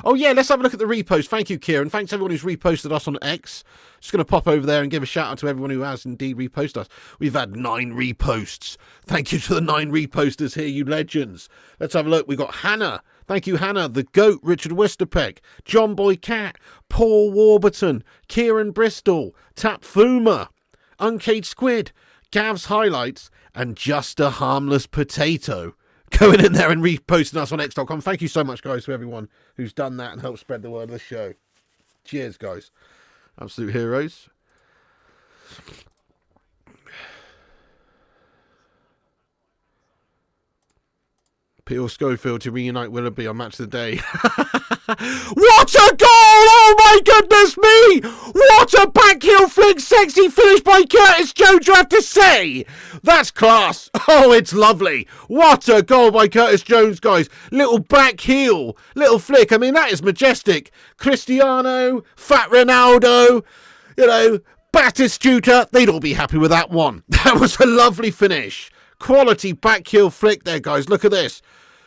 Oh, yeah, let's have a look at the repost. Thank you, Kieran. Thanks, everyone who's reposted us on X. Just going to pop over there and give a shout-out to everyone who has indeed reposted us. We've had 9 reposts. Thank you to the 9 reposters here, you legends. Let's have a look. We've got Hannah. Thank you, Hannah. The Goat, Richard Wisterpeck. John Boy Cat. Paul Warburton. Kieran Bristol. Tap Fuma. Uncaged Squid. Gav's Highlights. And Just a Harmless Potato. Going in there and reposting us on X.com. Thank you so much, guys, to everyone who's done that and helped spread the word of the show. Cheers, guys. Absolute heroes. Peter Schofield to reunite Willoughby on Match of the Day. What a goal! Oh my goodness me! What a backheel flick, sexy finish by Curtis Jones, you have to say! That's class! Oh, it's lovely! What a goal by Curtis Jones, guys! Little backheel, little flick. I mean, that is majestic. Cristiano, Fat Ronaldo, you know, Batistuta, they'd all be happy with that one. That was a lovely finish. Quality backheel flick there, guys. Look at this.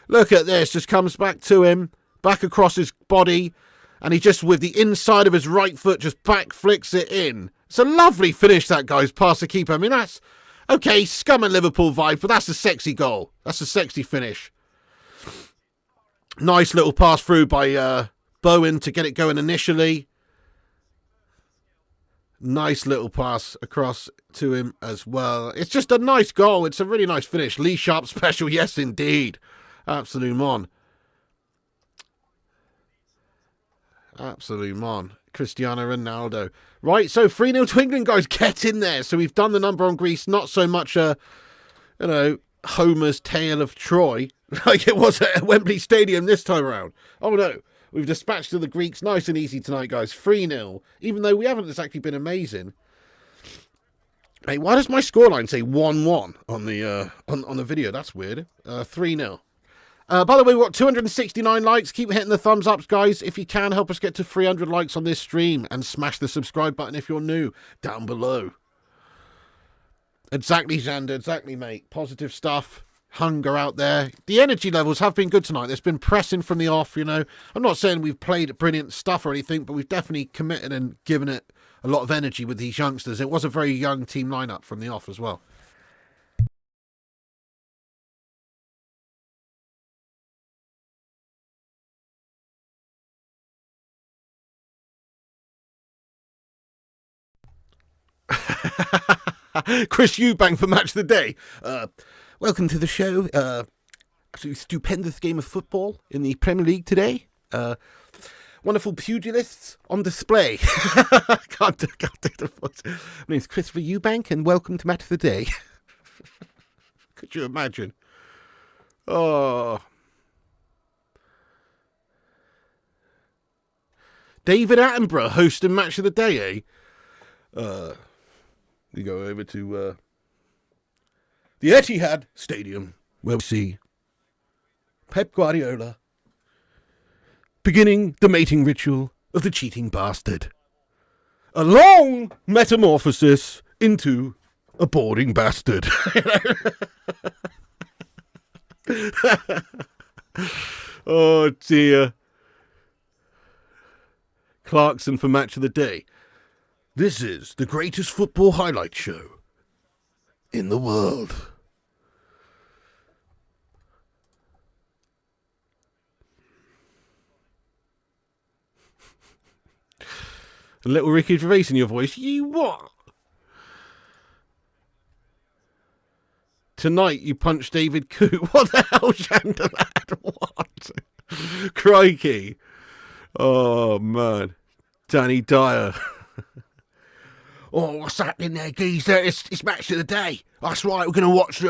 Look at this. Just comes back to him. Back across his body. And he just, with the inside of his right foot, just back flicks it in. It's a lovely finish, that, guys. Past the keeper. I mean, that's... Okay, scum and Liverpool vibe, but that's a sexy goal. That's a sexy finish. Nice little pass through by Bowen to get it going initially. Nice little pass across to him as well. It's just a nice goal. It's a really nice finish. Lee Sharp special. Yes, indeed. Absolute mon. Absolute mon. Cristiano Ronaldo. Right, so 3-0 to England, guys. Get in there. So we've done the number on Greece. Not so much you know, Homer's Tale of Troy, like it was at Wembley Stadium this time around. Oh, no. We've dispatched to the Greeks nice and easy tonight, guys. 3-0. Even though we haven't exactly been amazing. Hey, why does my scoreline say 1-1 on the video? That's weird. 3-0. By the way, we've got 269 likes. Keep hitting the thumbs ups, guys. If you can, help us get to 300 likes on this stream. And smash the subscribe button if you're new down below. Exactly, Xander. Exactly, mate. Positive stuff. hunger out there. The energy levels have been good tonight. There's been pressing from the off, you know. I'm not saying we've played brilliant stuff or anything, but we've definitely committed and given it a lot of energy with these youngsters. It was a very young team lineup from the off as well. Chris Eubank for Match of the Day. Welcome to the show. Absolutely stupendous game of football in the Premier League today. Wonderful pugilists on display. Can't do the voice. My name's Christopher Eubank, and welcome to Match of the Day. Could you imagine? Oh. David Attenborough hosting Match of the Day, eh? We go over to the Etihad Stadium, where we see Pep Guardiola beginning the mating ritual of the cheating bastard. A long metamorphosis into a boring bastard. Oh dear. Clarkson for Match of the Day. This is the greatest football highlight show in the world. A little Ricky Gervais in your voice. You what? Tonight you punched David Coote. What the hell, Chandelad? What? Crikey. Oh, man. Danny Dyer. Oh, what's happening there, geezer? It's Match of the Day. That's right. We're gonna watch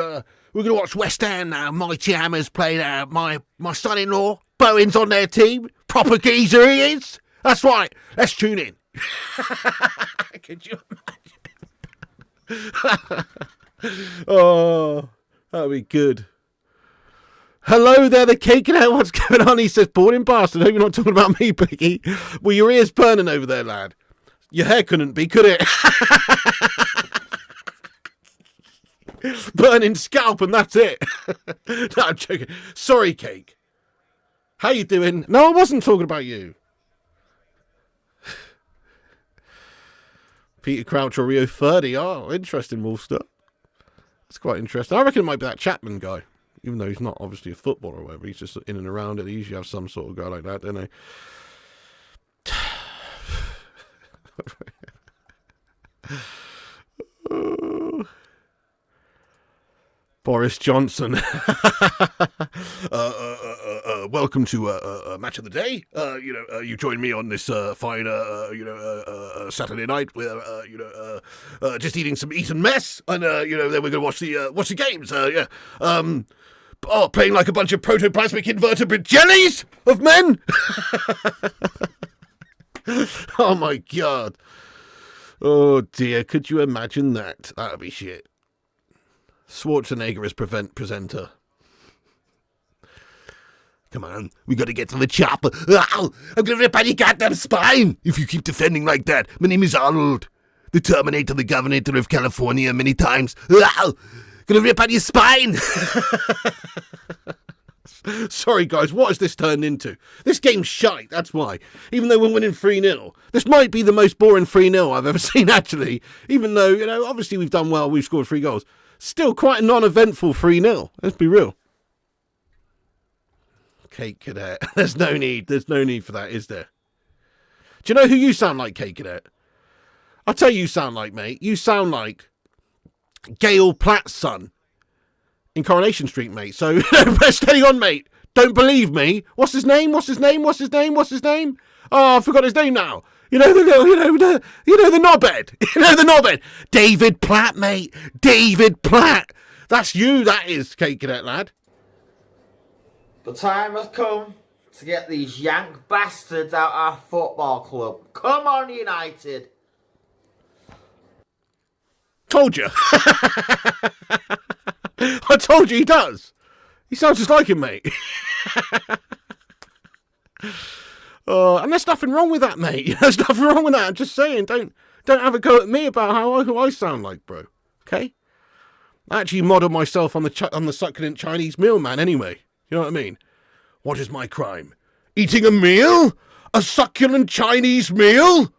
West Ham now. Mighty Hammers playing my son-in-law. Bowen's on their team. Proper geezer he is. That's right. Let's tune in. Could you imagine? Oh, that'll be good. Hello there, the cake and what's going on? He says, boring bastard. I hope you're not talking about me, Piggy. Well, your ear's burning over there, lad. Your hair couldn't be, could it? Burning scalp and that's it. No, I'm joking. Sorry, Cake. How you doing? No, I wasn't talking about you. Peter Crouch or Rio 30. Oh, interesting, Wolfster. That's quite interesting. I reckon it might be that Chapman guy. Even though he's not obviously a footballer or whatever. He's just in and around it. They usually have some sort of guy like that, don't they? Boris Johnson. Welcome to Match of the Day. You join me on this fine, Saturday night where just eating some Eton mess, and then we're gonna watch the games. Playing like a bunch of protoplasmic invertebrate jellies of men. Oh my god. Oh dear, could you imagine that? That'd be shit. Schwarzenegger as presenter. Come on, we gotta get to the chopper. Ow, I'm gonna rip out your goddamn spine if you keep defending like that. My name is Arnold, the Terminator, the Governor of California many times. Ow, gonna rip out your spine. Sorry, guys, what has this turned into? This game's shite, that's why. Even though we're winning 3-0. This might be the most boring 3-0 I've ever seen, actually. Even though, obviously we've done well, we've scored 3 goals. Still quite a non-eventful 3-0. Let's be real. Kate Cadet. There's no need for that, is there? Do you know who you sound like, Kate Cadet? I'll tell you sound like, mate. You sound like Gail Platt's son in Coronation Street, mate. So, steady on, mate. Don't believe me. What's his name? Oh, I forgot his name now. The knobhead. The knobhead. David Platt, mate. David Platt. That's you, that is, Kate Cadet, lad. The time has come to get these Yank bastards out our football club. Come on, United. Told you. I told you he does. He sounds just like him, mate. And there's nothing wrong with that, mate. There's nothing wrong with that. I'm just saying, don't have a go at me about who I sound like, bro. Okay? I actually modelled myself on the succulent Chinese meal man anyway. You know what I mean? What is my crime? Eating a meal? A succulent Chinese meal?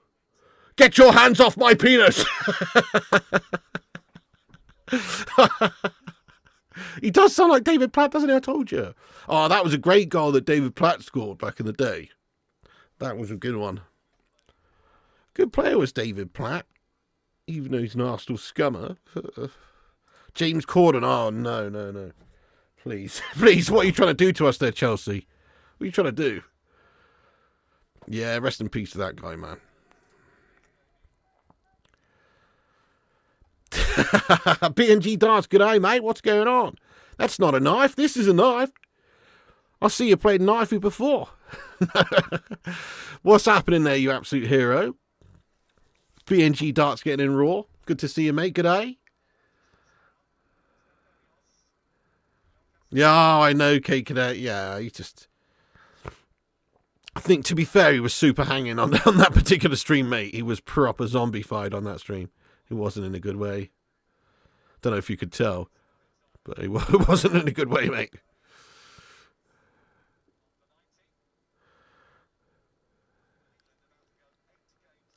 Get your hands off my penis! He does sound like David Platt, doesn't he? I told you. Oh, that was a great goal that David Platt scored back in the day. That was a good one. Good player was David Platt, even though he's an Arsenal scummer. James Corden. Oh, no. Please. Please, what are you trying to do to us there, Chelsea? What are you trying to do? Yeah, rest in peace to that guy, man. B&G Darts, good day, mate. What's going on? That's not a knife. This is a knife. I see you played knifey before. What's happening there, you absolute hero? B&G Darts getting in raw. Good to see you, mate. Good day. Yeah, I know, Kate Cadet. Yeah, he just... I think, to be fair, he was super hanging on that particular stream, mate. He was proper zombified on that stream. He wasn't in a good way. Don't know if you could tell, but he wasn't in a good way, mate.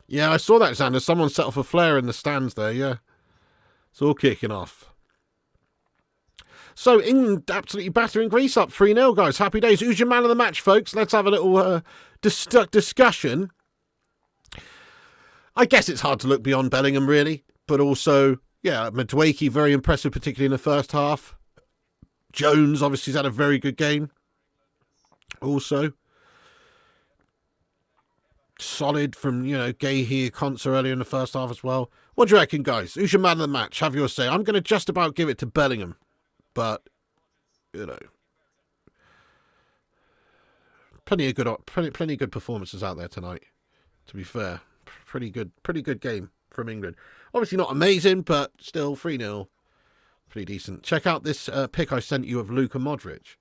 Yeah, I saw that, Xander. Someone set off a flare in the stands there, yeah. It's all kicking off. So, England absolutely battering Greece up 3-0, guys. Happy days. Who's your man of the match, folks? Let's have a little discussion. I guess it's hard to look beyond Bellingham, really. But also, yeah, Madueke, very impressive, particularly in the first half. Jones, obviously, has had a very good game. Also. Solid from, Gay here, Conser earlier in the first half as well. What do you reckon, guys? Who's your man of the match? Have your say. I'm going to just about give it to Bellingham. But, plenty of good performances out there tonight, to be fair. Pretty good game from England. Obviously not amazing, but still 3-0. Pretty decent. Check out this pic I sent you of Luka Modric.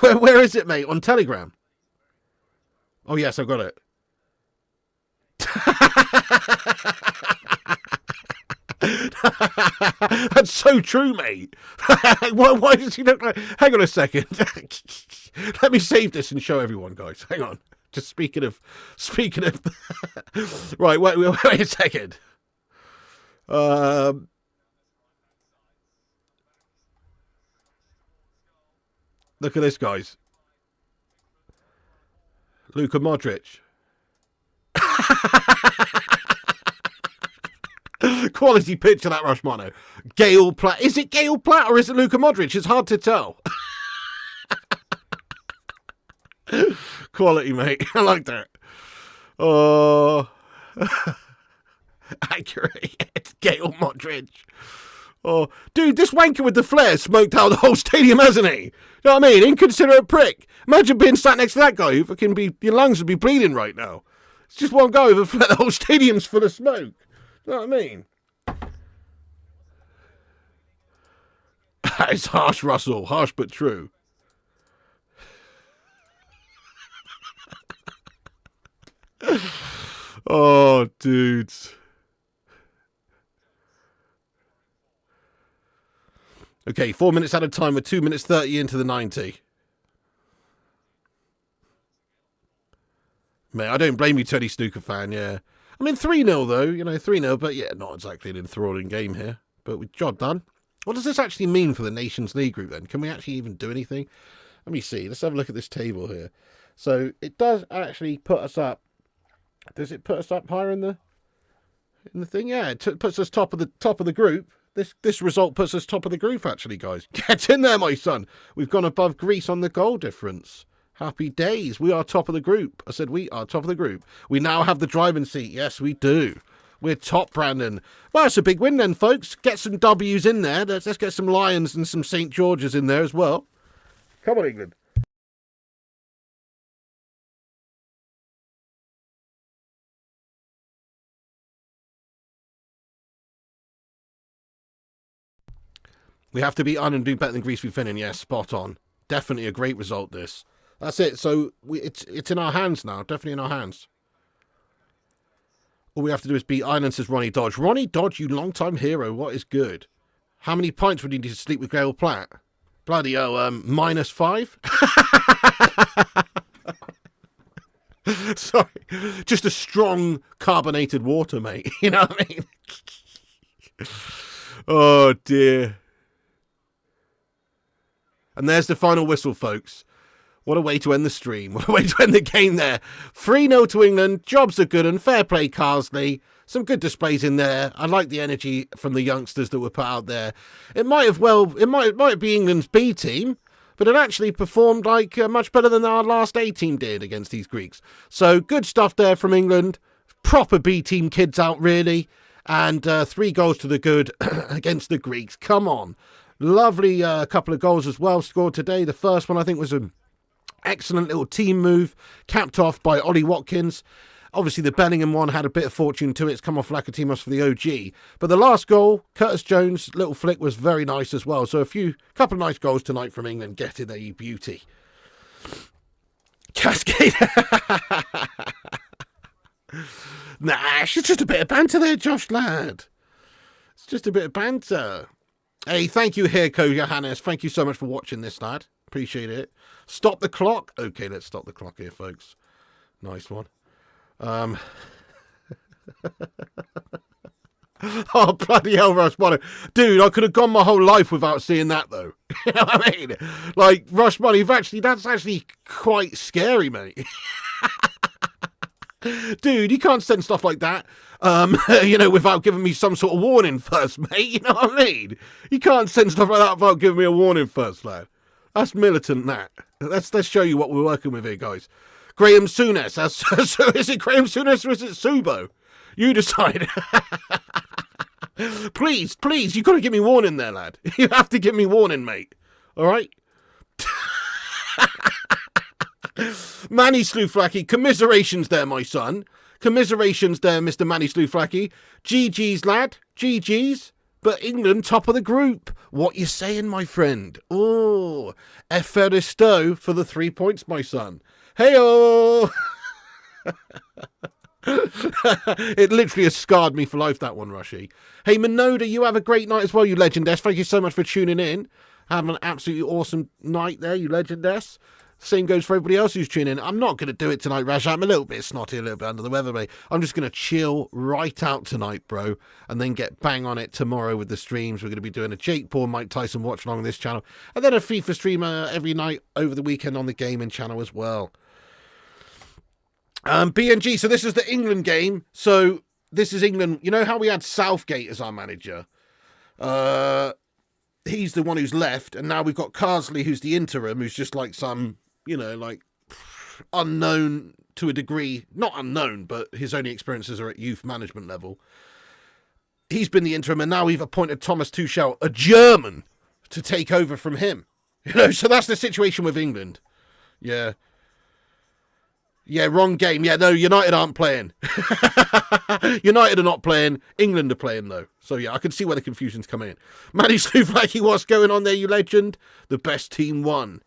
Where is it, mate? On Telegram? Oh, yes, I've got it. That's so true, mate. Why does he look like... Hang on a second. Let me save this and show everyone, guys. Hang on. Just speaking of... Right, wait a second. Look at this, guys. Luka Modric. Quality picture, that Rushmano. Gail Platt. Is it Gail Platt or is it Luka Modric? It's hard to tell. Quality, mate. I like that. Oh. Accurate. It's Gail Modric. Oh, dude, this wanker with the flare smoked out the whole stadium, hasn't he? You know what I mean? Inconsiderate prick. Imagine being sat next to that guy who fucking your lungs would be bleeding right now. It's just one guy with a flare. The whole stadium's full of smoke. You know what I mean? It's harsh, Russell. Harsh but true. Oh, dudes. Okay, 4 minutes out of time. We're 2 minutes 30 into the 90. Mate, I don't blame you, Teddy Snooker fan, yeah. I mean, 3-0 though, 3-0, but yeah, not exactly an enthralling game here. But with job done. What does this actually mean for the Nations League group then? Can we actually even do anything? Let me see. Let's have a look at this table here. So it does actually put us up. Does it put us up higher in the thing? Yeah, it puts us top of the group. This result puts us top of the group, actually, guys. Get in there, my son. We've gone above Greece on the goal difference. Happy days. We are top of the group. I said we are top of the group. We now have the driving seat. Yes, we do. We're top, Brandon. Well, it's a big win then, folks. Get some W's in there. Let's get some Lions and some St. George's in there as well. Come on, England. We have to beat Ireland and do better than Greece we Finland. Yes, spot on. Definitely a great result, this. That's it. So it's in our hands now. Definitely in our hands. All we have to do is beat Ireland, says Ronnie Dodge. Ronnie Dodge, you long-time hero. What is good? How many pints would you need to sleep with Gail Platt? Bloody hell, -5? Sorry. Just a strong carbonated water, mate. You know what I mean? Oh, dear. And there's the final whistle, folks. What a way to end the stream. What a way to end the game there. 3-0 to England. Jobs are good and fair play, Carsley. Some good displays in there. I like the energy from the youngsters that were put out there. It might be England's B team, but it actually performed like much better than our last A team did against these Greeks. So good stuff there from England. Proper B team kids out, really. And 3 goals to the good against the Greeks. Come on. Lovely couple of goals as well scored today. The first one, I think, was an excellent little team move, capped off by Ollie Watkins. Obviously, the Bellingham one had a bit of fortune to it. It's come off Lakatimos for the OG. But the last goal, Curtis Jones' little flick was very nice as well. So couple of nice goals tonight from England. Get in there, you beauty. Cascade. Nah, it's just a bit of banter there, Josh, lad. It's just a bit of banter. Hey, thank you, Hirko Johannes. Thank you so much for watching this, lad. Appreciate it. Stop the clock. Okay, let's stop the clock here, folks. Nice one. Oh, bloody hell, Rush Money. Dude, I could have gone my whole life without seeing that, though. You know what I mean? Like, Rush Money, that's actually quite scary, mate. Dude, you can't send stuff like that, without giving me some sort of warning first, mate. You know what I mean? You can't send stuff like that without giving me a warning first, lad. That's militant, that. Let's show you what we're working with here, guys. Graham Souness. So is it Graham Souness or is it Subo? You decide. Please, you've got to give me warning there, lad. You have to give me warning, mate. All right? Manny Slouflaki, commiserations there, my son. Commiserations there, Mr. Manny Slouflaki. GG's, lad. GG's. But England, top of the group. What you saying, my friend? Oh, Eferisto for the 3 points, my son. Hey-oh! It literally has scarred me for life, that one, Rushy. Hey, Minoda, you have a great night as well, you legendess. Thank you so much for tuning in. Have an absolutely awesome night there, you legendess. Same goes for everybody else who's tuning in. I'm not going to do it tonight, Raj. I'm a little bit snotty, a little bit under the weather, mate. I'm just going to chill right out tonight, bro, and then get bang on it tomorrow with the streams. We're going to be doing a Jake Paul, Mike Tyson watch along on this channel, and then a FIFA stream every night over the weekend on the gaming channel as well. BNG, so this is the England game. So this is England. You know how we had Southgate as our manager? He's the one who's left, and now we've got Carsley, who's the interim, who's just like some, unknown to a degree. Not unknown, but his only experiences are at youth management level. He's been the interim, and now we've appointed Thomas Tuchel, a German, to take over from him. So that's the situation with England. Yeah. Yeah, wrong game. Yeah, no, United aren't playing. United are not playing. England are playing, though. So, yeah, I can see where the confusion's coming in. Manny Slouflaki, what's going on there, you legend? The best team won.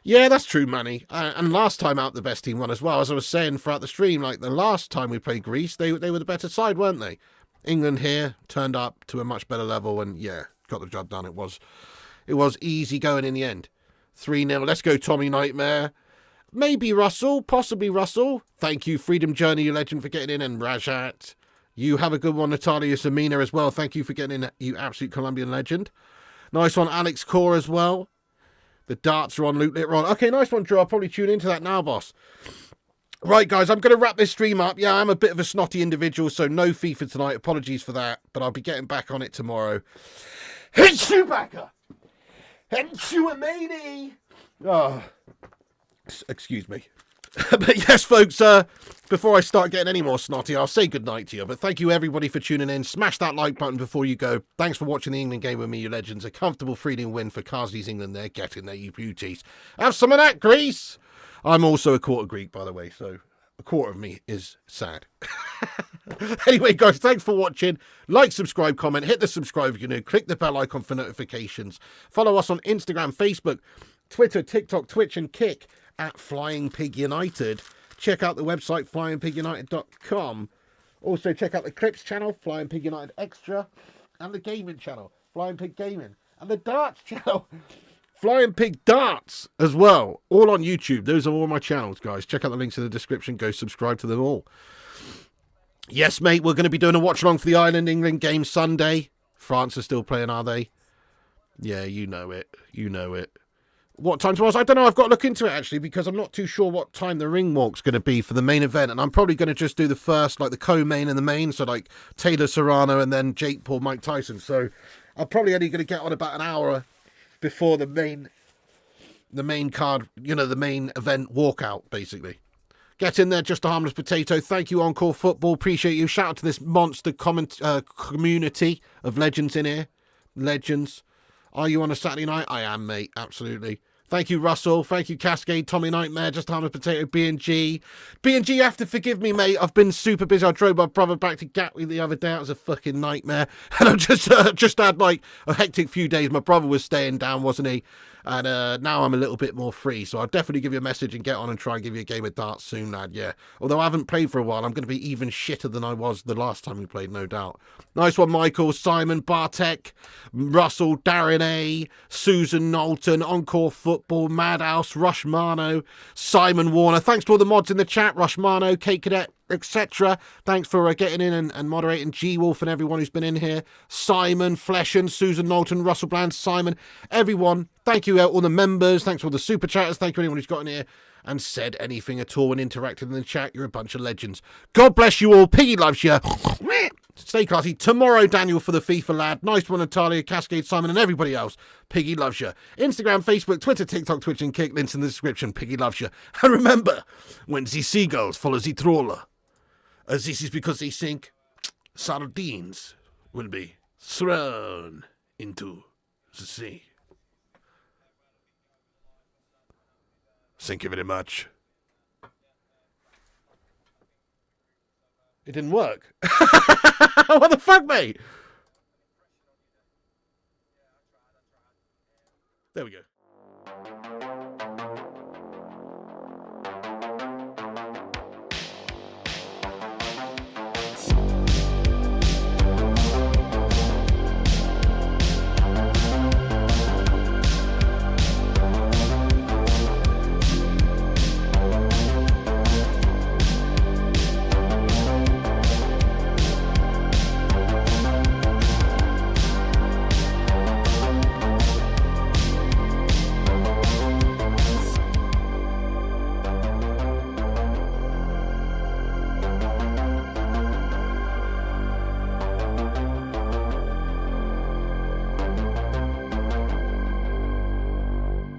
Yeah, that's true, Manny. And last time out, the best team won as well. As I was saying throughout the stream, like the last time we played Greece, they were the better side, weren't they? England here turned up to a much better level and, yeah, got the job done. It was easy going in the end. 3-0. Let's go, Tommy Nightmare. Maybe Russell, possibly Russell. Thank you, Freedom Journey, you legend, for getting in. And Rajat, you have a good one. Natalia Samina as well. Thank you for getting in, you absolute Colombian legend. Nice one, Alex Core as well. The darts are on, Luke Litter on. Okay, nice one, Drew. I'll probably tune into that now, boss. Right, guys, I'm going to wrap this stream up. Yeah, I'm a bit of a snotty individual, so no FIFA tonight. Apologies for that, but I'll be getting back on it tomorrow. Hit Chewbacca! Hit Chewamani! Oh. Excuse me. But yes, folks, before I start getting any more snotty, I'll say goodnight to you. But thank you, everybody, for tuning in. Smash that like button before you go. Thanks for watching the England game with me, you legends. A comfortable 3-0 win for Carsley's England there. Get in there, you beauties. Have some of that, Greece. I'm also a quarter Greek, by the way, so a quarter of me is sad. Anyway, guys, thanks for watching. Like, subscribe, comment, hit the subscribe if you're new. Click the bell icon for notifications. Follow us on Instagram, Facebook, Twitter, TikTok, Twitch, and Kick at Flying Pig United. Check out the website, flyingpigunited.com. Also, check out the Clips channel, Flying Pig United Extra. and the gaming channel, Flying Pig Gaming, and the darts channel, Flying Pig Darts as well, all on YouTube. Those are all my channels, guys. Check out the links in the description. Go subscribe to them all. Yes, mate, we're going to be doing a watch-along for the Ireland-England game Sunday. France are still playing, are they? Yeah, you know it. You know it. What time tomorrow? I don't know. I've got to look into it, actually, because I'm not too sure what time the ring walk's going to be for the main event. And I'm probably going to just do the first, like the co-main and the main. So, like, Taylor Serrano and then Jake Paul, Mike Tyson. So, I'm probably only going to get on about an hour before the main card, you know, the main event walkout, basically. Get in there, Just a Harmless Potato. Thank you, Encore Football. Appreciate you. Shout out to this monster community of legends in here. Legends. Are you on a Saturday night? I am, mate. Absolutely. Thank you, Russell. Thank you, Cascade, Tommy Nightmare, Just a Harmless Potato, B&G. B&G, you have to forgive me, mate. I've been super busy. I drove my brother back to Gatwick the other day. It was a fucking nightmare. And I've just had, like, a hectic few days. My brother was staying down, wasn't he? And now I'm a little bit more free. So I'll definitely give you a message and get on and try and give you a game of darts soon, lad. Yeah. Although I haven't played for a while, I'm going to be even shitter than I was the last time we played, no doubt. Nice one, Michael, Simon, Bartek, Russell, Darren A, Susan Knowlton, Encore Football, Madhouse, Rushmano, Simon Warner. Thanks to all the mods in the chat, Rushmano, Kate Cadet, etc. Thanks for getting in and moderating. G-Wolf and everyone who's been in here. Simon, Fleshen, Susan Knowlton, Russell Bland, Simon, everyone. Thank you, all the members. Thanks to all the super chatters. Thank you anyone who's got in here and said anything at all and interacted in the chat. You're a bunch of legends. God bless you all. Piggy loves you. Stay classy. Tomorrow, Daniel, for the FIFA lad. Nice one, Natalia, Cascade, Simon, and everybody else. Piggy loves you. Instagram, Facebook, Twitter, TikTok, Twitch, and Kick. Links in the description. Piggy loves you. And remember, when the seagulls follow the trawler, as this is because they think sardines will be thrown into the sea. Thank you very much. It didn't work. What the fuck, mate? There we go.